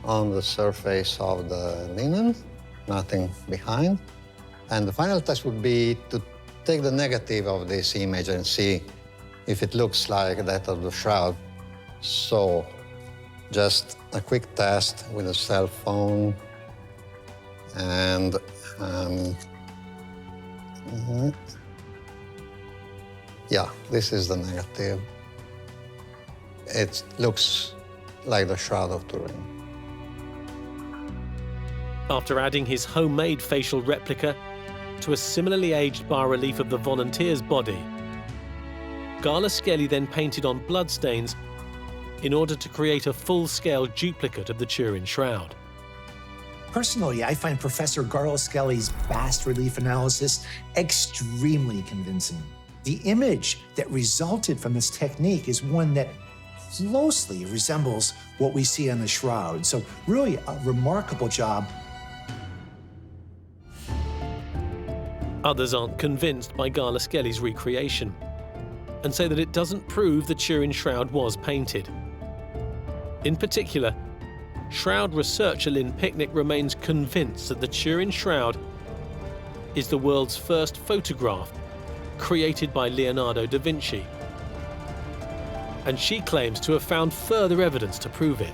Speaker 20: on the surface of the linen, nothing behind. And the final test would be to take the negative of this image and see if it looks like that of the shroud. So just a quick test with a cell phone, and yeah, this is the negative. It looks like the Shroud of Turin.
Speaker 1: After adding his homemade facial replica to a similarly aged bas-relief of the volunteer's body, Gala-Skelly then painted on bloodstains in order to create a full-scale duplicate of the Turin Shroud.
Speaker 10: Personally, I find Professor Gala-Skelly's bas-relief analysis extremely convincing. The image that resulted from this technique is one that closely resembles what we see on the shroud. So really a remarkable job.
Speaker 1: Others aren't convinced by Gala-Skelly's recreation and say that it doesn't prove the Turin Shroud was painted. In particular, Shroud researcher Lynn Picnic remains convinced that the Turin Shroud is the world's first photograph created by Leonardo da Vinci, and she claims to have found further evidence to prove it.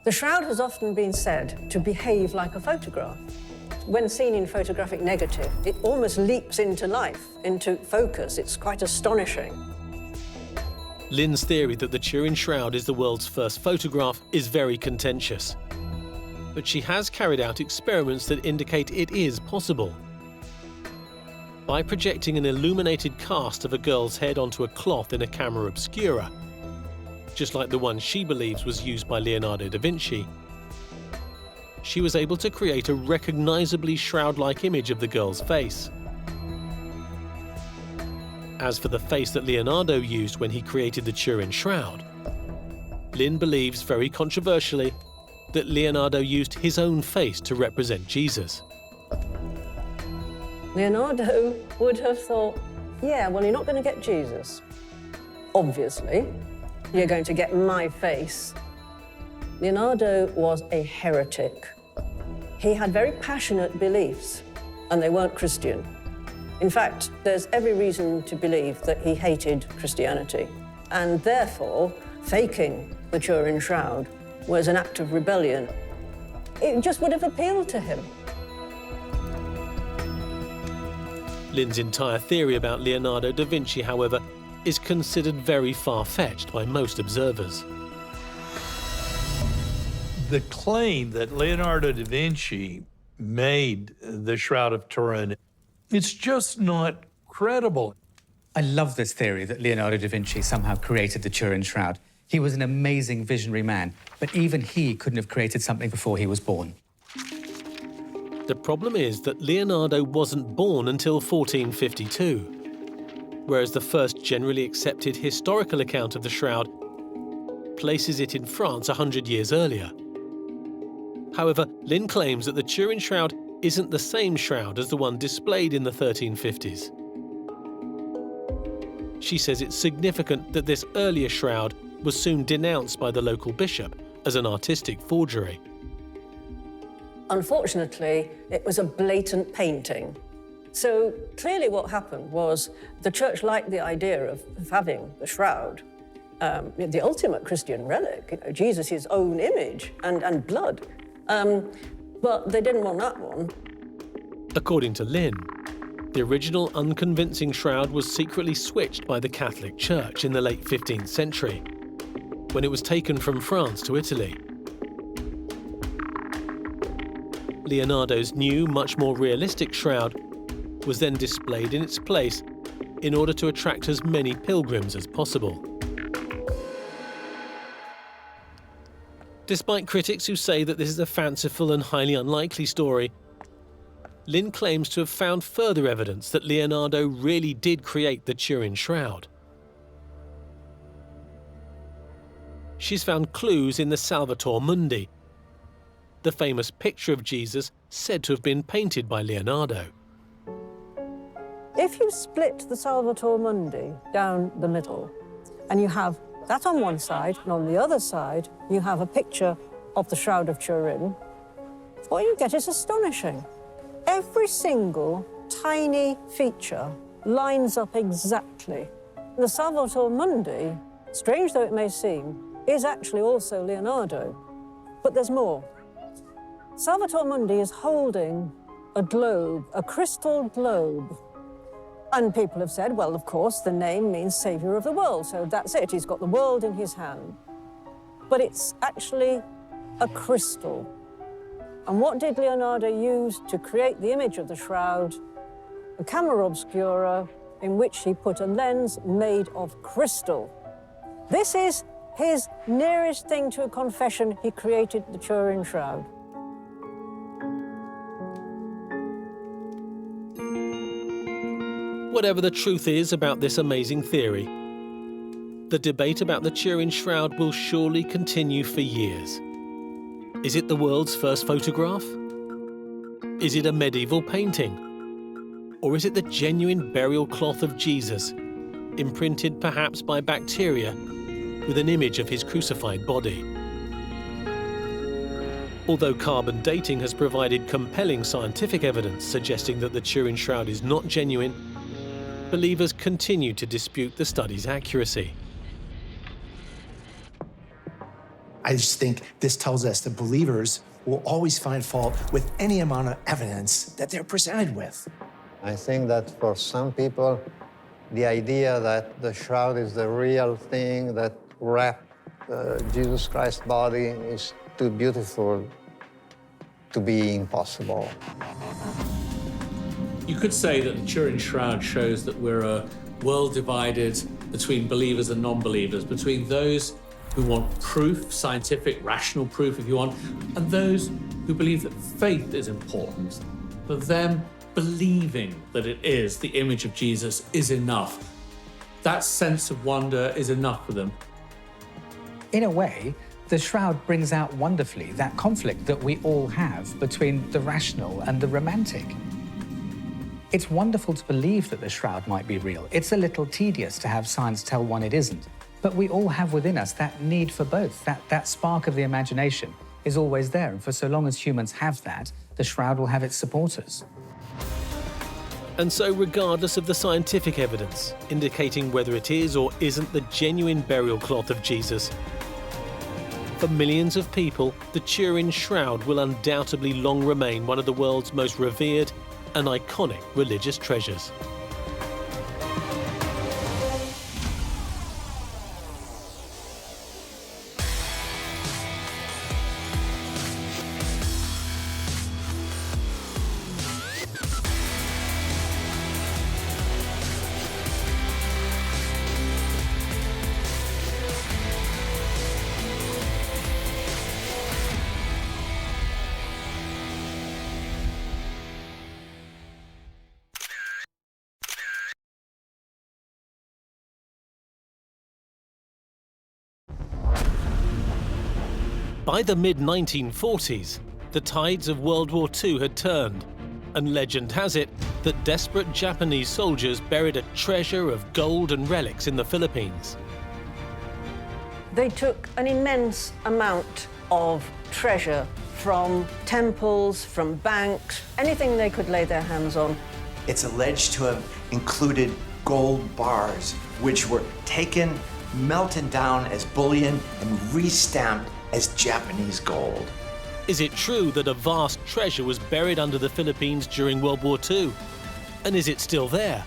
Speaker 3: The shroud has often been said to behave like a photograph. when seen in photographic negative, it almost leaps into life, into focus. It's quite astonishing.
Speaker 1: Lynn's theory that the Turin Shroud is the world's first photograph is very contentious. But she has carried out experiments that indicate it is possible. By projecting an illuminated cast of a girl's head onto a cloth in a camera obscura, just like the one she believes was used by Leonardo da Vinci, she was able to create a recognizably shroud-like image of the girl's face. As for the face that Leonardo used when he created the Turin Shroud, Lynn believes, very controversially, that Leonardo used his own face to represent Jesus.
Speaker 3: Leonardo would have thought, yeah, well, you're not going to get Jesus. Obviously, you're going to get my face. Leonardo was a heretic. He had very passionate beliefs, and they weren't Christian. In fact, there's every reason to believe that he hated Christianity, and therefore, faking the Turin Shroud was an act of rebellion. It just would have appealed to him.
Speaker 1: Lynn's entire theory about Leonardo da Vinci, however, is considered very far-fetched by most observers.
Speaker 14: The claim that Leonardo da Vinci made the Shroud of Turin, it's just not credible.
Speaker 4: I love this theory that Leonardo da Vinci somehow created the Turin Shroud. He was an amazing visionary man, but even he couldn't have created something before he was born.
Speaker 1: The problem is that Leonardo wasn't born until 1452, whereas the first generally accepted historical account of the Shroud places it in France 100 years earlier. However, Lynn claims that the Turin Shroud isn't the same shroud as the one displayed in the 1350s. She says it's significant that this earlier shroud was soon denounced by the local bishop as an artistic forgery.
Speaker 3: Unfortunately, it was a blatant painting. So clearly what happened was the church liked the idea of having the shroud, the ultimate Christian relic, Jesus' own image and blood. But they didn't want that one.
Speaker 1: According to Lynn, the original unconvincing shroud was secretly switched by the Catholic Church in the late 15th century, when it was taken from France to Italy. Leonardo's new, much more realistic shroud was then displayed in its place in order to attract as many pilgrims as possible. Despite critics who say that this is a fanciful and highly unlikely story, Lynn claims to have found further evidence that Leonardo really did create the Turin Shroud. She's found clues in the Salvator Mundi, the famous picture of Jesus said to have been painted by Leonardo.
Speaker 3: If you split the Salvator Mundi down the middle, and you have that on one side, and on the other side, you have a picture of the Shroud of Turin, what you get is astonishing. Every single tiny feature lines up exactly. The Salvator Mundi, strange though it may seem, is actually also Leonardo. But there's more. Salvator Mundi is holding a globe, a crystal globe. And people have said, well, of course, the name means Saviour of the world, so that's it. He's got the world in his hand. But it's actually a crystal. And what did Leonardo use to create the image of the shroud? A camera obscura in which he put a lens made of crystal. This is his nearest thing to a confession he created the Turin Shroud.
Speaker 1: Whatever the truth is about this amazing theory, the debate about the Turin Shroud will surely continue for years. Is it the world's first photograph? Is it a medieval painting? Or is it the genuine burial cloth of Jesus, imprinted perhaps by bacteria, with an image of his crucified body? Although carbon dating has provided compelling scientific evidence suggesting that the Turin Shroud is not genuine, believers continue to dispute the study's accuracy.
Speaker 10: I just think this tells us that believers will always find fault with any amount of evidence that they're presented with.
Speaker 20: I think that for some people, the idea that the shroud is the real thing that wrapped Jesus Christ's body is too beautiful to be impossible.
Speaker 7: You could say that the Turin Shroud shows that we're a world divided between believers and non-believers, between those who want proof, scientific, rational proof if you want, and those who believe that faith is important. For them, believing that it is the image of Jesus is enough. That sense of wonder is enough for them.
Speaker 4: In a way, the Shroud brings out wonderfully that conflict that we all have between the rational and the romantic. It's wonderful to believe that the Shroud might be real. It's a little tedious to have science tell one it isn't. But we all have within us that need for both. That spark of the imagination is always there. And for so long as humans have that, the Shroud will have its supporters.
Speaker 1: And so, regardless of the scientific evidence indicating whether it is or isn't the genuine burial cloth of Jesus, for millions of people, the Turin Shroud will undoubtedly long remain one of the world's most revered and iconic religious treasures. By the mid-1940s, the tides of World War II had turned, and legend has it that desperate Japanese soldiers buried a treasure of gold and relics in the Philippines.
Speaker 3: They took an immense amount of treasure from temples, from banks, anything they could lay their hands on.
Speaker 10: It's alleged to have included gold bars, which were taken, melted down as bullion, and re-stamped as Japanese gold.
Speaker 1: Is it true that a vast treasure was buried under the Philippines during World War II? And is it still there?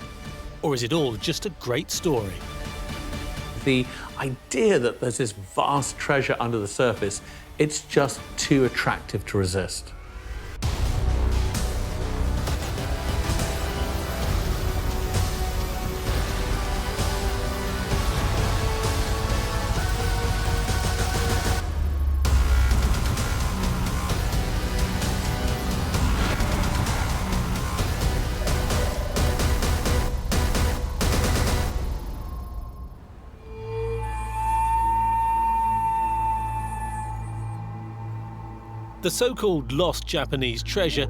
Speaker 1: Or is it all just a great story?
Speaker 7: The idea that there's this vast treasure under the surface, it's just too attractive to resist.
Speaker 1: The so-called lost Japanese treasure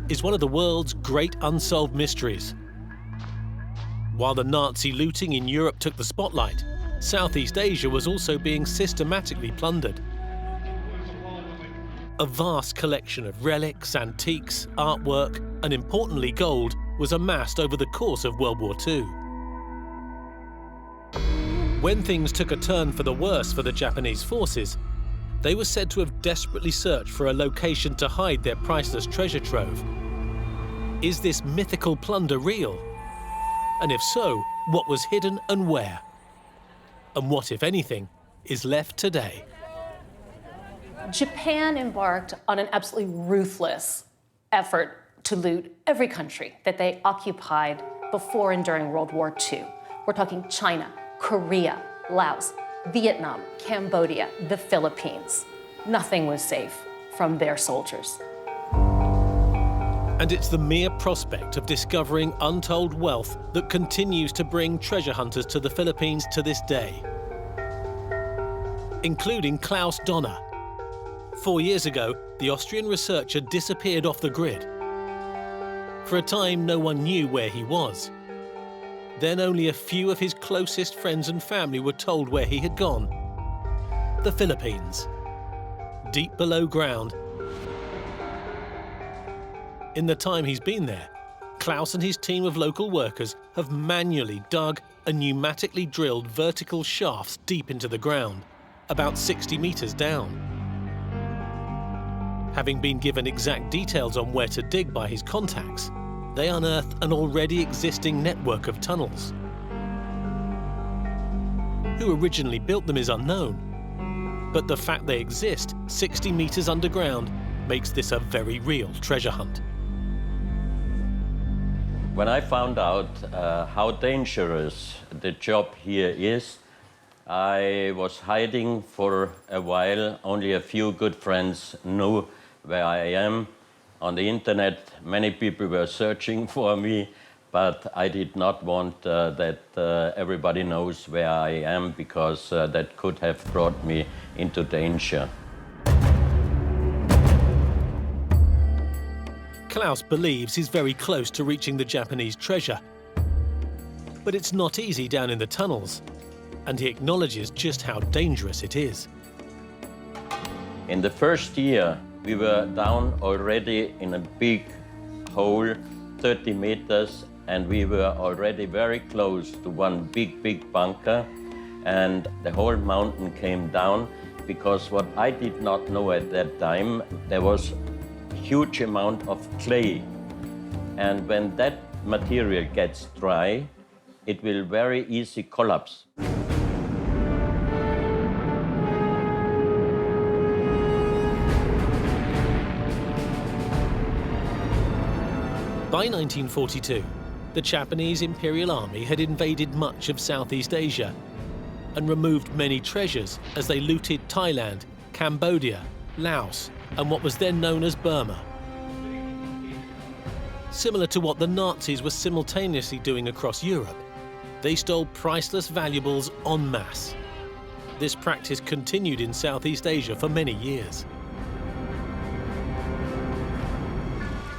Speaker 1: is one of the world's great unsolved mysteries. While the Nazi looting in Europe took the spotlight, Southeast Asia was also being systematically plundered. A vast collection of relics, antiques, artwork, and importantly gold was amassed over the course of World War II. When things took a turn for the worse for the Japanese forces, they were said to have desperately searched for a location to hide their priceless treasure trove. Is this mythical plunder real? And if so, what was hidden and where? And what, if anything, is left today?
Speaker 5: Japan embarked on an absolutely ruthless effort to loot every country that they occupied before and during World War II. We're talking China, Korea, Laos, Vietnam, Cambodia, the Philippines. Nothing was safe from their soldiers.
Speaker 1: And it's the mere prospect of discovering untold wealth that continues to bring treasure hunters to the Philippines to this day, including Klaus Donner. 4 years ago, the Austrian researcher disappeared off the grid. For a time, no one knew where he was. Then only a few of his closest friends and family were told where he had gone. The Philippines, deep below ground. In the time he's been there, Klaus and his team of local workers have manually dug and pneumatically drilled vertical shafts deep into the ground, about 60 meters down. Having been given exact details on where to dig by his contacts, they unearthed an already existing network of tunnels. Who originally built them is unknown, but the fact they exist 60 meters underground makes this a very real treasure hunt.
Speaker 12: When I found out how dangerous the job here is, I was hiding for a while. Only a few good friends knew where I am. On the internet, many people were searching for me, but I did not want that everybody knows where I am, because that could have brought me into danger.
Speaker 1: Klaus believes he's very close to reaching the Japanese treasure. But it's not easy down in the tunnels, and he acknowledges just how dangerous it is.
Speaker 12: In the first year, we were down already in a big hole, 30 meters, and we were already very close to one big bunker, and the whole mountain came down, because what I did not know at that time, there was huge amount of clay, and when that material gets dry, it will very easy collapse.
Speaker 1: By 1942, the Japanese Imperial Army had invaded much of Southeast Asia and removed many treasures as they looted Thailand, Cambodia, Laos, and what was then known as Burma. Similar to what the Nazis were simultaneously doing across Europe, they stole priceless valuables en masse. This practice continued in Southeast Asia for many years.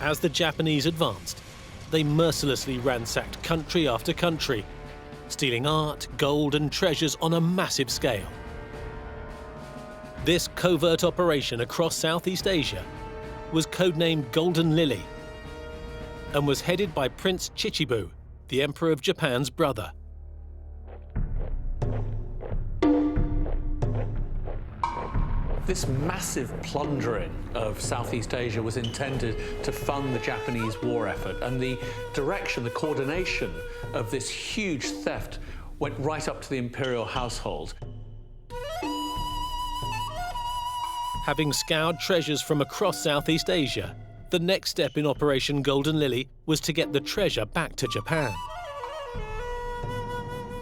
Speaker 1: As the Japanese advanced, they mercilessly ransacked country after country, stealing art, gold, and treasures on a massive scale. This covert operation across Southeast Asia was codenamed Golden Lily and was headed by Prince Chichibu, the Emperor of Japan's brother.
Speaker 7: This massive plundering of Southeast Asia was intended to fund the Japanese war effort, and the direction, the coordination of this huge theft went right up to the imperial household.
Speaker 1: Having scoured treasures from across Southeast Asia, the next step in Operation Golden Lily was to get the treasure back to Japan.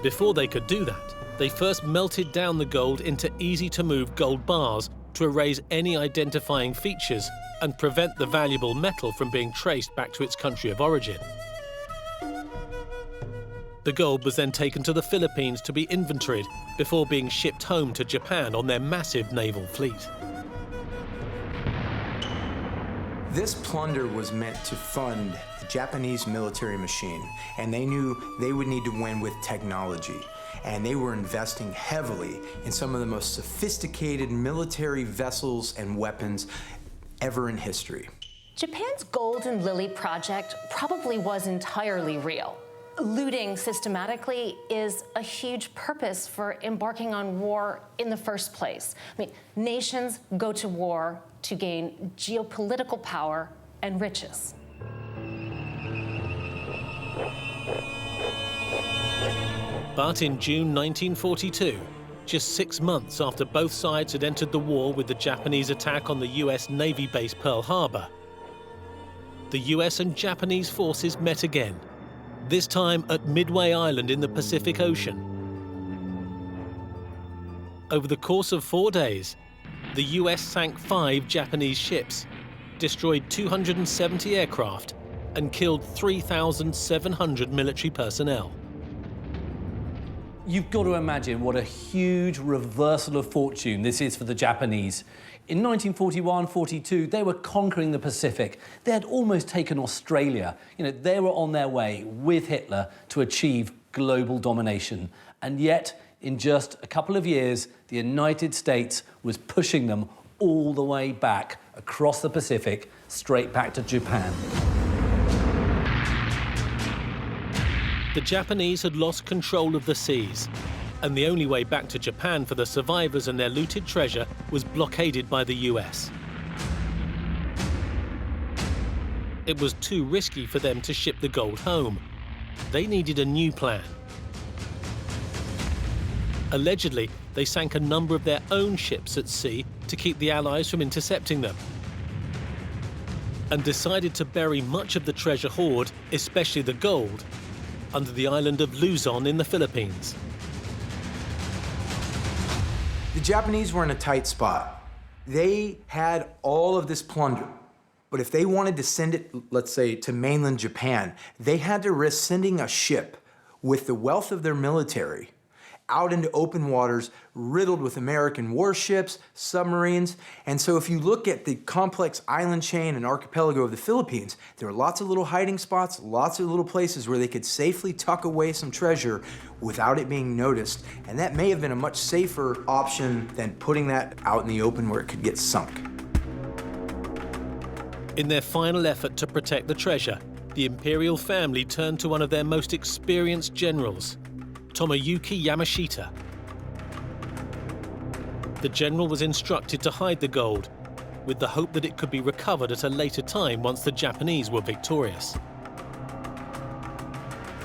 Speaker 1: Before they could do that, they first melted down the gold into easy-to-move gold bars to erase any identifying features and prevent the valuable metal from being traced back to its country of origin. The gold was then taken to the Philippines to be inventoried before being shipped home to Japan on their massive naval fleet.
Speaker 10: This plunder was meant to fund the Japanese military machine, and they knew they would need to win with technology. And they were investing heavily in some of the most sophisticated military vessels and weapons ever in history.
Speaker 5: Japan's Golden Lily project probably was entirely real. Looting systematically is a huge purpose for embarking on war in the first place. I mean, nations go to war to gain geopolitical power and riches.
Speaker 1: But in June 1942, just 6 months after both sides had entered the war with the Japanese attack on the US Navy base Pearl Harbor, the US and Japanese forces met again, this time at Midway Island in the Pacific Ocean. Over the course of 4 days, the US sank 5 Japanese ships, destroyed 270 aircraft, and killed 3,700 military personnel.
Speaker 19: You've got to imagine what a huge reversal of fortune this is for the Japanese. In 1941-42, they were conquering the Pacific. They had almost taken Australia. They were on their way with Hitler to achieve global domination. And yet, in just a couple of years, the United States was pushing them all the way back across the Pacific, straight back to Japan.
Speaker 1: The Japanese had lost control of the seas, and the only way back to Japan for the survivors and their looted treasure was blockaded by the US. it was too risky for them to ship the gold home. They needed a new plan. Allegedly, they sank a number of their own ships at sea to keep the Allies from intercepting them, and decided to bury much of the treasure hoard, especially the gold, under the island of Luzon in the Philippines.
Speaker 6: The Japanese were in a tight spot. They had all of this plunder, but if they wanted to send it, let's say, to mainland Japan, they had to risk sending a ship with the wealth of their military out into open waters riddled with American warships, submarines. And so if you look at the complex island chain and archipelago of the Philippines, there are lots of little hiding spots, lots of little places where they could safely tuck away some treasure without it being noticed. And that may have been a much safer option than putting that out in the open where it could get sunk.
Speaker 1: In their final effort to protect the treasure, the imperial family turned to one of their most experienced generals, Tomoyuki Yamashita. The general was instructed to hide the gold, with the hope that it could be recovered at a later time once the Japanese were victorious.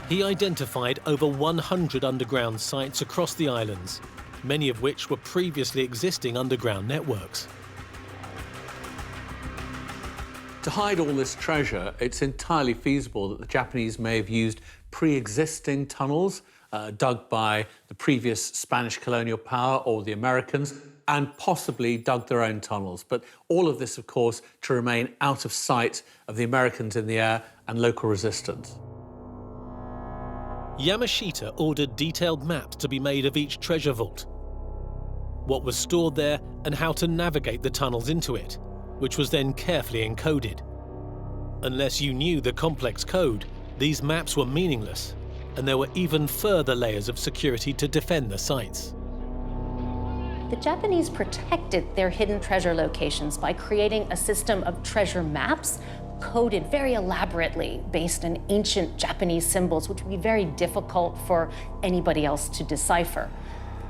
Speaker 1: He identified over 100 underground sites across the islands, many of which were previously existing underground networks.
Speaker 7: To hide all this treasure, it's entirely feasible that the Japanese may have used pre-existing tunnels dug by the previous Spanish colonial power or the Americans, and possibly dug their own tunnels. But all of this, of course, to remain out of sight of the Americans in the air and local resistance.
Speaker 1: Yamashita ordered detailed maps to be made of each treasure vault, what was stored there and how to navigate the tunnels into it, which was then carefully encoded. Unless you knew the complex code, these maps were meaningless, and there were even further layers of security to defend the sites.
Speaker 5: The Japanese protected their hidden treasure locations by creating a system of treasure maps coded very elaborately based on ancient Japanese symbols, which would be very difficult for anybody else to decipher.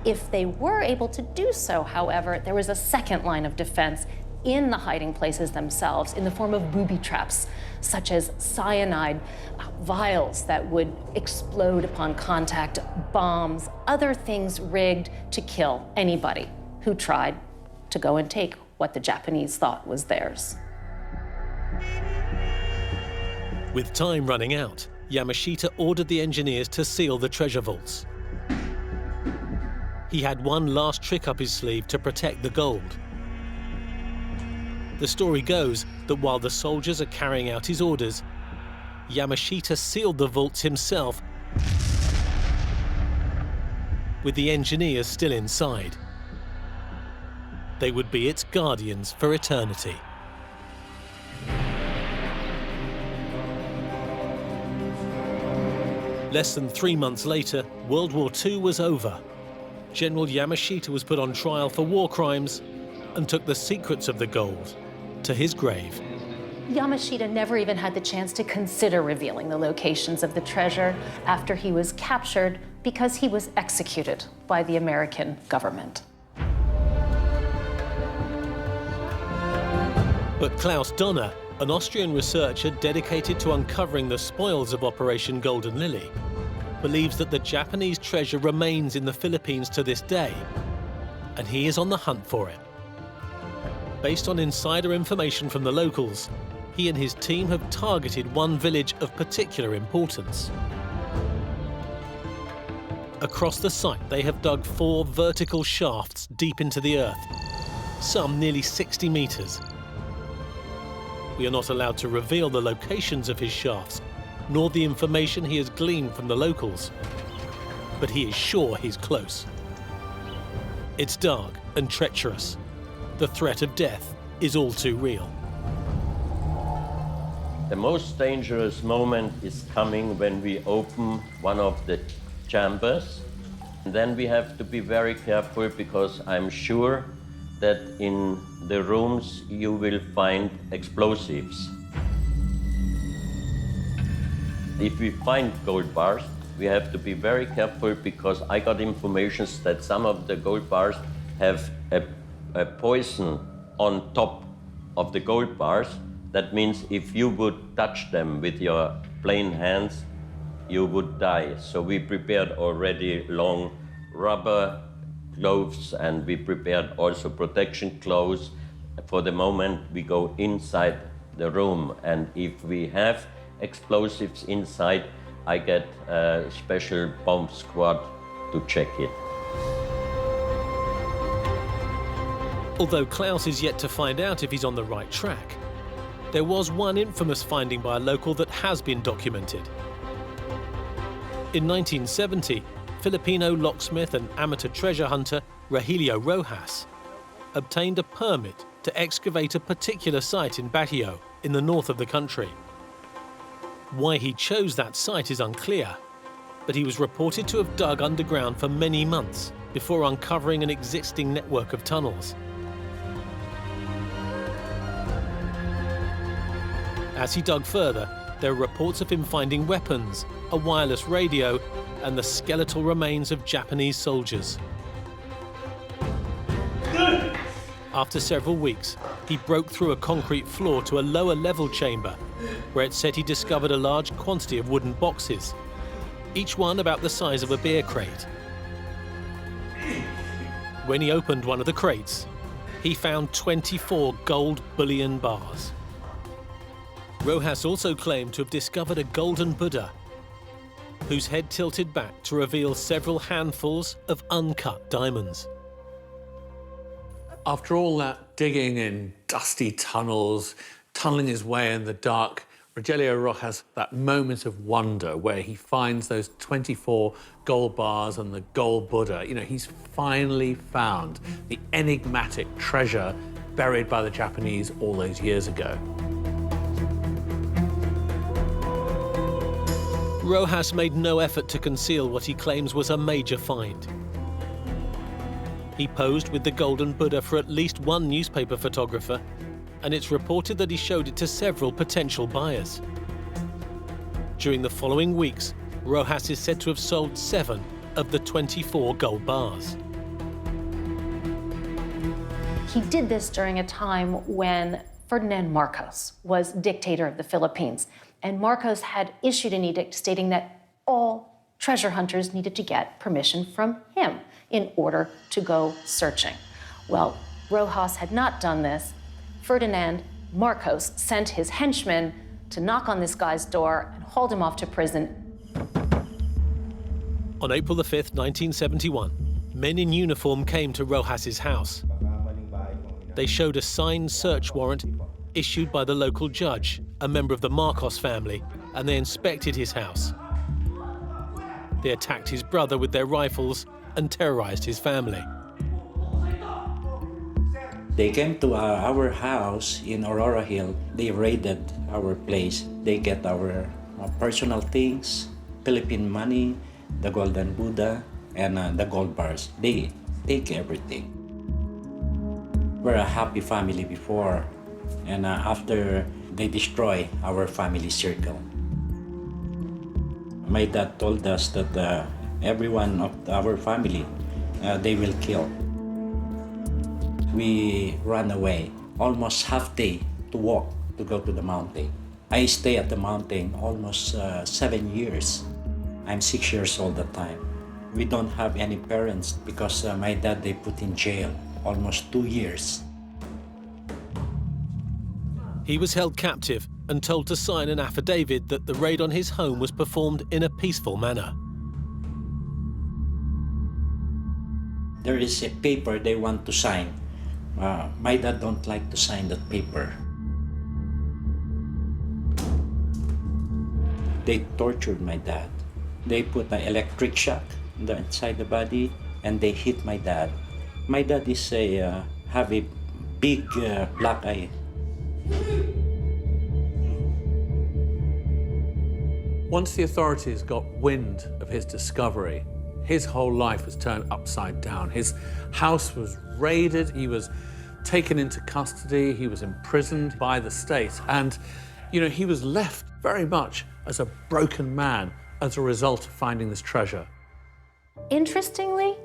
Speaker 5: If they were able to do so, however, there was a second line of defense in the hiding places themselves in the form of booby traps, such as cyanide vials that would explode upon contact, bombs, other things rigged to kill anybody who tried to go and take what the Japanese thought was theirs.
Speaker 1: With time running out, Yamashita ordered the engineers to seal the treasure vaults. He had one last trick up his sleeve to protect the gold. The story goes that while the soldiers are carrying out his orders, Yamashita sealed the vaults himself, with the engineers still inside. They would be its guardians for eternity. Less than 3 months later, World War II was over. General Yamashita was put on trial for war crimes and took the secrets of the gold to his grave.
Speaker 5: Yamashita never even had the chance to consider revealing the locations of the treasure after he was captured because he was executed by the American government.
Speaker 1: But Klaus Donner, an Austrian researcher dedicated to uncovering the spoils of Operation Golden Lily, believes that the Japanese treasure remains in the Philippines to this day, and he is on the hunt for it. Based on insider information from the locals, he and his team have targeted one village of particular importance. Across the site, they have dug 4 vertical shafts deep into the earth, some nearly 60 meters. We are not allowed to reveal the locations of his shafts, nor the information he has gleaned from the locals, but he is sure he's close. It's dark and treacherous. The threat of death is all too real.
Speaker 12: The most dangerous moment is coming when we open one of the chambers. And then we have to be very careful because I'm sure that in the rooms you will find explosives. If we find gold bars, we have to be very careful because I got information that some of the gold bars have a poison on top of the gold bars That means if you would touch them with your plain hands, you would die. So we prepared already long rubber gloves, and we prepared also protection clothes for the moment we go inside the room. And if we have explosives inside, I get a special bomb squad to check it.
Speaker 1: Although Klaus is yet to find out if he's on the right track, there was one infamous finding by a local that has been documented. In 1970, Filipino locksmith and amateur treasure hunter Rogelio Rojas obtained a permit to excavate a particular site in Baguio, in the north of the country. Why he chose that site is unclear, but he was reported to have dug underground for many months before uncovering an existing network of tunnels. As he dug further, there are reports of him finding weapons, a wireless radio, and the skeletal remains of Japanese soldiers. After several weeks, he broke through a concrete floor to a lower level chamber, where it said he discovered a large quantity of wooden boxes, each one about the size of a beer crate. When he opened one of the crates, he found 24 gold bullion bars. Rojas also claimed to have discovered a golden Buddha, whose head tilted back to reveal several handfuls of uncut diamonds.
Speaker 7: After all that digging in dusty tunnels, tunneling his way in the dark, Rogelio Rojas, that moment of wonder where he finds those 24 gold bars and the gold Buddha, you know, he's finally found the enigmatic treasure buried by the Japanese all those years ago.
Speaker 1: Rojas made no effort to conceal what he claims was a major find. He posed with the golden Buddha for at least one newspaper photographer, and it's reported that he showed it to several potential buyers. During the following weeks, Rojas is said to have sold 7 of the 24 gold bars.
Speaker 5: He did this during a time when Ferdinand Marcos was dictator of the Philippines, and Marcos had issued an edict stating that all treasure hunters needed to get permission from him in order to go searching. Well, Rojas had not done this. Ferdinand Marcos sent his henchmen to knock on this guy's door and hauled him off to prison.
Speaker 1: On April the 5th, 1971, men in uniform came to Rojas's house. They showed a signed search warrant issued by the local judge, a member of the Marcos family, and they inspected his house. They attacked his brother with their rifles and terrorized his family.
Speaker 16: They came to our house in Aurora Hill. They raided our place. They get our personal things, Philippine money, the golden Buddha, and the gold bars. They take everything. We're a happy family before, and after they destroy our family circle. My dad told us that everyone of our family, they will kill. We ran away, almost half day to walk to go to the mountain. I stay at the mountain almost 7 years. I'm 6 years old at the time. We don't have any parents because my dad, they put in jail almost 2 years.
Speaker 1: He was held captive and told to sign an affidavit that the raid on his home was performed in a peaceful manner.
Speaker 16: There is a paper they want to sign. My dad don't like to sign that paper. They tortured my dad. They put an electric shock inside the body and they hit my dad. My dad is have a big black eye.
Speaker 7: Once the authorities got wind of his discovery, his whole life was turned upside down. His house was raided, he was taken into custody, he was imprisoned by the state, and, you know, he was left very much as a broken man as a result of finding this treasure.
Speaker 5: Interestingly,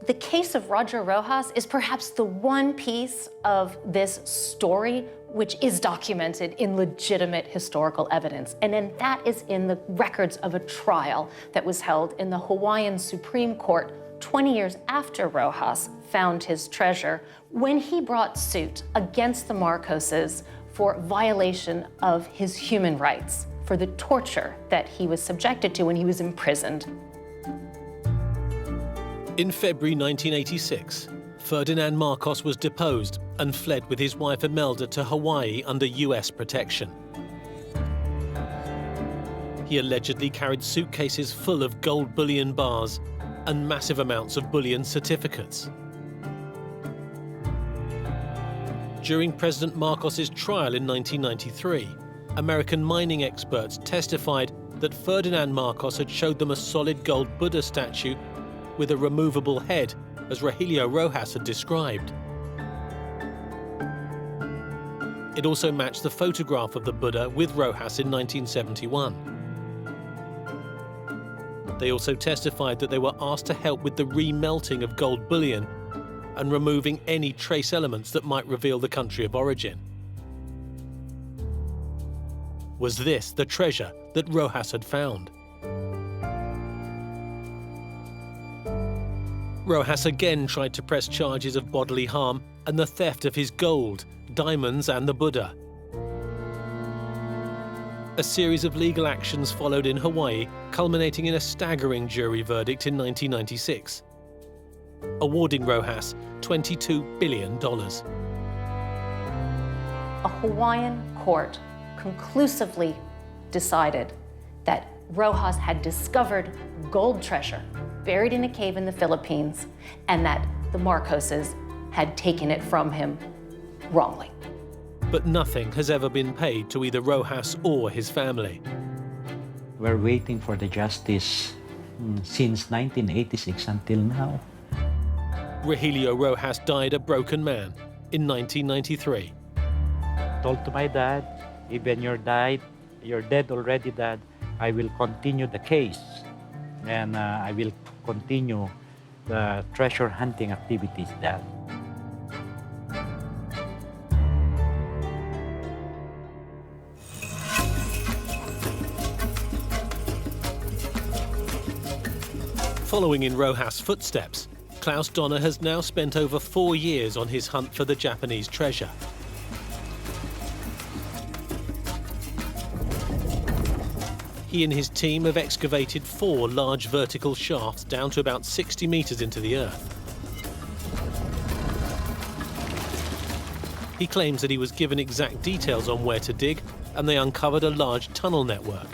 Speaker 5: The case of Roger Rojas is perhaps the one piece of this story which is documented in legitimate historical evidence. And then that is in the records of a trial that was held in the Hawaiian Supreme Court 20 years after Rojas found his treasure, when he brought suit against the Marcoses for violation of his human rights, for the torture that he was subjected to when he was imprisoned.
Speaker 1: In February 1986, Ferdinand Marcos was deposed and fled with his wife Imelda to Hawaii under US protection. He allegedly carried suitcases full of gold bullion bars and massive amounts of bullion certificates. During President Marcos's trial in 1993, American mining experts testified that Ferdinand Marcos had showed them a solid gold Buddha statue with a removable head, as Rogelio Rojas had described. It also matched the photograph of the Buddha with Rojas in 1971. They also testified that they were asked to help with the remelting of gold bullion and removing any trace elements that might reveal the country of origin. Was this the treasure that Rojas had found? Rojas again tried to press charges of bodily harm and the theft of his gold, diamonds, and the Buddha. A series of legal actions followed in Hawaii, culminating in a staggering jury verdict in 1996, awarding Rojas $22 billion.
Speaker 5: A Hawaiian court conclusively decided that Rojas had discovered gold treasure buried in a cave in the Philippines, and that the Marcoses had taken it from him wrongly.
Speaker 1: But nothing has ever been paid to either Rojas or his family.
Speaker 16: We're waiting for the justice since 1986 until now.
Speaker 1: Rogelio Rojas died a broken man in 1993.
Speaker 16: Told to my dad, even you're dead already, Dad, I will continue the case, and I will continue the treasure hunting activities, Dad.
Speaker 1: Following in Rojas' footsteps, Klaus Donner has now spent over 4 years on his hunt for the Japanese treasure. He and his team have excavated 4 large vertical shafts down to about 60 meters into the earth. He claims that he was given exact details on where to dig, and they uncovered a large tunnel network.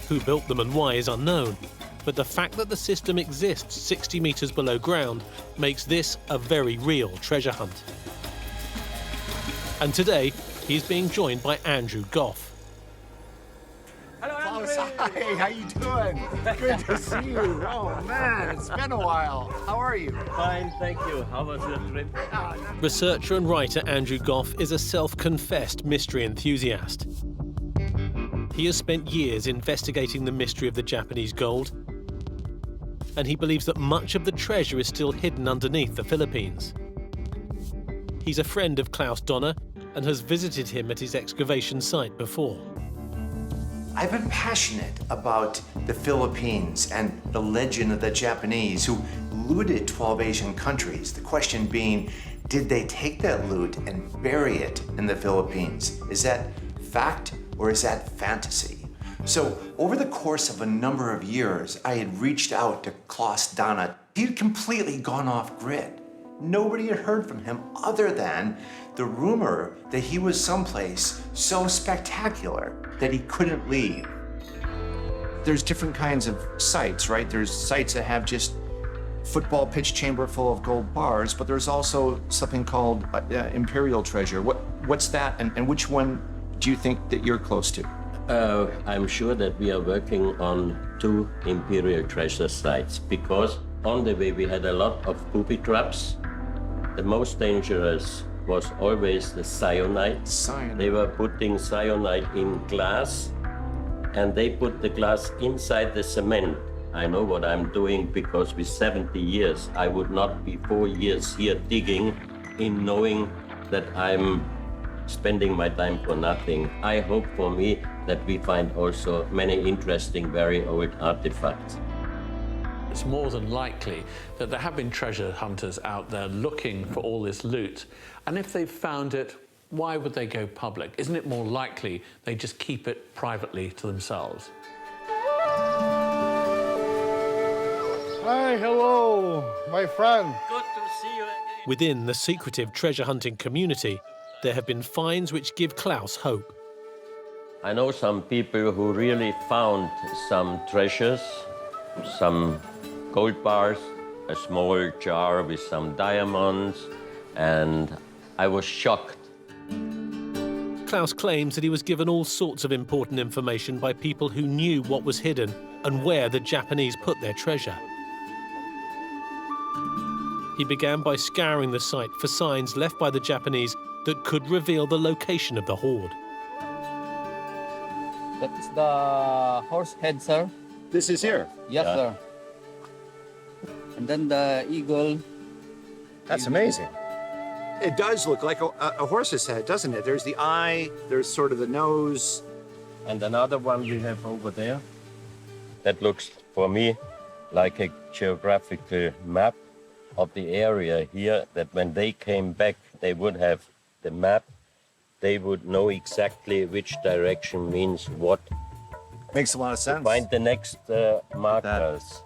Speaker 1: Who built them and why is unknown, but the fact that the system exists 60 meters below ground makes this a very real treasure hunt. And today, he's being joined by Andrew Goff.
Speaker 13: Hello, Andrew. Hey, how you doing? Good to see you. Oh, man, it's been a while. How are you?
Speaker 12: Fine, thank you. How was your trip?
Speaker 1: Researcher and writer Andrew Goff is a self-confessed mystery enthusiast. He has spent years investigating the mystery of the Japanese gold, and he believes that much of the treasure is still hidden underneath the Philippines. He's a friend of Klaus Donner and has visited him at his excavation site before.
Speaker 10: I've been passionate about the Philippines and the legend of the Japanese who looted 12 Asian countries. The question being, did they take that loot and bury it in the Philippines? Is that fact or is that fantasy? So over the course of a number of years, I had reached out to Klaus Donner. He'd completely gone off grid. Nobody had heard from him other than the rumor that he was someplace so spectacular that he couldn't leave. There's different kinds of sites, right? There's sites that have just football pitch chamber full of gold bars, but there's also something called imperial treasure. What's that, and which one do you think that you're close to?
Speaker 12: I'm sure that we are working on 2 imperial treasure sites, because on the way we had a lot of booby traps. The most dangerous was always the cyanide. They were putting cyanide in glass, and they put the glass inside the cement I know what I'm doing because with 70 years, I would not be 4 years here digging in knowing that I'm spending my time for nothing. I hope for me that we find also many interesting, very old artifacts.
Speaker 7: It's more than likely that there have been treasure hunters out there looking for all this loot. And if they've found it, why would they go public? Isn't it more likely they just keep it privately to themselves?
Speaker 13: Hi, hello, my friend.
Speaker 12: Good to see you again.
Speaker 1: Within the secretive treasure hunting community, there have been finds which give Klaus hope.
Speaker 12: I know some people who really found some treasures, some gold bars, a small jar with some diamonds, and I was shocked.
Speaker 1: Klaus claims that he was given all sorts of important information by people who knew what was hidden and where the Japanese put their treasure. He began by scouring the site for signs left by the Japanese that could reveal the location of the hoard.
Speaker 15: That's the horse head, sir.
Speaker 13: This is here?
Speaker 15: Yes, sir. And then the eagle.
Speaker 13: That's amazing. It does look like a horse's head, doesn't it? There's the eye, there's sort of the nose.
Speaker 12: And another one we have over there. That looks, for me, like a geographical map of the area here, that when they came back, they would have the map. They would know exactly which direction means what.
Speaker 13: Makes a lot of sense.
Speaker 12: Find the next markers.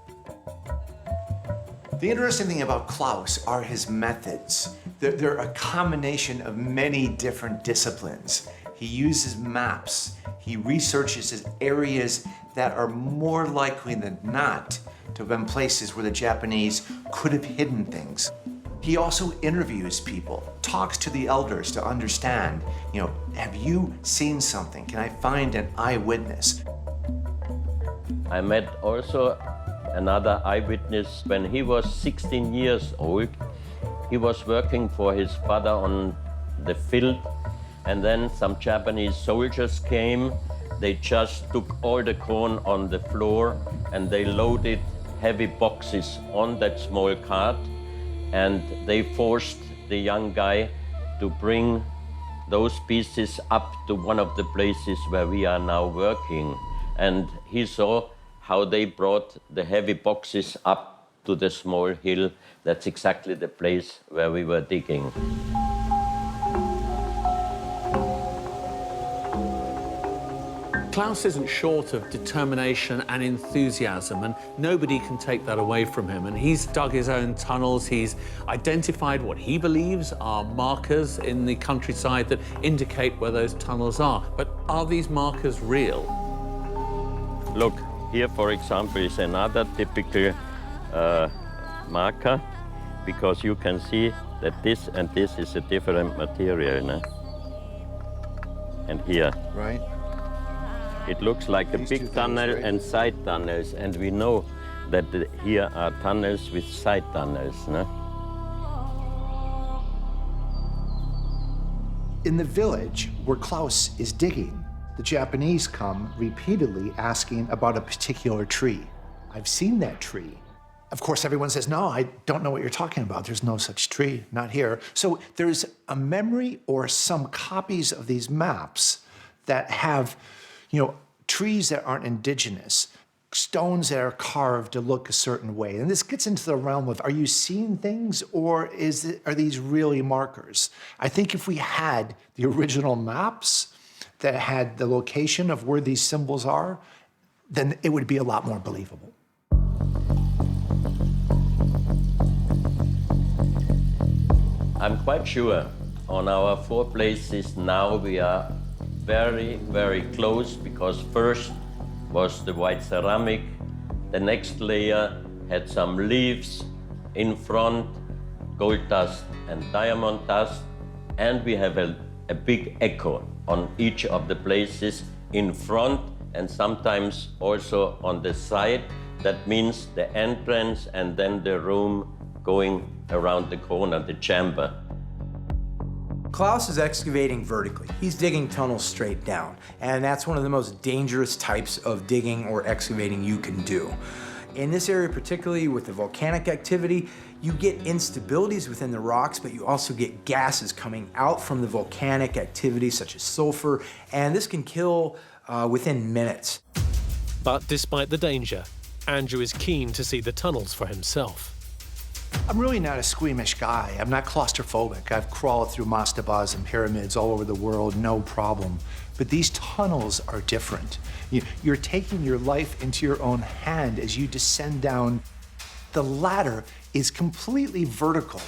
Speaker 10: The interesting thing about Klaus are his methods. They're a combination of many different disciplines. He uses maps. He researches areas that are more likely than not to have been places where the Japanese could have hidden things. He also interviews people, talks to the elders to understand, have you seen something? Can I find an eyewitness?
Speaker 12: I met also another eyewitness when he was 16 years old. He was working for his father on the field, and then some Japanese soldiers came. They just took all the corn on the floor and they loaded heavy boxes on that small cart, and they forced the young guy to bring those pieces up to one of the places where we are now working. And he saw how they brought the heavy boxes up to the small hill. That's exactly the place where we were digging.
Speaker 7: Klaus isn't short of determination and enthusiasm, and nobody can take that away from him. And he's dug his own tunnels. He's identified what he believes are markers in the countryside that indicate where those tunnels are. But are these markers real?
Speaker 12: Look, here, for example, is another typical marker, because you can see that this and this is a different material, no? And here.
Speaker 13: Right.
Speaker 12: It looks like a big tunnel and side tunnels, and we know that here are tunnels with side tunnels, no?
Speaker 10: In the village where Klaus is digging, the Japanese come repeatedly asking about a particular tree. I've seen that tree. Of course, everyone says, no, I don't know what you're talking about. There's no such tree, not here. So there's a memory or some copies of these maps that have, trees that aren't indigenous, stones that are carved to look a certain way. And this gets into the realm of, are you seeing things, or are these really markers? I think if we had the original maps that had the location of where these symbols are, then it would be a lot more believable.
Speaker 12: I'm quite sure on our 4 places now we are very, very close, because first was the white ceramic, the next layer had some leaves in front, gold dust and diamond dust, and we have a big echo on each of the places in front and sometimes also on the side. That means the entrance and then the room going around the corner, the chamber.
Speaker 6: Klaus is excavating vertically. He's digging tunnels straight down, and that's one of the most dangerous types of digging or excavating you can do. In this area, particularly with the volcanic activity, you get instabilities within the rocks, but you also get gases coming out from the volcanic activity, such as sulfur, and this can kill within minutes.
Speaker 1: But despite the danger, Andrew is keen to see the tunnels for himself.
Speaker 10: I'm really not a squeamish guy. I'm not claustrophobic. I've crawled through mastabas and pyramids all over the world, no problem. But these tunnels are different. You're taking your life into your own hand as you descend down. The ladder is completely vertical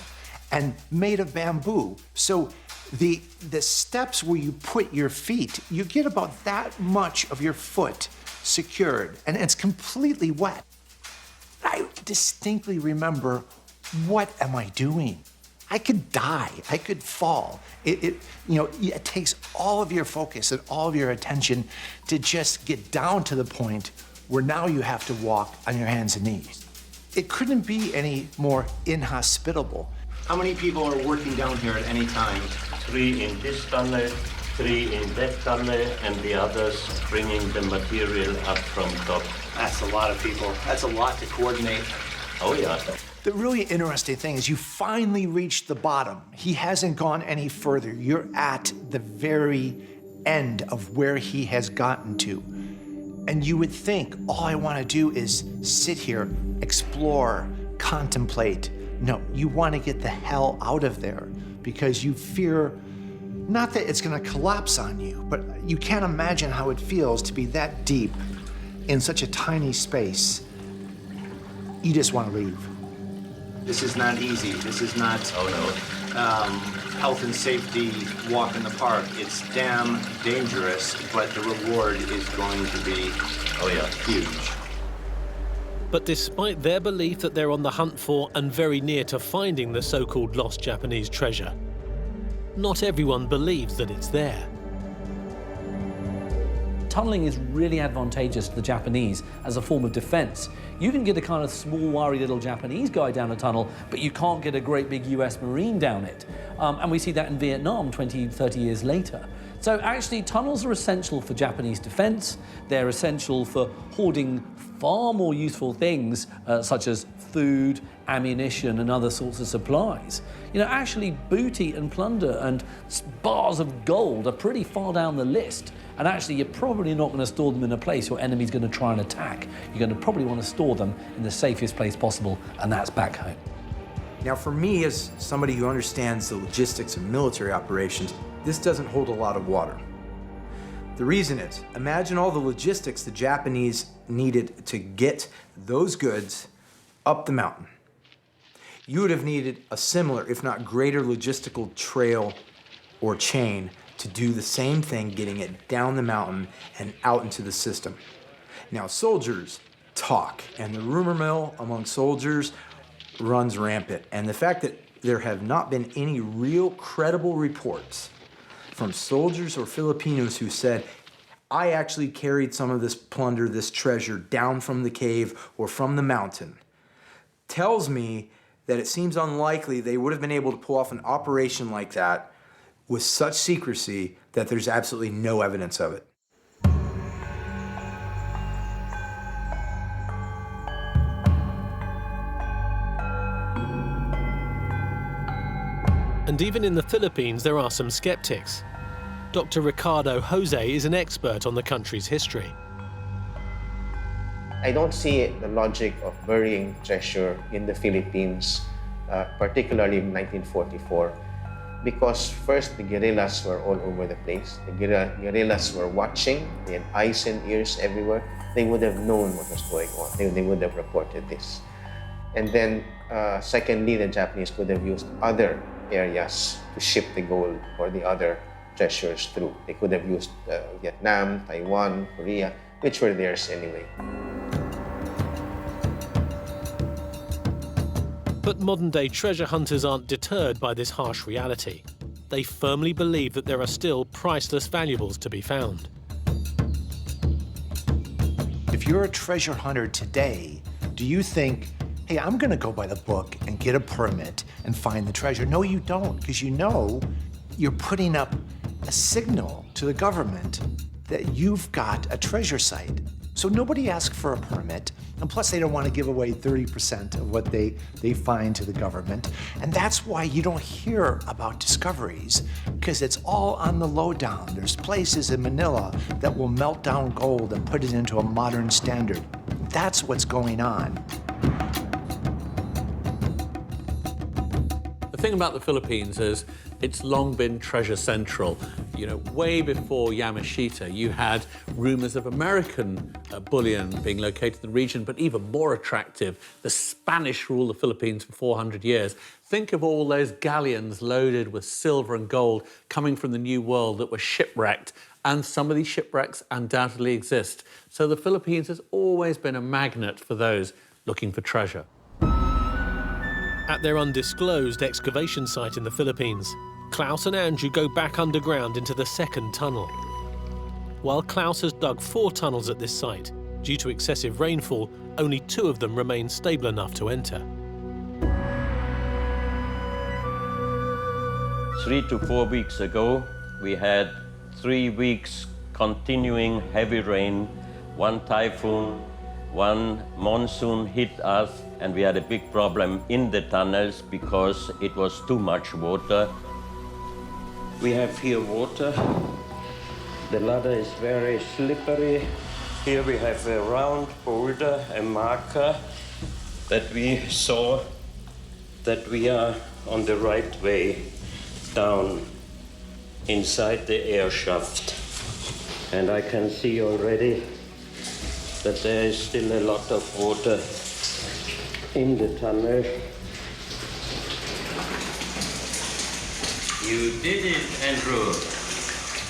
Speaker 10: and made of bamboo. So the steps where you put your feet, you get about that much of your foot secured, and it's completely wet. I distinctly remember, what am I doing? I could die, I could fall. It takes all of your focus and all of your attention to just get down to the point where now you have to walk on your hands and knees. It couldn't be any more inhospitable.
Speaker 9: How many people are working down here at any time?
Speaker 12: 3 in this tunnel, 3 in that tunnel, and the others bringing the material up from top.
Speaker 9: That's a lot of people. That's a lot to coordinate.
Speaker 12: Oh, yeah.
Speaker 10: The really interesting thing is you finally reached the bottom. He hasn't gone any further. You're at the very end of where he has gotten to. And you would think, all I want to do is sit here, explore, contemplate. No, you want to get the hell out of there because you fear, not that it's going to collapse on you, but you can't imagine how it feels to be that deep in such a tiny space. You just want to leave.
Speaker 9: This is not easy. This is not health and safety walk in the park. It's damn dangerous, but the reward is going to be huge.
Speaker 1: But despite their belief that they're on the hunt for and very near to finding the so-called lost Japanese treasure, not everyone believes that it's there.
Speaker 19: Tunneling is really advantageous to the Japanese as a form of defense. You can get a kind of small, wiry little Japanese guy down a tunnel, but you can't get a great big US Marine down it. And we see that in Vietnam 20, 30 years later. So actually, tunnels are essential for Japanese defense. They're essential for hoarding far more useful things, such as food, ammunition, and other sorts of supplies. Actually, booty and plunder and bars of gold are pretty far down the list. And actually, you're probably not going to store them in a place your enemy's going to try and attack. You're going to probably want to store them in the safest place possible, and that's back home.
Speaker 6: Now, for me, as somebody who understands the logistics of military operations, this doesn't hold a lot of water. The reason is, imagine all the logistics the Japanese needed to get those goods up the mountain. You would have needed a similar, if not greater, logistical trail or chain to do the same thing, getting it down the mountain and out into the system. Now, soldiers talk, and the rumor mill among soldiers runs rampant. And the fact that there have not been any real credible reports from soldiers or Filipinos who said, I actually carried some of this plunder, this treasure, down from the cave or from the mountain, tells me that it seems unlikely they would have been able to pull off an operation like that with such secrecy that there's absolutely no evidence of it.
Speaker 1: And even in the Philippines, there are some skeptics. Dr. Ricardo Jose is an expert on the country's history.
Speaker 21: I don't see the logic of burying treasure in the Philippines, particularly in 1944, because first, the guerrillas were all over the place. The guerrillas were watching. They had eyes and ears everywhere. They would have known what was going on. They would have reported this. And then, secondly, the Japanese could have used other areas to ship the gold or the other treasures through. They could have used Vietnam, Taiwan, Korea, which were theirs anyway.
Speaker 1: But modern-day treasure hunters aren't deterred by this harsh reality. They firmly believe that there are still priceless valuables to be found.
Speaker 10: If you're a treasure hunter today, do you think, hey, I'm gonna go by the book and get a permit and find the treasure? No, you don't, because you know you're putting up a signal to the government that you've got a treasure site. So nobody asked for a permit, and plus they don't want to give away 30% of what they find to the government. And that's why you don't hear about discoveries, because it's all on the lowdown. There's places in Manila that will melt down gold and put it into a modern standard. That's what's going on.
Speaker 7: The thing about the Philippines is it's long been treasure central. You know, way before Yamashita, you had rumors of American bullion being located in the region, but even more attractive, the Spanish ruled the Philippines for 400 years. Think of all those galleons loaded with silver and gold coming from the New World that were shipwrecked, and some of these shipwrecks undoubtedly exist. So the Philippines has always been a magnet for those looking for treasure.
Speaker 1: At their undisclosed excavation site in the Philippines, Klaus and Andrew go back underground into the second tunnel. While Klaus has dug 4 tunnels at this site, due to excessive rainfall, only 2 of them remain stable enough to enter.
Speaker 12: 3 to 4 weeks ago, we had 3 weeks continuing heavy rain, 1 typhoon, 1 monsoon hit us, and we had a big problem in the tunnels because it was too much water. We have here water. The ladder is very slippery. Here we have a round boulder, a marker that we saw that we are on the right way down inside the air shaft. And I can see already that there is still a lot of water in the tunnel. You did it, Andrew.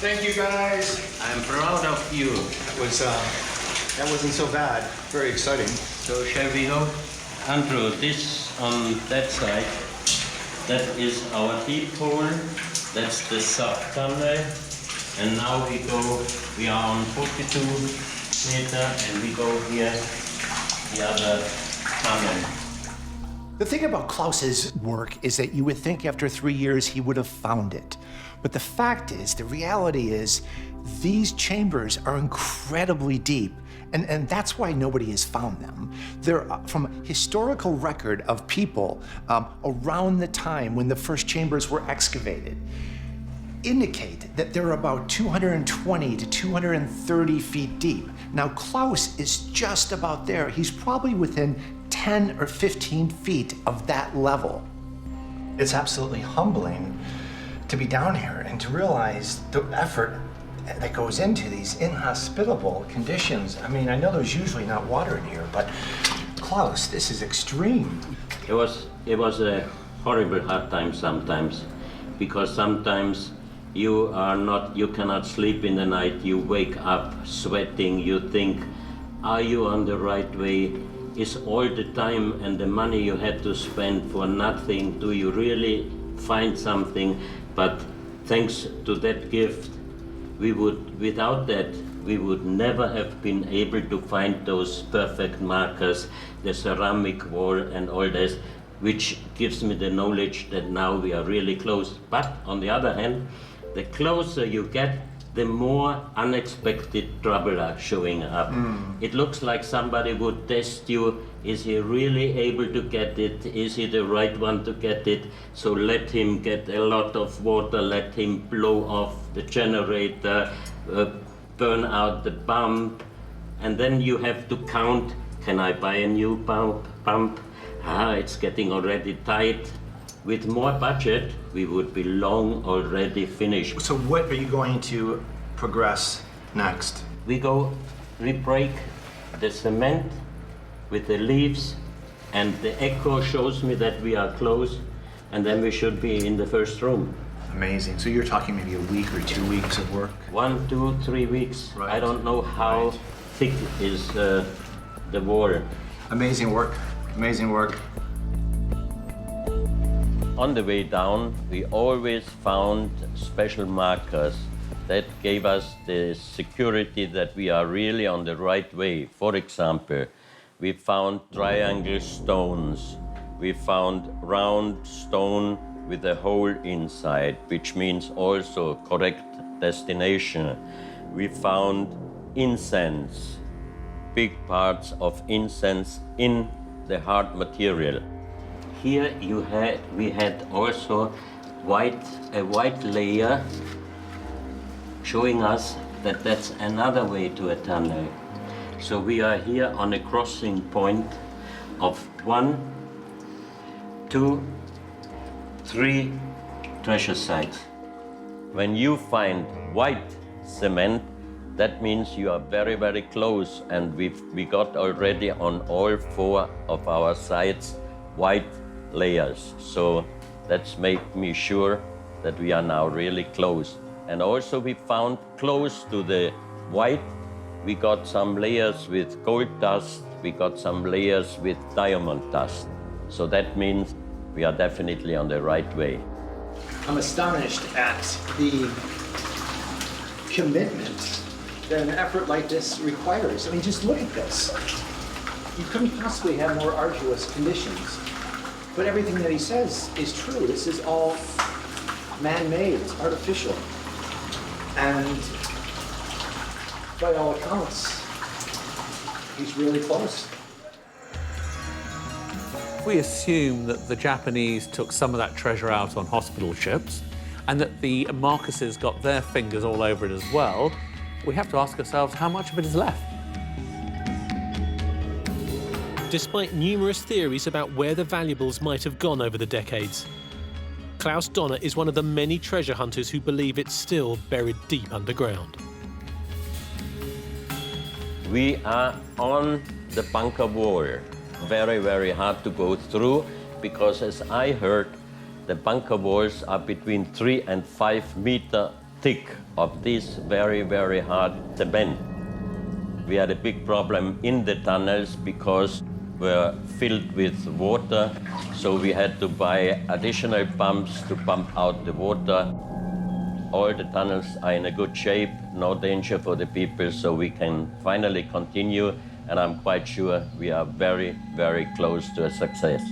Speaker 9: Thank you, guys.
Speaker 12: I'm proud of you.
Speaker 9: That wasn't so bad. Very exciting.
Speaker 12: So shall we go? Andrew, this on that side, that is our deep hole. That's the sub-tunnel. And now we are on 42 meters, and we go here, the other tunnel.
Speaker 10: The thing about Klaus's work is that you would think after 3 years he would have found it. But the fact is, the reality is, these chambers are incredibly deep, and that's why nobody has found them. They're from historical record of people around the time when the first chambers were excavated, indicate that they're about 220 to 230 feet deep. Now, Klaus is just about there. He's probably within 10 or 15 feet of that level. It's absolutely humbling to be down here and to realize the effort that goes into these inhospitable conditions. I mean, I know there's usually not water in here, but Klaus, this is extreme.
Speaker 12: It was a horrible hard time sometimes, because sometimes you cannot sleep in the night, you wake up sweating, you think, are you on the right way? Is all the time and the money you had to spend for nothing, do you really find something? But thanks to that gift, without that, we would never have been able to find those perfect markers, the ceramic wall and all this, which gives me the knowledge that now we are really close. But on the other hand, the closer you get, the more unexpected trouble are showing up. It looks like somebody would test you. Is he really able to get it? Is he the right one to get it? So let him get a lot of water, let him blow off the generator, burn out the pump, and then you have to count, can I buy a new pump? It's getting already tight. With more budget, we would be long already finished.
Speaker 10: So what are you going to progress next?
Speaker 12: We break the cement with the leaves, and the echo shows me that we are close, and then we should be in the first room.
Speaker 10: Amazing. So you're talking maybe a week or 2 weeks of work?
Speaker 12: 1, 2, 3 weeks. Right. I don't know how thick is the wall.
Speaker 10: Amazing work. Amazing work.
Speaker 12: On the way down, we always found special markers that gave us the security that we are really on the right way. For example, we found triangle stones. We found round stone with a hole inside, which means also correct destination. We found incense. big parts of incense in the hard material. Here we had also a white layer showing us that that's another way to a tunnel. So we are here on a crossing point of 1, 2, 3 treasure sites. When you find white cement, that means you are very, very close, and we got already on all 4 of our sites white layers. So that's made me sure that we are now really close. And also we found close to the white, we got some layers with gold dust, we got some layers with diamond dust. So that means we are definitely on the right way.
Speaker 2: I'm astonished at the commitment that an effort like this requires. I mean, just look at this. You couldn't possibly have more arduous conditions. But everything that he says is true. This is all man-made, it's artificial. And by all accounts, he's really close.
Speaker 7: If we assume that the Japanese took some of that treasure out on hospital ships and that the Marcuses got their fingers all over it as well, we have to ask ourselves how much of it is left.
Speaker 1: Despite numerous theories about where the valuables might have gone over the decades, Klaus Donner is one of the many treasure hunters who believe it's still buried deep underground.
Speaker 12: We are on the bunker wall. Very, very hard to go through, because as I heard, the bunker walls are between 3 and 5 meters thick of this very, very hard cement. We had a big problem in the tunnels because were filled with water, so we had to buy additional pumps to pump out the water. All the tunnels are in a good shape, no danger for the people, so we can finally continue, and I'm quite sure we are very, very close to a success.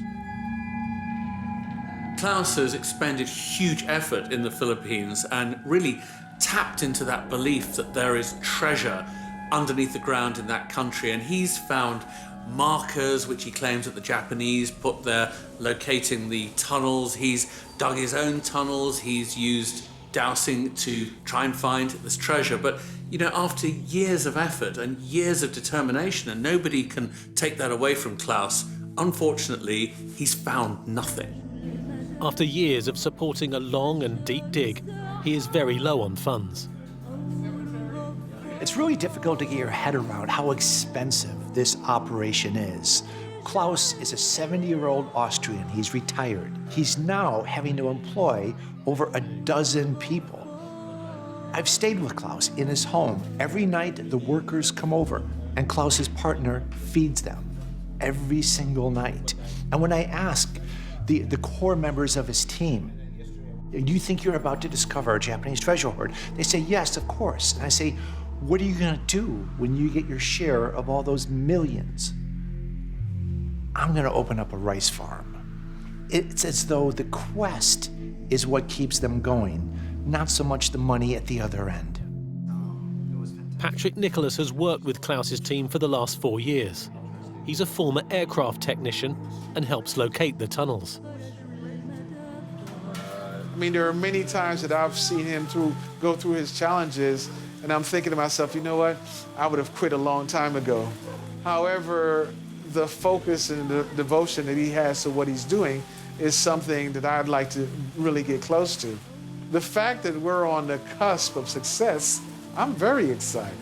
Speaker 7: Klaus has expended huge effort in the Philippines and really tapped into that belief that there is treasure underneath the ground in that country, and he's found markers which he claims that the Japanese put there locating the tunnels. He's dug his own tunnels, he's used dowsing to try and find this treasure. But you know, after years of effort and years of determination, and nobody can take that away from Klaus, unfortunately he's found nothing.
Speaker 1: After years of supporting a long and deep dig, he is very low on funds.
Speaker 2: It's really difficult to get your head around how expensive this operation is. Klaus is a 70-year-old Austrian. He's retired. He's now having to employ over a dozen people. I've stayed with Klaus in his home. Every night, the workers come over, and Klaus's partner feeds them every single night. And when I ask the core members of his team, do you think you're about to discover a Japanese treasure hoard? They say, yes, of course. And I say, what are you gonna do when you get your share of all those millions? I'm gonna open up a rice farm. It's as though the quest is what keeps them going, not so much the money at the other end.
Speaker 1: Patrick Nicholas has worked with Klaus's team for the last 4 years. He's a former aircraft technician and helps locate the tunnels.
Speaker 18: I mean, there are many times that I've seen him go through his challenges, and I'm thinking to myself, you know what? I would have quit a long time ago. However, the focus and the devotion that he has to what he's doing is something that I'd like to really get close to. The fact that we're on the cusp of success, I'm very excited.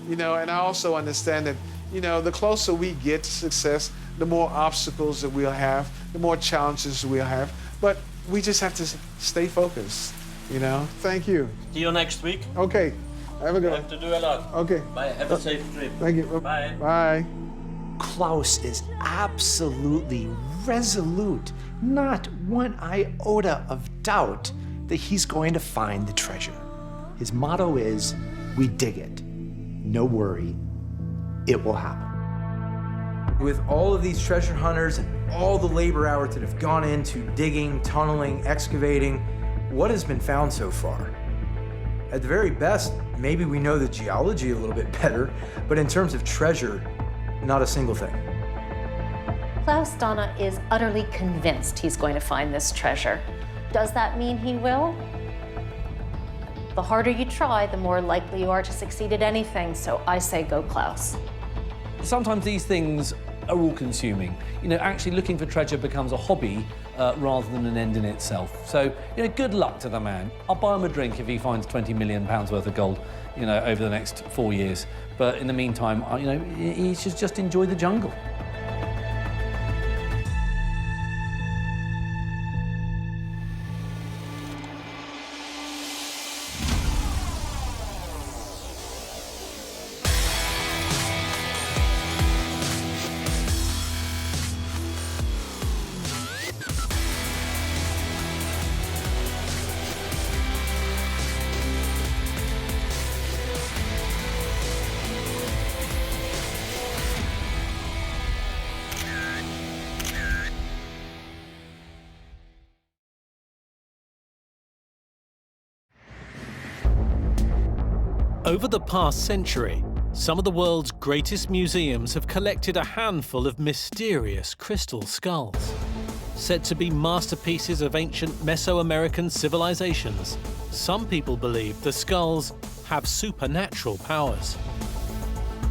Speaker 18: You know, and I also understand that, you know, the closer we get to success, the more obstacles that we'll have, the more challenges we'll have. But we just have to stay focused, you know? Thank you.
Speaker 12: See you next week.
Speaker 18: Okay. Have a good one.
Speaker 12: Have to do a lot.
Speaker 18: Okay.
Speaker 12: Bye. Have a safe trip.
Speaker 18: Thank you.
Speaker 12: Bye.
Speaker 18: Bye.
Speaker 2: Klaus is absolutely resolute, not one iota of doubt that he's going to find the treasure. His motto is, we dig it. No worry, it will happen.
Speaker 6: With all of these treasure hunters and all the labor hours that have gone into digging, tunneling, excavating, what has been found so far? At the very best, maybe we know the geology a little bit better, but in terms of treasure, Not a single thing.
Speaker 5: Klaus Donna is utterly convinced he's going to find this treasure. Does that mean he will? The harder you try, the more likely you are to succeed at anything, so I say go Klaus.
Speaker 19: Sometimes these things are all-consuming. You know, actually looking for treasure becomes a hobby rather than an end in itself. So, you know, good luck to the man. I'll buy him a drink if he finds 20 million pounds worth of gold, you know, over the next 4 years. But in the meantime, you know, he should just enjoy the jungle.
Speaker 1: Over the past century, some of the world's greatest museums have collected a handful of mysterious crystal skulls. Said to be masterpieces of ancient Mesoamerican civilizations, some people believe the skulls have supernatural powers.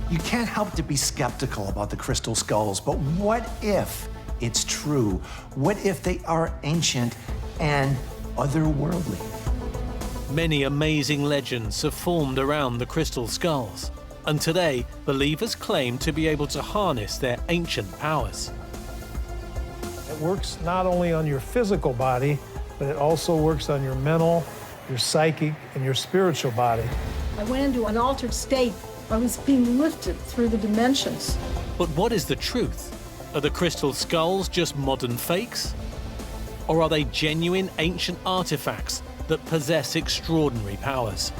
Speaker 2: You can't help to be skeptical about the crystal skulls, but what if it's true? What if they are ancient and otherworldly?
Speaker 1: Many amazing legends have formed around the crystal skulls, and today believers claim to be able to harness their ancient powers.
Speaker 11: It works not only on your physical body, but it also works on your mental, your psychic, and your spiritual body.
Speaker 22: I went into an altered state. I was being lifted through the dimensions.
Speaker 1: But what is the truth? Are the crystal skulls just modern fakes? Or are they genuine ancient artifacts that possess extraordinary powers?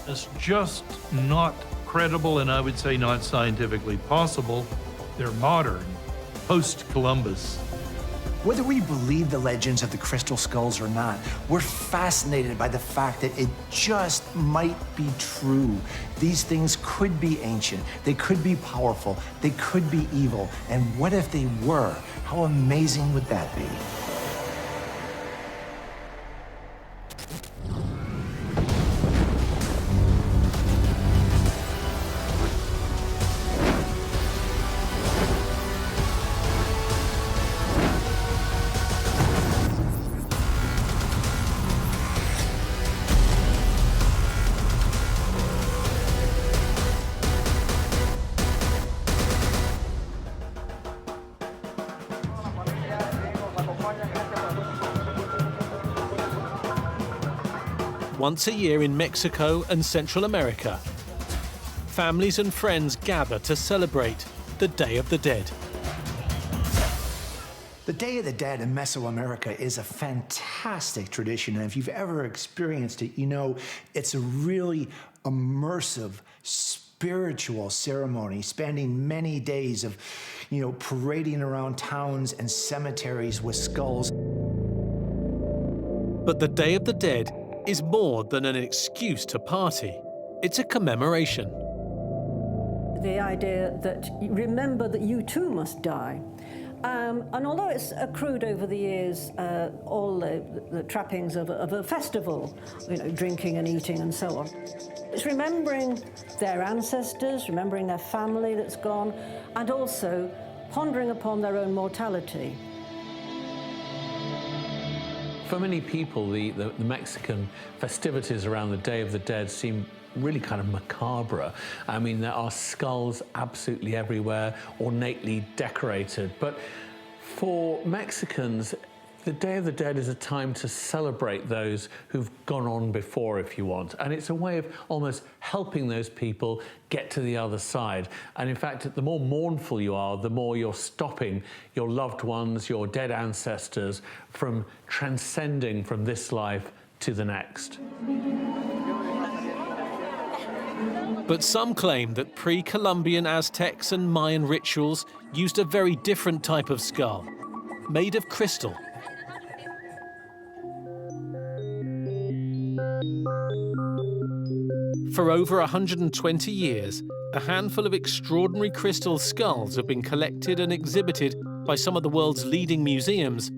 Speaker 14: It's just not credible, and I would say not scientifically possible. They're modern, post-Columbus.
Speaker 2: Whether we believe the legends of the crystal skulls or not, we're fascinated by the fact that it just might be true. These things could be ancient, they could be powerful, they could be evil. And what if they were? How amazing would that be?
Speaker 1: Once a year in Mexico and Central America, families and friends gather to celebrate the Day of the Dead.
Speaker 2: The Day of the Dead in Mesoamerica is a fantastic tradition, and if you've ever experienced it, you know it's a really immersive, spiritual ceremony spanning many days of, you know, parading around towns and cemeteries with skulls.
Speaker 1: But the Day of the Dead is more than an excuse to party. It's a commemoration.
Speaker 3: The idea that you remember that you too must die. And although it's accrued over the years all the trappings of a festival, you know, drinking and eating and so on, it's remembering their ancestors, remembering their family that's gone, and also pondering upon their own mortality.
Speaker 7: For many people, the Mexican festivities around the Day of the Dead seem really kind of macabre. I mean, there are skulls absolutely everywhere, ornately decorated. But for Mexicans, the Day of the Dead is a time to celebrate those who've gone on before, if you want. And it's a way of almost helping those people get to the other side. And in fact, the more mournful you are, the more you're stopping your loved ones, your dead ancestors from transcending from this life to the next.
Speaker 1: But some claim that pre-Columbian Aztecs and Mayan rituals used a very different type of skull, made of crystal. For over 120 years, a handful of extraordinary crystal skulls have been collected and exhibited by some of the world's leading museums,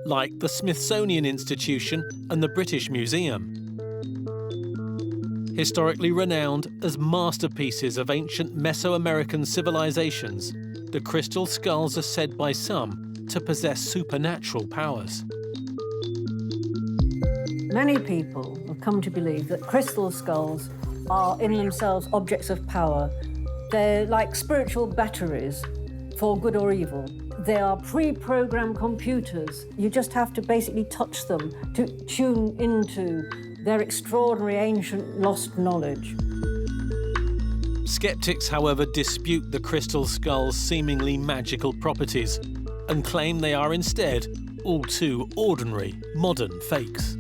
Speaker 1: like the Smithsonian Institution and the British Museum. Historically renowned as masterpieces of ancient Mesoamerican civilizations, the crystal skulls are said by some to possess supernatural powers.
Speaker 3: Many people have come to believe that crystal skulls are in themselves objects of power. They're like spiritual batteries for good or evil. They are pre-programmed computers. You just have to basically touch them to tune into their extraordinary ancient lost knowledge.
Speaker 1: Skeptics, however, dispute the crystal skull's seemingly magical properties and claim they are instead all too ordinary modern fakes.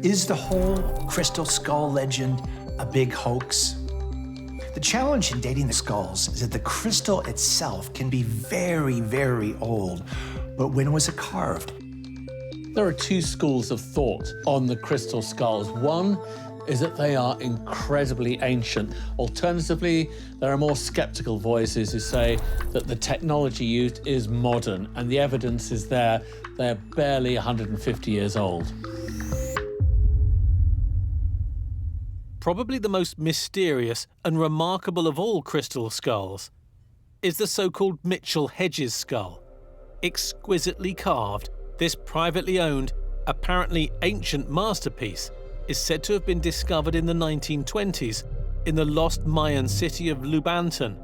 Speaker 2: Is the whole crystal skull legend a big hoax? The challenge in dating the skulls is that the crystal itself can be very, very old. But when was it carved?
Speaker 7: There are two schools of thought on the crystal skulls. One is that they are incredibly ancient. Alternatively, there are more skeptical voices who say that the technology used is modern, and the evidence is there. They're barely 150 years old.
Speaker 1: Probably the most mysterious and remarkable of all crystal skulls is the so-called Mitchell-Hedges skull. Exquisitely carved, this privately owned, apparently ancient masterpiece is said to have been discovered in the 1920s in the lost Mayan city of Lubanton,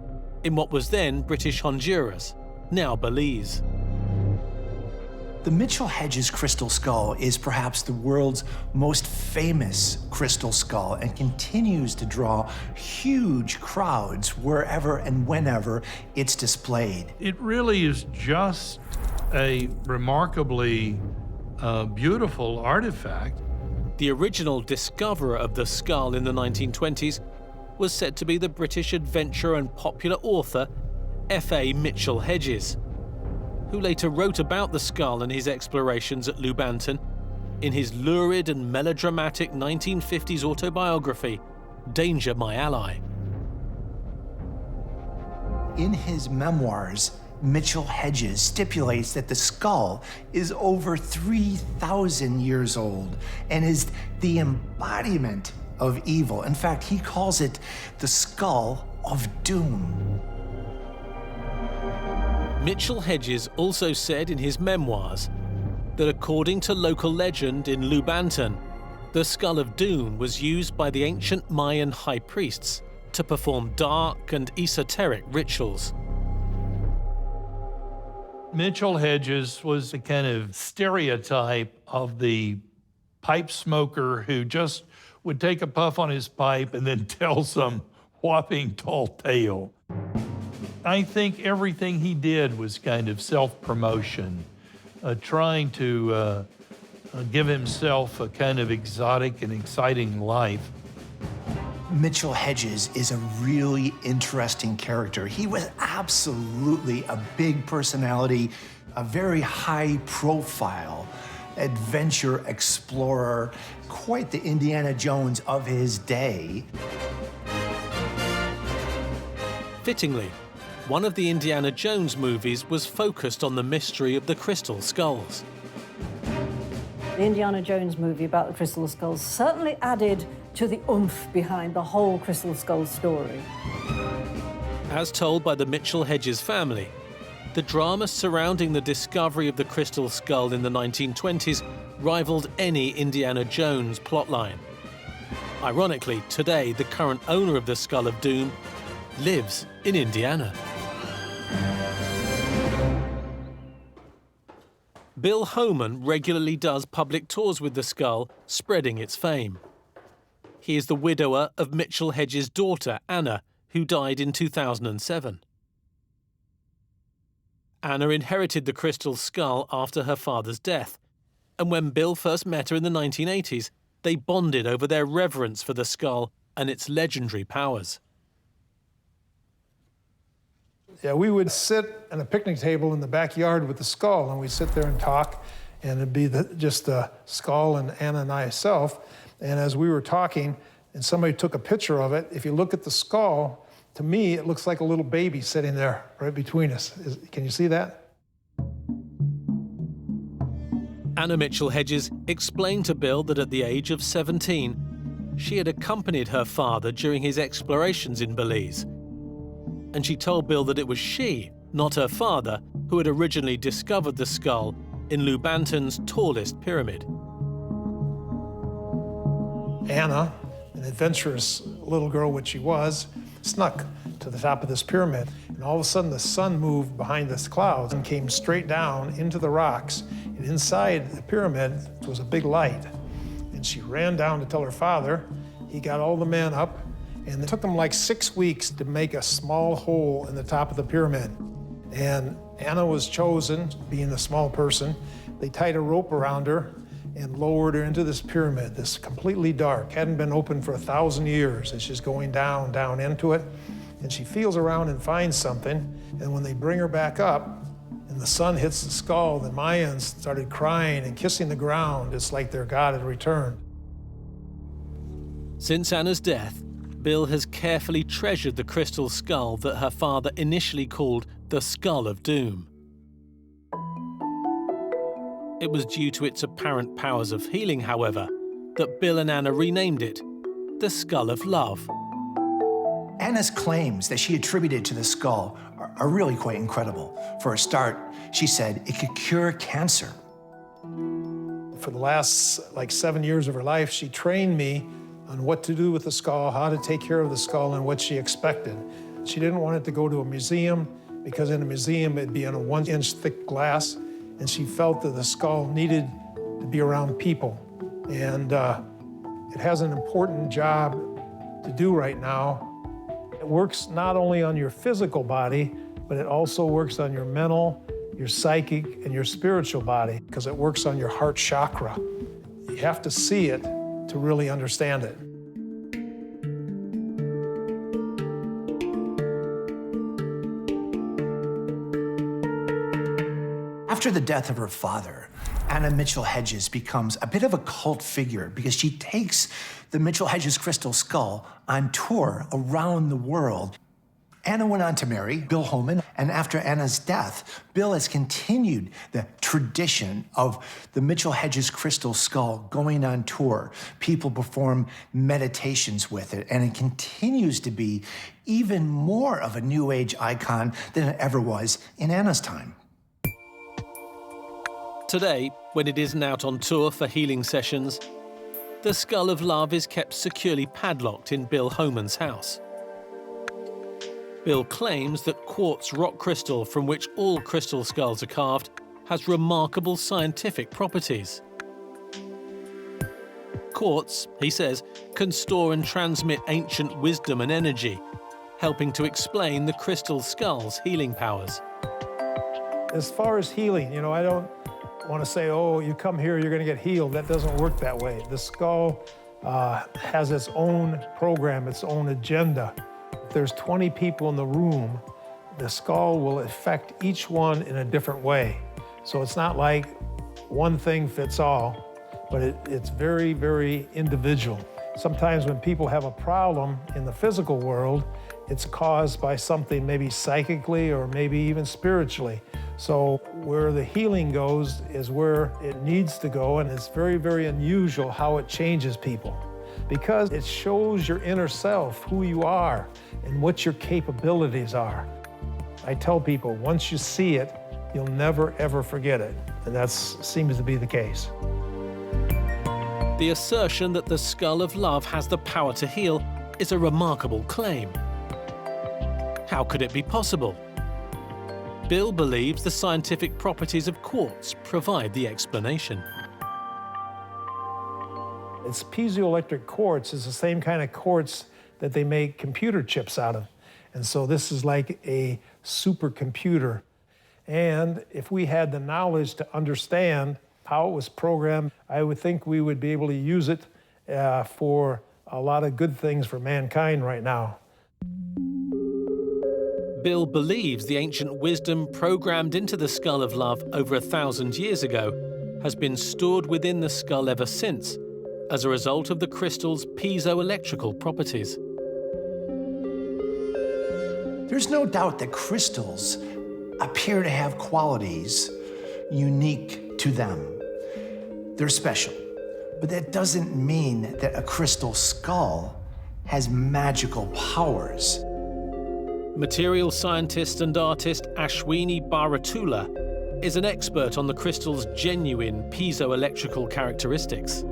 Speaker 1: in what was then British Honduras, now Belize.
Speaker 2: The Mitchell-Hedges crystal skull is perhaps the world's most famous crystal skull and continues to draw huge crowds wherever and whenever it's displayed.
Speaker 14: It really is just a remarkably beautiful artifact.
Speaker 1: The original discoverer of the skull in the 1920s was said to be the British adventurer and popular author F.A. Mitchell-Hedges, who later wrote about the skull and his explorations at Lubanton in his lurid and melodramatic 1950s autobiography, Danger, My Ally.
Speaker 2: In his memoirs, Mitchell-Hedges stipulates that the skull is over 3,000 years old and is the embodiment of evil. In fact, he calls it the skull of doom.
Speaker 1: Mitchell-Hedges also said in his memoirs that according to local legend in Lubanton, the skull of doom was used by the ancient Mayan high priests to perform dark and esoteric rituals.
Speaker 14: Mitchell-Hedges was a kind of stereotype of the pipe smoker who just would take a puff on his pipe and then tell some whopping tall tale. I think everything he did was kind of self-promotion, trying to give himself a kind of exotic and exciting life.
Speaker 2: Mitchell-Hedges is a really interesting character. He was absolutely a big personality, a very high profile adventure explorer, quite the Indiana Jones of his day.
Speaker 1: Fittingly, one of the Indiana Jones movies was focused on the mystery of the crystal skulls.
Speaker 3: The Indiana Jones movie about the crystal skulls certainly added to the oomph behind the whole crystal skull story.
Speaker 1: As told by the Mitchell-Hedges family, the drama surrounding the discovery of the crystal skull in the 1920s rivaled any Indiana Jones plotline. Ironically, today, the current owner of the Skull of Doom lives in Indiana. Bill Homan regularly does public tours with the skull, spreading its fame. He is the widower of Mitchell-Hedges' daughter, Anna, who died in 2007. Anna inherited the crystal skull after her father's death, and when Bill first met her in the 1980s, they bonded over their reverence for the skull and its legendary powers.
Speaker 11: Yeah, we would sit at a picnic table in the backyard with the skull, and we'd sit there and talk, and it'd be just the skull and Anna and myself. And as we were talking, and somebody took a picture of it. If you look at the skull, to me, it looks like a little baby sitting there right between us. Can you see that?
Speaker 1: Anna Mitchell Hedges explained to Bill that at the age of 17, she had accompanied her father during his explorations in Belize. And she told Bill that it was she, not her father, who had originally discovered the skull in Lubanton's tallest pyramid.
Speaker 11: Anna, an adventurous little girl which she was, snuck to the top of this pyramid. And all of a sudden the sun moved behind this cloud and came straight down into the rocks. And inside the pyramid was a big light. And she ran down to tell her father. He got all the men up, and it took them like 6 weeks to make a small hole in the top of the pyramid. And Anna was chosen, being the small person. They tied a rope around her and lowered her into this pyramid, this completely dark, hadn't been open for 1,000 years. And she's going down, down into it. And she feels around and finds something. And when they bring her back up and the sun hits the skull, the Mayans started crying and kissing the ground. It's like their God had returned.
Speaker 1: Since Anna's death, Bill has carefully treasured the crystal skull that her father initially called the Skull of Doom. It was due to its apparent powers of healing, however, that Bill and Anna renamed it the Skull of Love.
Speaker 2: Anna's claims that she attributed to the skull are really quite incredible. For a start, she said it could cure cancer.
Speaker 11: For the last 7 years of her life, she trained me on what to do with the skull, how to take care of the skull, and what she expected. She didn't want it to go to a museum, because in a museum it'd be in a 1-inch thick glass, and she felt that the skull needed to be around people. And it has an important job to do right now. It works not only on your physical body, but it also works on your mental, your psychic, and your spiritual body, because it works on your heart chakra. You have to see it to really understand it.
Speaker 2: After the death of her father, Anna Mitchell Hedges becomes a bit of a cult figure because she takes the Mitchell Hedges crystal skull on tour around the world. Anna went on to marry Bill Holman, and after Anna's death, Bill has continued the tradition of the Mitchell Hedges crystal skull going on tour. People perform meditations with it, and it continues to be even more of a New Age icon than it ever was in Anna's time.
Speaker 1: Today, when it isn't out on tour for healing sessions, the Skull of Love is kept securely padlocked in Bill Holman's house. Bill claims that quartz rock crystal, from which all crystal skulls are carved, has remarkable scientific properties. Quartz, he says, can store and transmit ancient wisdom and energy, helping to explain the crystal skull's healing powers.
Speaker 11: As far as healing, I don't want to say, oh, you come here, you're going to get healed. That doesn't work that way. The skull has its own program, its own agenda. If there's 20 people in the room, the skull will affect each one in a different way. So it's not like one thing fits all, but it's very, very individual. Sometimes when people have a problem in the physical world, it's caused by something maybe psychically or maybe even spiritually. So where the healing goes is where it needs to go, and it's very, very unusual how it changes people, because it shows your inner self, who you are, and what your capabilities are. I tell people, once you see it, you'll never, ever forget it, and that seems to be the case.
Speaker 1: The assertion that the Skull of Love has the power to heal is a remarkable claim. How could it be possible? Bill believes the scientific properties of quartz provide the explanation.
Speaker 11: It's piezoelectric quartz. Is the same kind of quartz that they make computer chips out of. And so this is like a supercomputer. And if we had the knowledge to understand how it was programmed, I would think we would be able to use it for a lot of good things for mankind right now.
Speaker 1: Bill believes the ancient wisdom programmed into the Skull of Love over 1,000 years ago has been stored within the skull ever since, as a result of the crystal's piezoelectrical properties.
Speaker 2: There's no doubt that crystals appear to have qualities unique to them. They're special, but that doesn't mean that a crystal skull has magical powers.
Speaker 1: Material scientist and artist Ashwini Baratula is an expert on the crystal's genuine piezoelectrical characteristics.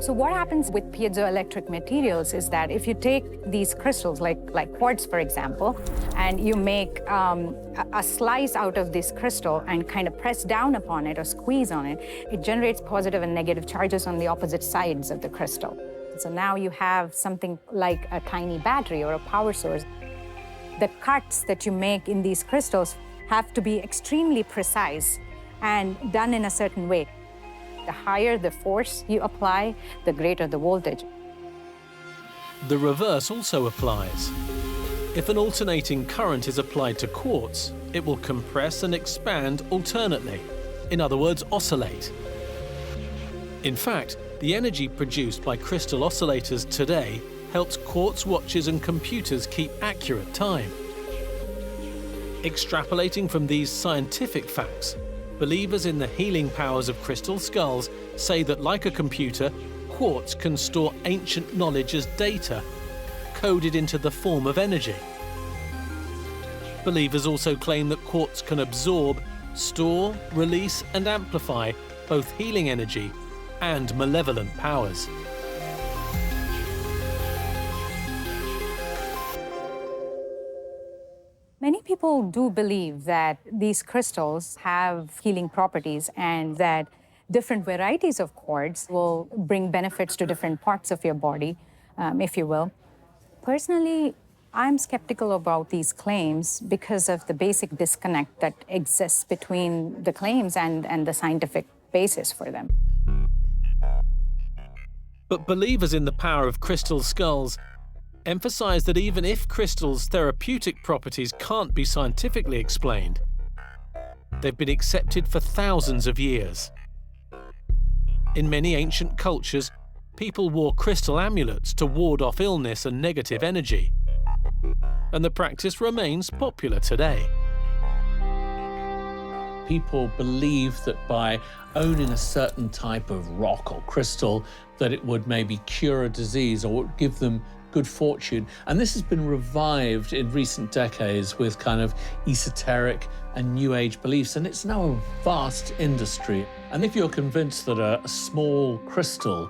Speaker 8: So what happens with piezoelectric materials is that if you take these crystals, like quartz, for example, and you make a slice out of this crystal and kind of press down upon it or squeeze on it, it generates positive and negative charges on the opposite sides of the crystal. So now you have something like a tiny battery or a power source. The cuts that you make in these crystals have to be extremely precise and done in a certain way. The higher the force you apply, the greater the voltage.
Speaker 1: The reverse also applies. If an alternating current is applied to quartz, it will compress and expand alternately, in other words, oscillate. In fact, the energy produced by crystal oscillators today helps quartz watches and computers keep accurate time. Extrapolating from these scientific facts, believers in the healing powers of crystal skulls say that, like a computer, quartz can store ancient knowledge as data, coded into the form of energy. Believers also claim that quartz can absorb, store, release, and amplify both healing energy and malevolent powers.
Speaker 8: Many people do believe that these crystals have healing properties and that different varieties of quartz will bring benefits to different parts of your body, if you will. Personally, I'm skeptical about these claims because of the basic disconnect that exists between the claims and the scientific basis for them.
Speaker 1: But believers in the power of crystal skulls emphasize that even if crystals' therapeutic properties can't be scientifically explained, they've been accepted for thousands of years. In many ancient cultures, people wore crystal amulets to ward off illness and negative energy, and the practice remains popular today.
Speaker 7: People believe that by owning a certain type of rock or crystal, that it would maybe cure a disease or would give them good fortune. And this has been revived in recent decades with kind of esoteric and new age beliefs, and it's now a vast industry. And if you're convinced that a small crystal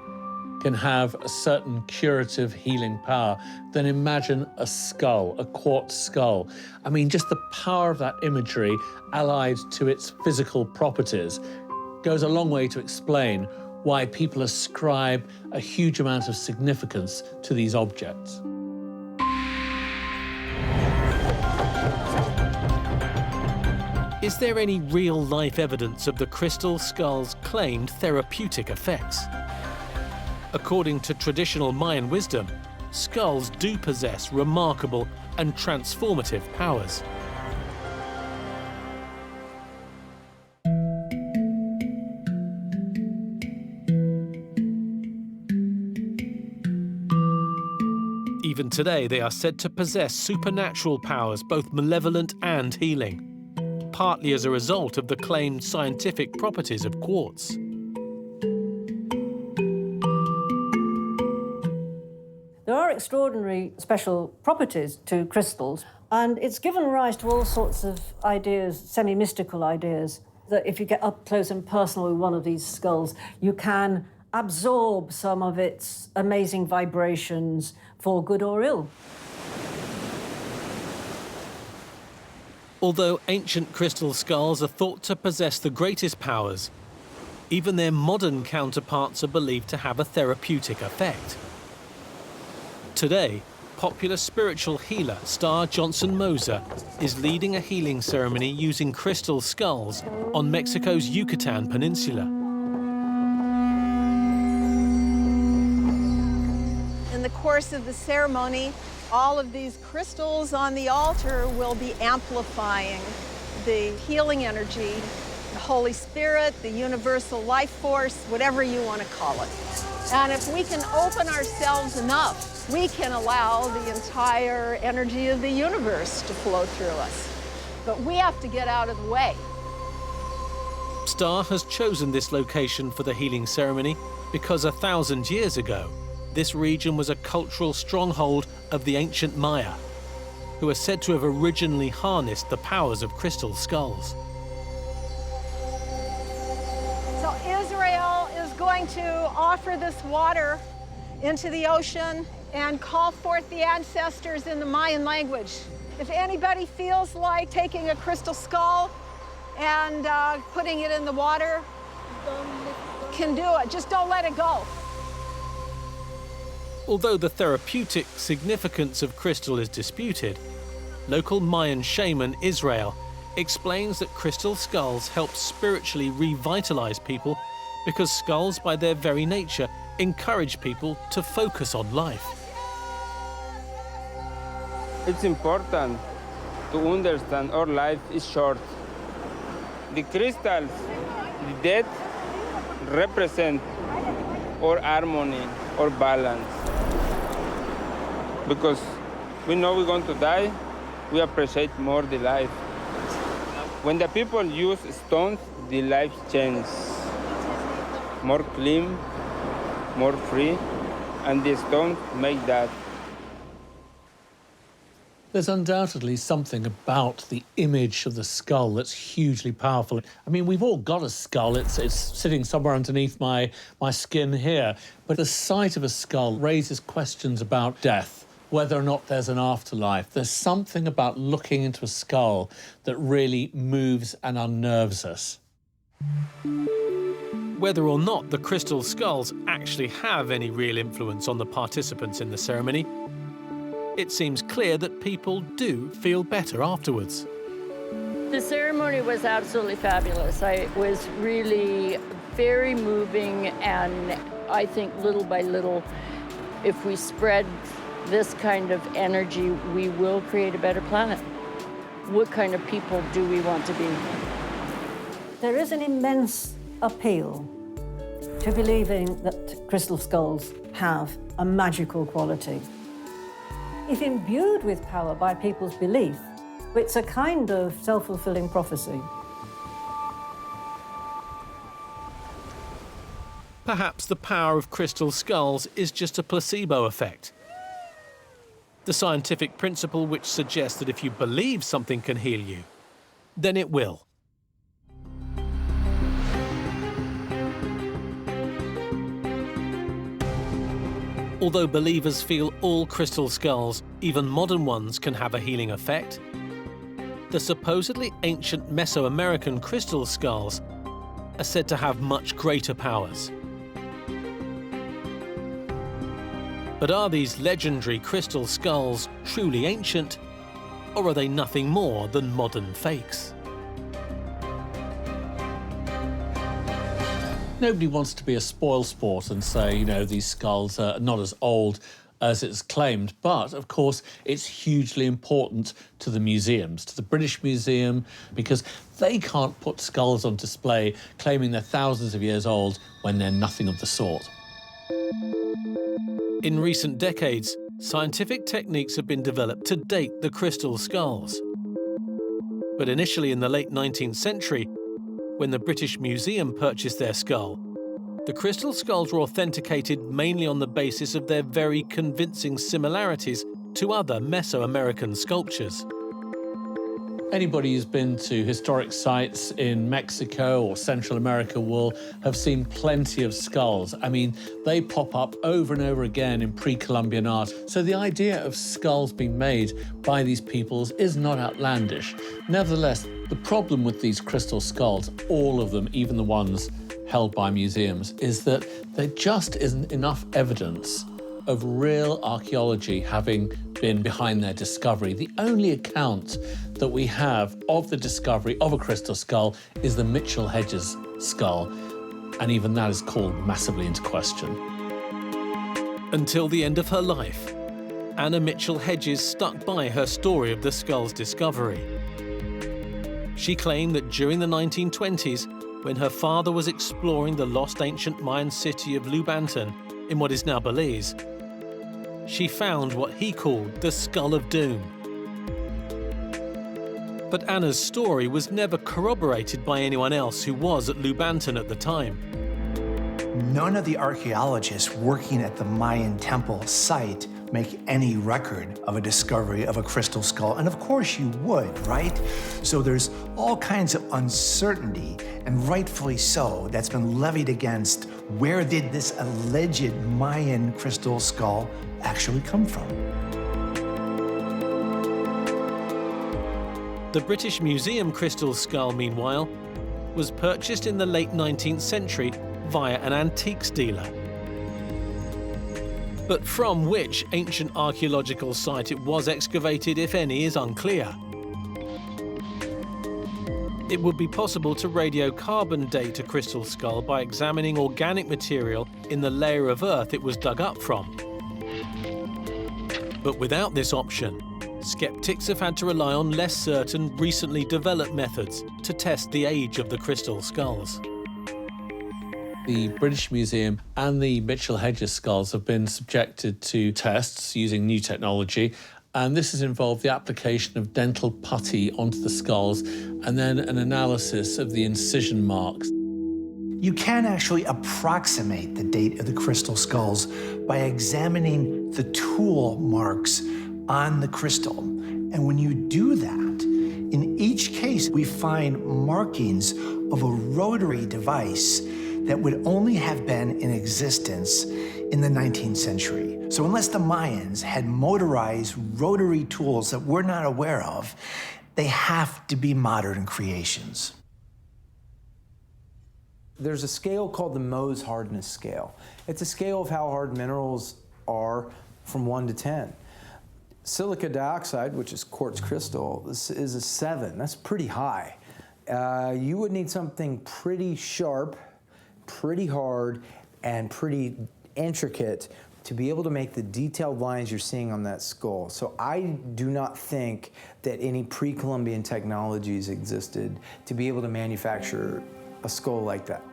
Speaker 7: can have a certain curative healing power, then imagine a skull, a quartz skull. I mean, just the power of that imagery allied to its physical properties goes a long way to explain why people ascribe a huge amount of significance to these objects.
Speaker 1: Is there any real-life evidence of the crystal skull's claimed therapeutic effects? According to traditional Mayan wisdom, skulls do possess remarkable and transformative powers. Even today, they are said to possess supernatural powers, both malevolent and healing, partly as a result of the claimed scientific properties of quartz.
Speaker 3: There are extraordinary special properties to crystals, and it's given rise to all sorts of ideas, semi-mystical ideas, that if you get up close and personal with one of these skulls, you can absorb some of its amazing vibrations for good or ill.
Speaker 1: Although ancient crystal skulls are thought to possess the greatest powers, even their modern counterparts are believed to have a therapeutic effect. Today, popular spiritual healer Star Johnson Moser is leading a healing ceremony using crystal skulls on Mexico's Yucatan Peninsula.
Speaker 17: In the course of the ceremony, all of these crystals on the altar will be amplifying the healing energy, the Holy Spirit, the universal life force, whatever you want to call it. And if we can open ourselves enough, we can allow the entire energy of the universe to flow through us. But we have to get out of the way.
Speaker 1: Starr has chosen this location for the healing ceremony because 1,000 years ago, this region was a cultural stronghold of the ancient Maya, who are said to have originally harnessed the powers of crystal skulls.
Speaker 17: So Israel is going to offer this water into the ocean and call forth the ancestors in the Mayan language. If anybody feels like taking a crystal skull and putting it in the water, can do it. Just don't let it go.
Speaker 1: Although the therapeutic significance of crystal is disputed, local Mayan shaman Israel explains that crystal skulls help spiritually revitalize people because skulls, by their very nature, encourage people to focus on life.
Speaker 4: It's important to understand our life is short. The crystals, the dead, represent our harmony, our balance. Because we know we're going to die, we appreciate more the life. When the people use stones, the life changes. More clean, more free, and the stones make that.
Speaker 7: There's undoubtedly something about the image of the skull that's hugely powerful. I mean, we've all got a skull. It's sitting somewhere underneath my skin here. But the sight of a skull raises questions about death, whether or not there's an afterlife. There's something about looking into a skull that really moves and unnerves us.
Speaker 1: Whether or not the crystal skulls actually have any real influence on the participants in the ceremony, it seems clear that people do feel better afterwards.
Speaker 20: The ceremony was absolutely fabulous. It was really very moving, and I think little by little, if we spread this kind of energy, we will create a better planet. What kind of people do we want to be?
Speaker 3: There is an immense appeal to believing that crystal skulls have a magical quality. If imbued with power by people's belief, it's a kind of self-fulfilling prophecy.
Speaker 1: Perhaps the power of crystal skulls is just a placebo effect. The scientific principle which suggests that if you believe something can heal you, then it will. Although believers feel all crystal skulls, even modern ones, can have a healing effect, the supposedly ancient Mesoamerican crystal skulls are said to have much greater powers. But are these legendary crystal skulls truly ancient, or are they nothing more than modern fakes?
Speaker 7: Nobody wants to be a spoilsport and say, you know, these skulls are not as old as it's claimed. But, of course, it's hugely important to the museums, to the British Museum, because they can't put skulls on display claiming they're thousands of years old when they're nothing of the sort.
Speaker 1: In recent decades, scientific techniques have been developed to date the crystal skulls. But initially in the late 19th century, when the British Museum purchased their skull, the crystal skulls were authenticated mainly on the basis of their very convincing similarities to other Mesoamerican sculptures.
Speaker 7: Anybody who's been to historic sites in Mexico or Central America will have seen plenty of skulls. I mean, they pop up over and over again in pre-Columbian art. So the idea of skulls being made by these peoples is not outlandish. Nevertheless, the problem with these crystal skulls, all of them, even the ones held by museums, is that there just isn't enough evidence of real archaeology having been behind their discovery. The only account that we have of the discovery of a crystal skull is the Mitchell Hedges skull, and even that is called massively into question.
Speaker 1: Until the end of her life, Anna Mitchell Hedges stuck by her story of the skull's discovery. She claimed that during the 1920s, when her father was exploring the lost ancient Mayan city of Lubantan in what is now Belize, she found what he called the Skull of Doom. But Anna's story was never corroborated by anyone else who was at Lubanton at the time.
Speaker 2: None of the archaeologists working at the Mayan temple site make any record of a discovery of a crystal skull. And of course you would, right? So there's all kinds of uncertainty, and rightfully so, that's been levied against where did this alleged Mayan crystal skull actually come from?
Speaker 1: The British Museum crystal skull, meanwhile, was purchased in the late 19th century via an antiques dealer. But from which ancient archaeological site it was excavated, if any, is unclear. It would be possible to radiocarbon date a crystal skull by examining organic material in the layer of earth it was dug up from. But without this option, skeptics have had to rely on less certain, recently developed methods to test the age of the crystal skulls.
Speaker 7: The British Museum and the Mitchell Hedges skulls have been subjected to tests using new technology, and this has involved the application of dental putty onto the skulls and then an analysis of the incision marks.
Speaker 2: You can actually approximate the date of the crystal skulls by examining the tool marks on the crystal. And when you do that, in each case, we find markings of a rotary device that would only have been in existence in the 19th century. So unless the Mayans had motorized rotary tools that we're not aware of, they have to be modern creations.
Speaker 6: There's a scale called the Mohs hardness scale. It's a scale of how hard minerals are from 1 to 10. Silica dioxide, which is quartz crystal, is a 7. That's pretty high. You would need something pretty sharp, pretty hard, and pretty intricate to be able to make the detailed lines you're seeing on that skull. So I do not think that any pre-Columbian technologies existed to be able to manufacture a skull like that.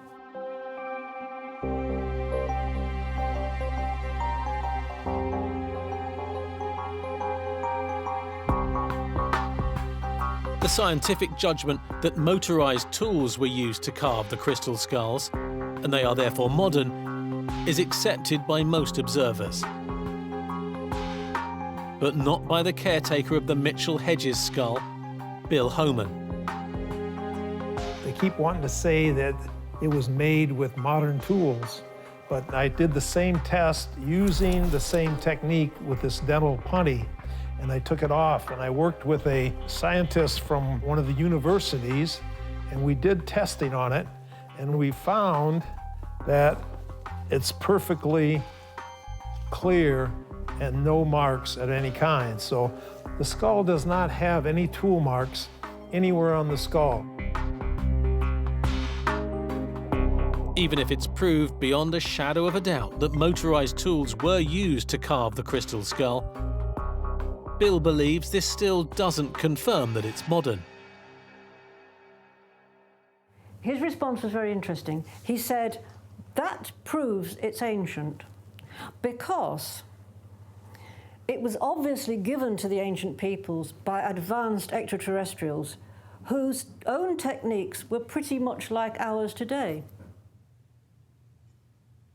Speaker 1: The scientific judgment that motorized tools were used to carve the crystal skulls, and they are therefore modern, is accepted by most observers. But not by the caretaker of the Mitchell Hedges skull, Bill Homan.
Speaker 11: They keep wanting to say that it was made with modern tools, but I did the same test using the same technique with this dental putty, and I took it off, and I worked with a scientist from one of the universities, and we did testing on it, and we found that it's perfectly clear and no marks at any kind. So the skull does not have any tool marks anywhere on the skull.
Speaker 1: Even if it's proved beyond a shadow of a doubt that motorized tools were used to carve the crystal skull, Bill believes this still doesn't confirm that it's modern.
Speaker 3: His response was very interesting. He said, that proves it's ancient because it was obviously given to the ancient peoples by advanced extraterrestrials whose own techniques were pretty much like ours today.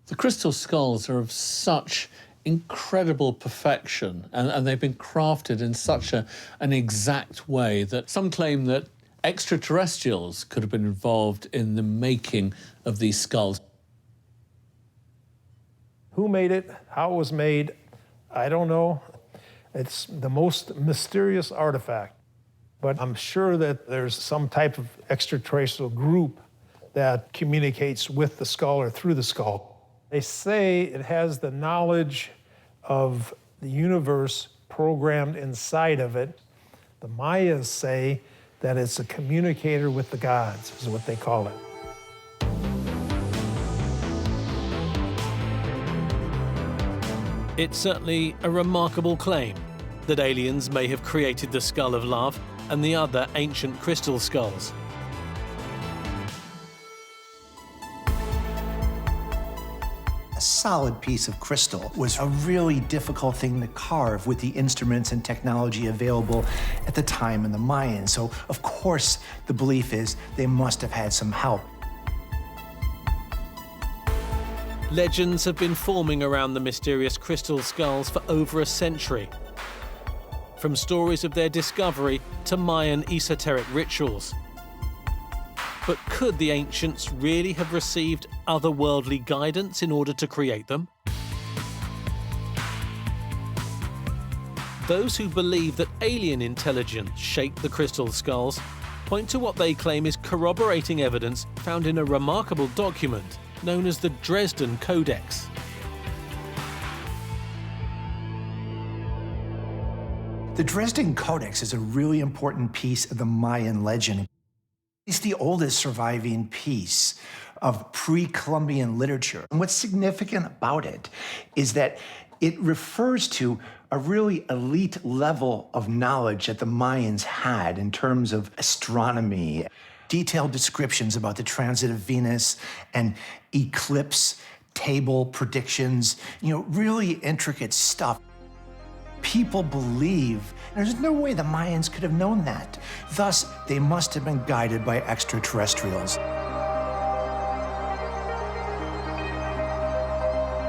Speaker 7: The crystal skulls are of such incredible perfection, and they've been crafted in such an exact way that some claim that extraterrestrials could have been involved in the making of these skulls.
Speaker 11: Who made it, how it was made, I don't know. It's the most mysterious artifact. But I'm sure that there's some type of extraterrestrial group that communicates with the skull or through the skull. They say it has the knowledge of the universe programmed inside of it. The Mayas say that it's a communicator with the gods, is what they call it.
Speaker 1: It's certainly a remarkable claim that aliens may have created the Skull of Love and the other ancient crystal skulls.
Speaker 2: solid piece of crystal was a really difficult thing to carve with the instruments and technology available at the time in the Mayans. So, of course, the belief is they must have had some help.
Speaker 1: Legends have been forming around the mysterious crystal skulls for over a century. From stories of their discovery to Mayan esoteric rituals. But could the ancients really have received otherworldly guidance in order to create them? Those who believe that alien intelligence shaped the crystal skulls point to what they claim is corroborating evidence found in a remarkable document known as the Dresden Codex.
Speaker 2: The Dresden Codex is a really important piece of the Mayan legend. It's the oldest surviving piece of pre-Columbian literature. And what's significant about it is that it refers to a really elite level of knowledge that the Mayans had in terms of astronomy, detailed descriptions about the transit of Venus and eclipse table predictions, really intricate stuff. People believe there's no way the Mayans could have known that. Thus, they must have been guided by extraterrestrials.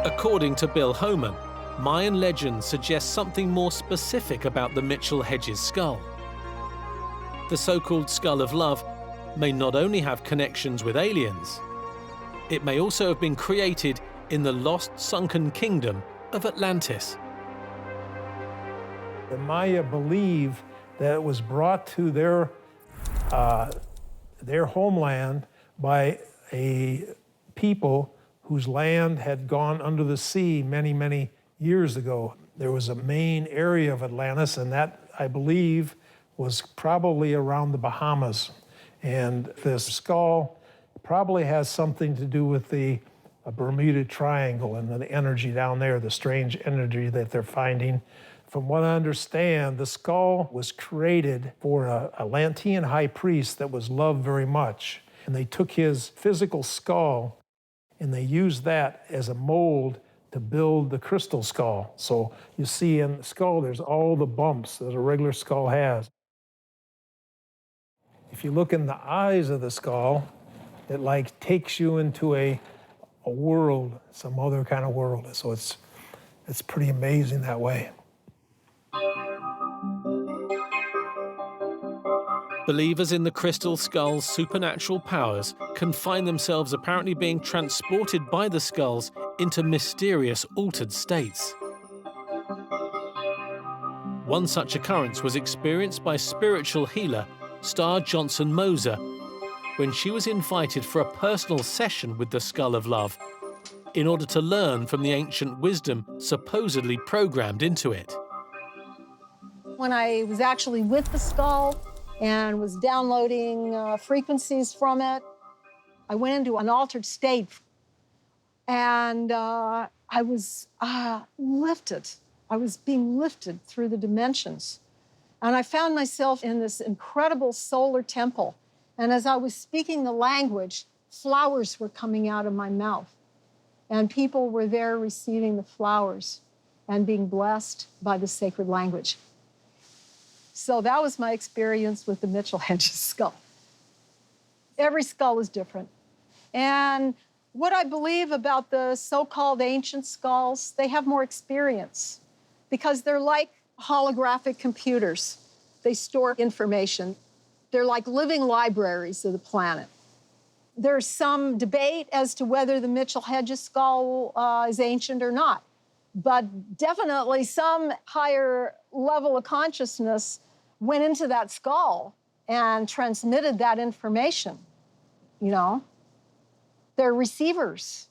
Speaker 1: According to Bill Homan, Mayan legends suggest something more specific about the Mitchell-Hedges skull. The so-called Skull of Love may not only have connections with aliens, it may also have been created in the lost sunken kingdom of Atlantis.
Speaker 11: The Maya believe that it was brought to their homeland by a people whose land had gone under the sea many, many years ago. There was a main area of Atlantis, and that, I believe, was probably around the Bahamas. And this skull probably has something to do with the Bermuda Triangle and the energy down there, the strange energy that they're finding. From what I understand, the skull was created for a Atlantean high priest that was loved very much. And they took his physical skull and they used that as a mold to build the crystal skull. So you see in the skull, there's all the bumps that a regular skull has. If you look in the eyes of the skull, it like takes you into a world, some other kind of world. So it's pretty amazing that way.
Speaker 1: Believers in the crystal skull's supernatural powers can find themselves apparently being transported by the skulls into mysterious altered states. One such occurrence was experienced by spiritual healer Star Johnson Moser when she was invited for a personal session with the Skull of Love in order to learn from the ancient wisdom supposedly programmed into it.
Speaker 17: When I was actually with the skull and was downloading frequencies from it, I went into an altered state, and I was lifted. I was being lifted through the dimensions. And I found myself in this incredible solar temple. And as I was speaking the language, flowers were coming out of my mouth. And people were there receiving the flowers and being blessed by the sacred language. So that was my experience with the Mitchell-Hedges skull. Every skull is different. And what I believe about the so-called ancient skulls, they have more experience because they're like holographic computers. They store information. They're like living libraries of the planet. There's some debate as to whether the Mitchell-Hedges skull is ancient or not. But definitely some higher level of consciousness went into that skull and transmitted that information, They're receivers.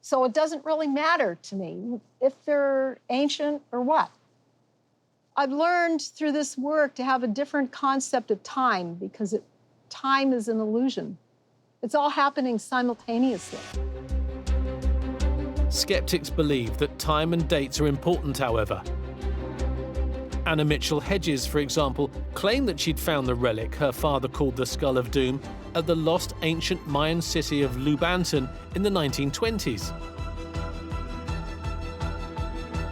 Speaker 17: So it doesn't really matter to me if they're ancient or what. I've learned through this work to have a different concept of time because time is an illusion. It's all happening simultaneously.
Speaker 1: Skeptics believe that time and dates are important, however. Anna Mitchell-Hedges, for example, claimed that she'd found the relic her father called the Skull of Doom at the lost ancient Mayan city of Lubantan in the 1920s.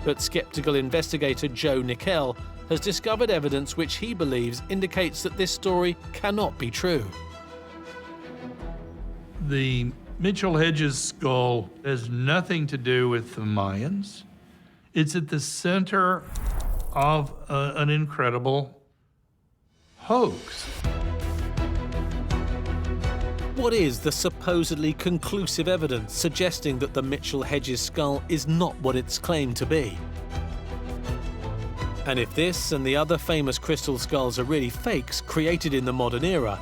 Speaker 1: But skeptical investigator Joe Nickel has discovered evidence which he believes indicates that this story cannot be true.
Speaker 14: The Mitchell Hedges skull has nothing to do with the Mayans. It's at the center of an incredible hoax.
Speaker 1: What is the supposedly conclusive evidence suggesting that the Mitchell Hedges skull is not what it's claimed to be? And if this and the other famous crystal skulls are really fakes created in the modern era,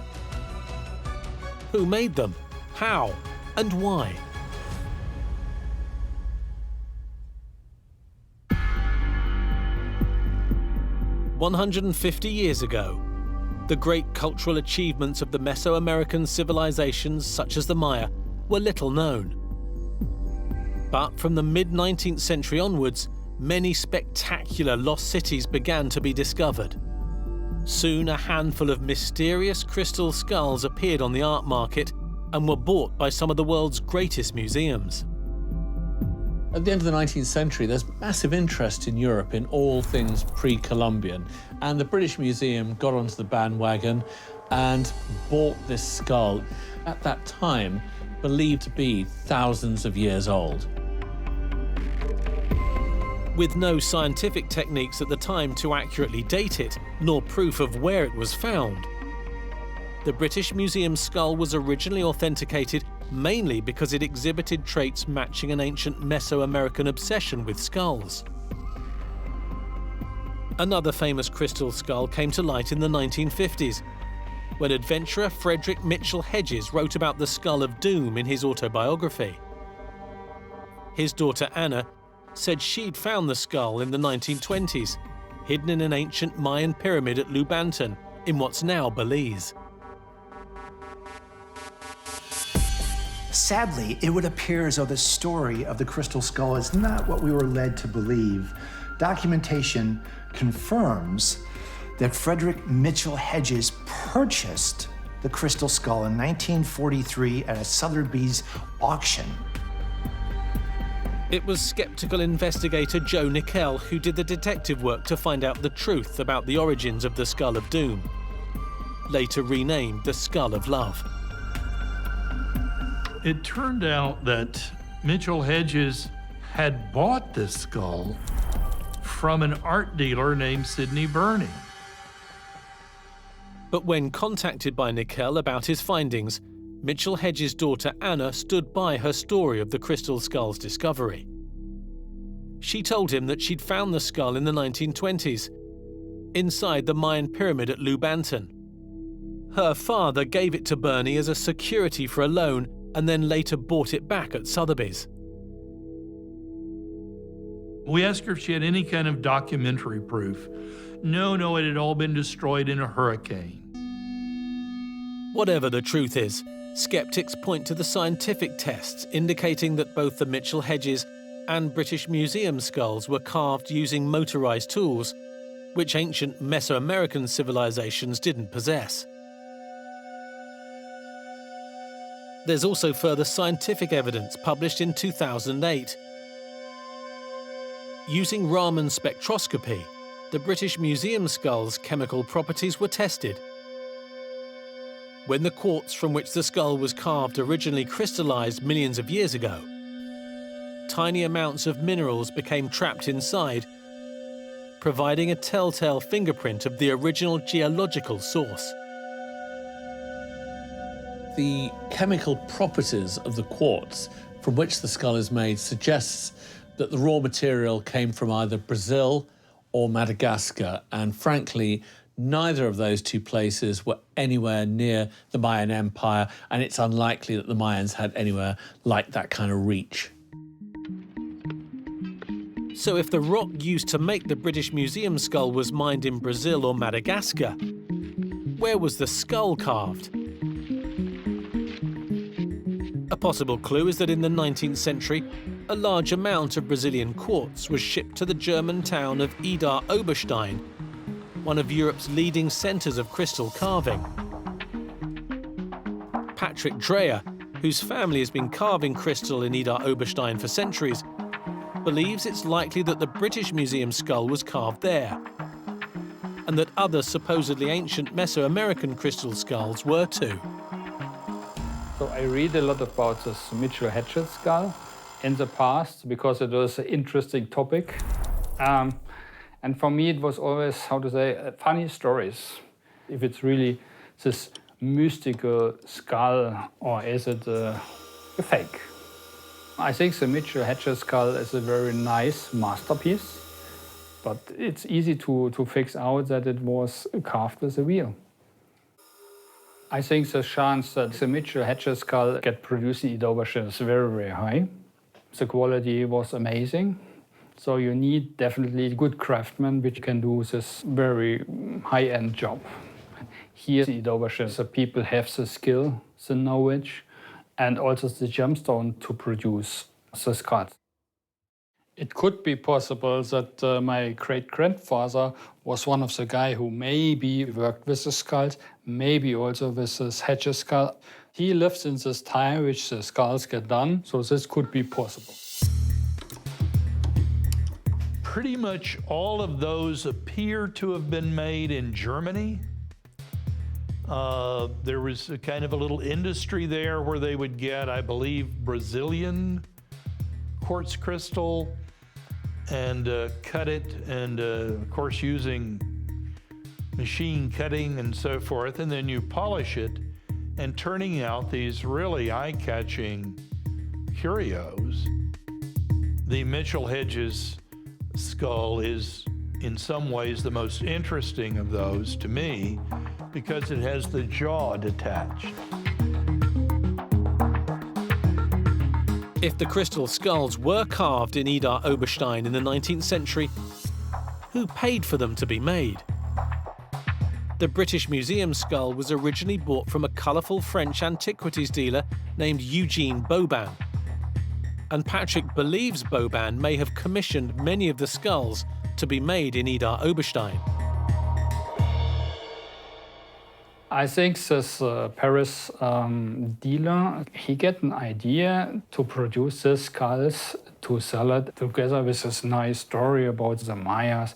Speaker 1: who made them? How? And why? "150 years ago, the great cultural achievements of the Mesoamerican civilizations, such as the Maya, were little known. But from the mid-19th century onwards, many spectacular lost cities began to be discovered. Soon a handful of mysterious crystal skulls appeared on the art market and were bought by some of the world's greatest museums.
Speaker 7: At the end of the 19th century, there's massive interest in Europe in all things pre-Columbian, and the British Museum got onto the bandwagon and bought this skull, at that time believed to be thousands of years old.
Speaker 1: With no scientific techniques at the time to accurately date it, nor proof of where it was found, the British Museum skull was originally authenticated mainly because it exhibited traits matching an ancient Mesoamerican obsession with skulls. Another famous crystal skull came to light in the 1950s, when adventurer Frederick Mitchell Hedges wrote about the Skull of Doom in his autobiography. His daughter Anna said she'd found the skull in the 1920s, hidden in an ancient Mayan pyramid at Lubanton, in what's now Belize.
Speaker 2: Sadly, it would appear as though the story of the crystal skull is not what we were led to believe. Documentation confirms that Frederick Mitchell Hedges purchased the crystal skull in 1943 at a Sotheby's auction.
Speaker 1: It was skeptical investigator Joe Nickel who did the detective work to find out the truth about the origins of the Skull of Doom, later renamed the Skull of Love.
Speaker 14: It turned out that Mitchell Hedges had bought this skull from an art dealer named Sidney Burney.
Speaker 1: But when contacted by Nickel about his findings, Mitchell Hedges' daughter Anna stood by her story of the crystal skull's discovery. She told him that she'd found the skull in the 1920s, inside the Mayan pyramid at Lubanton. Her father gave it to Burney as a security for a loan and then later bought it back at Sotheby's.
Speaker 14: We asked her if she had any kind of documentary proof. No, it had all been destroyed in a hurricane.
Speaker 1: Whatever the truth is, skeptics point to the scientific tests indicating that both the Mitchell Hedges and British Museum skulls were carved using motorized tools, which ancient Mesoamerican civilizations didn't possess. There's also further scientific evidence published in 2008. Using Raman spectroscopy, the British Museum skull's chemical properties were tested. When the quartz from which the skull was carved originally crystallized millions of years ago, tiny amounts of minerals became trapped inside, providing a telltale fingerprint of the original geological source.
Speaker 7: The chemical properties of the quartz from which the skull is made suggests that the raw material came from either Brazil or Madagascar, and frankly, neither of those two places were anywhere near the Mayan Empire, and it's unlikely that the Mayans had anywhere like that kind of reach.
Speaker 1: So if the rock used to make the British Museum skull was mined in Brazil or Madagascar, where was the skull carved? A possible clue is that in the 19th century, a large amount of Brazilian quartz was shipped to the German town of Idar Oberstein, one of Europe's leading centres of crystal carving. Patrick Dreyer, whose family has been carving crystal in Idar Oberstein for centuries, believes it's likely that the British Museum skull was carved there, and that other supposedly ancient Mesoamerican crystal skulls were too.
Speaker 15: So I read a lot about this Mitchell Hedges skull in the past because it was an interesting topic. And for me, it was always, how to say, funny stories. If it's really this mystical skull or is it a fake? I think the Mitchell Hedges skull is a very nice masterpiece, but it's easy to fix out that it was carved with a wheel. I think the chance that the Mitchell Hedges skull get produced in Oberstein is very, very high. The quality was amazing. So you need definitely good craftsmen which can do this very high-end job. Here in Oberstein, the people have the skill, the knowledge, and also the gemstone to produce the skulls. It could be possible that my great-grandfather was one of the guys who maybe worked with the skulls, maybe also with this Hedges skull. He lives in this time which the skulls get done, so this could be possible.
Speaker 14: Pretty much all of those appear to have been made in Germany. There was a kind of a little industry there where they would get, I believe, Brazilian quartz crystal and cut it, and of course using machine cutting and so forth, and then you polish it, and turning out these really eye-catching curios. The Mitchell Hedges skull is in some ways the most interesting of those to me because it has the jaw detached.
Speaker 1: If the crystal skulls were carved in Idar Oberstein in the 19th century, who paid for them to be made? The British Museum skull was originally bought from a colourful French antiquities dealer named Eugene Boban. And Patrick believes Boban may have commissioned many of the skulls to be made in Idar Oberstein.
Speaker 15: I think this Paris dealer, he get an idea to produce these skulls to sell it together with this nice story about the Mayas.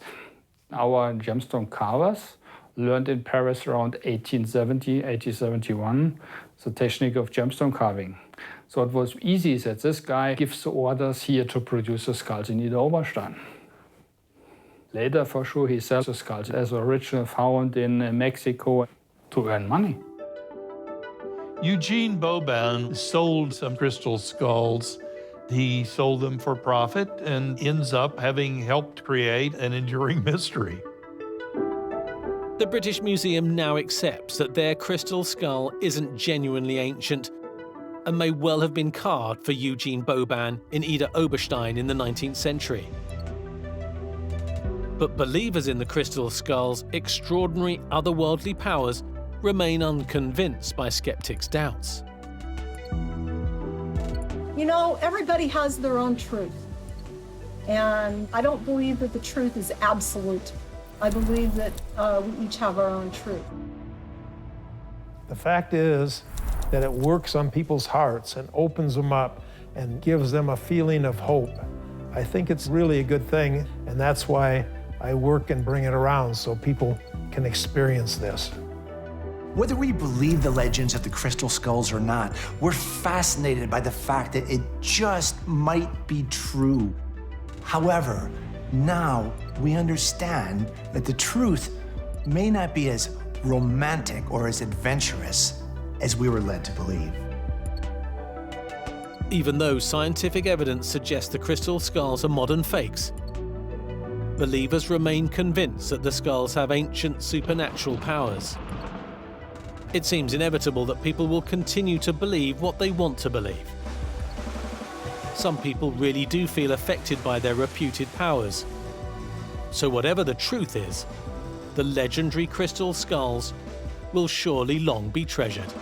Speaker 15: Our gemstone carvers learned in Paris around 1870, 1871, the technique of gemstone carving. So it was easy that this guy gives the orders here to produce the skulls in Idar Oberstein. Later, for sure, he sells the skulls as original found in Mexico to earn money.
Speaker 14: Eugene Boban sold some crystal skulls. He sold them for profit and ends up having helped create an enduring mystery.
Speaker 1: The British Museum now accepts that their crystal skull isn't genuinely ancient and may well have been carved for Eugene Boban in Idar Oberstein in the 19th century. But believers in the crystal skull's extraordinary otherworldly powers remain unconvinced by skeptics' doubts.
Speaker 22: You know, everybody has their own truth. And I don't believe that the truth is absolute. I believe that we each have our own truth.
Speaker 11: The fact is that it works on people's hearts and opens them up and gives them a feeling of hope. I think it's really a good thing, and that's why I work and bring it around so people can experience this.
Speaker 2: Whether we believe the legends of the crystal skulls or not, we're fascinated by the fact that it just might be true. However, now we understand that the truth may not be as romantic or as adventurous as we were led to believe.
Speaker 1: Even though scientific evidence suggests the crystal skulls are modern fakes, believers remain convinced that the skulls have ancient supernatural powers. It seems inevitable that people will continue to believe what they want to believe. Some people really do feel affected by their reputed powers. So whatever the truth is, the legendary crystal skulls will surely long be treasured.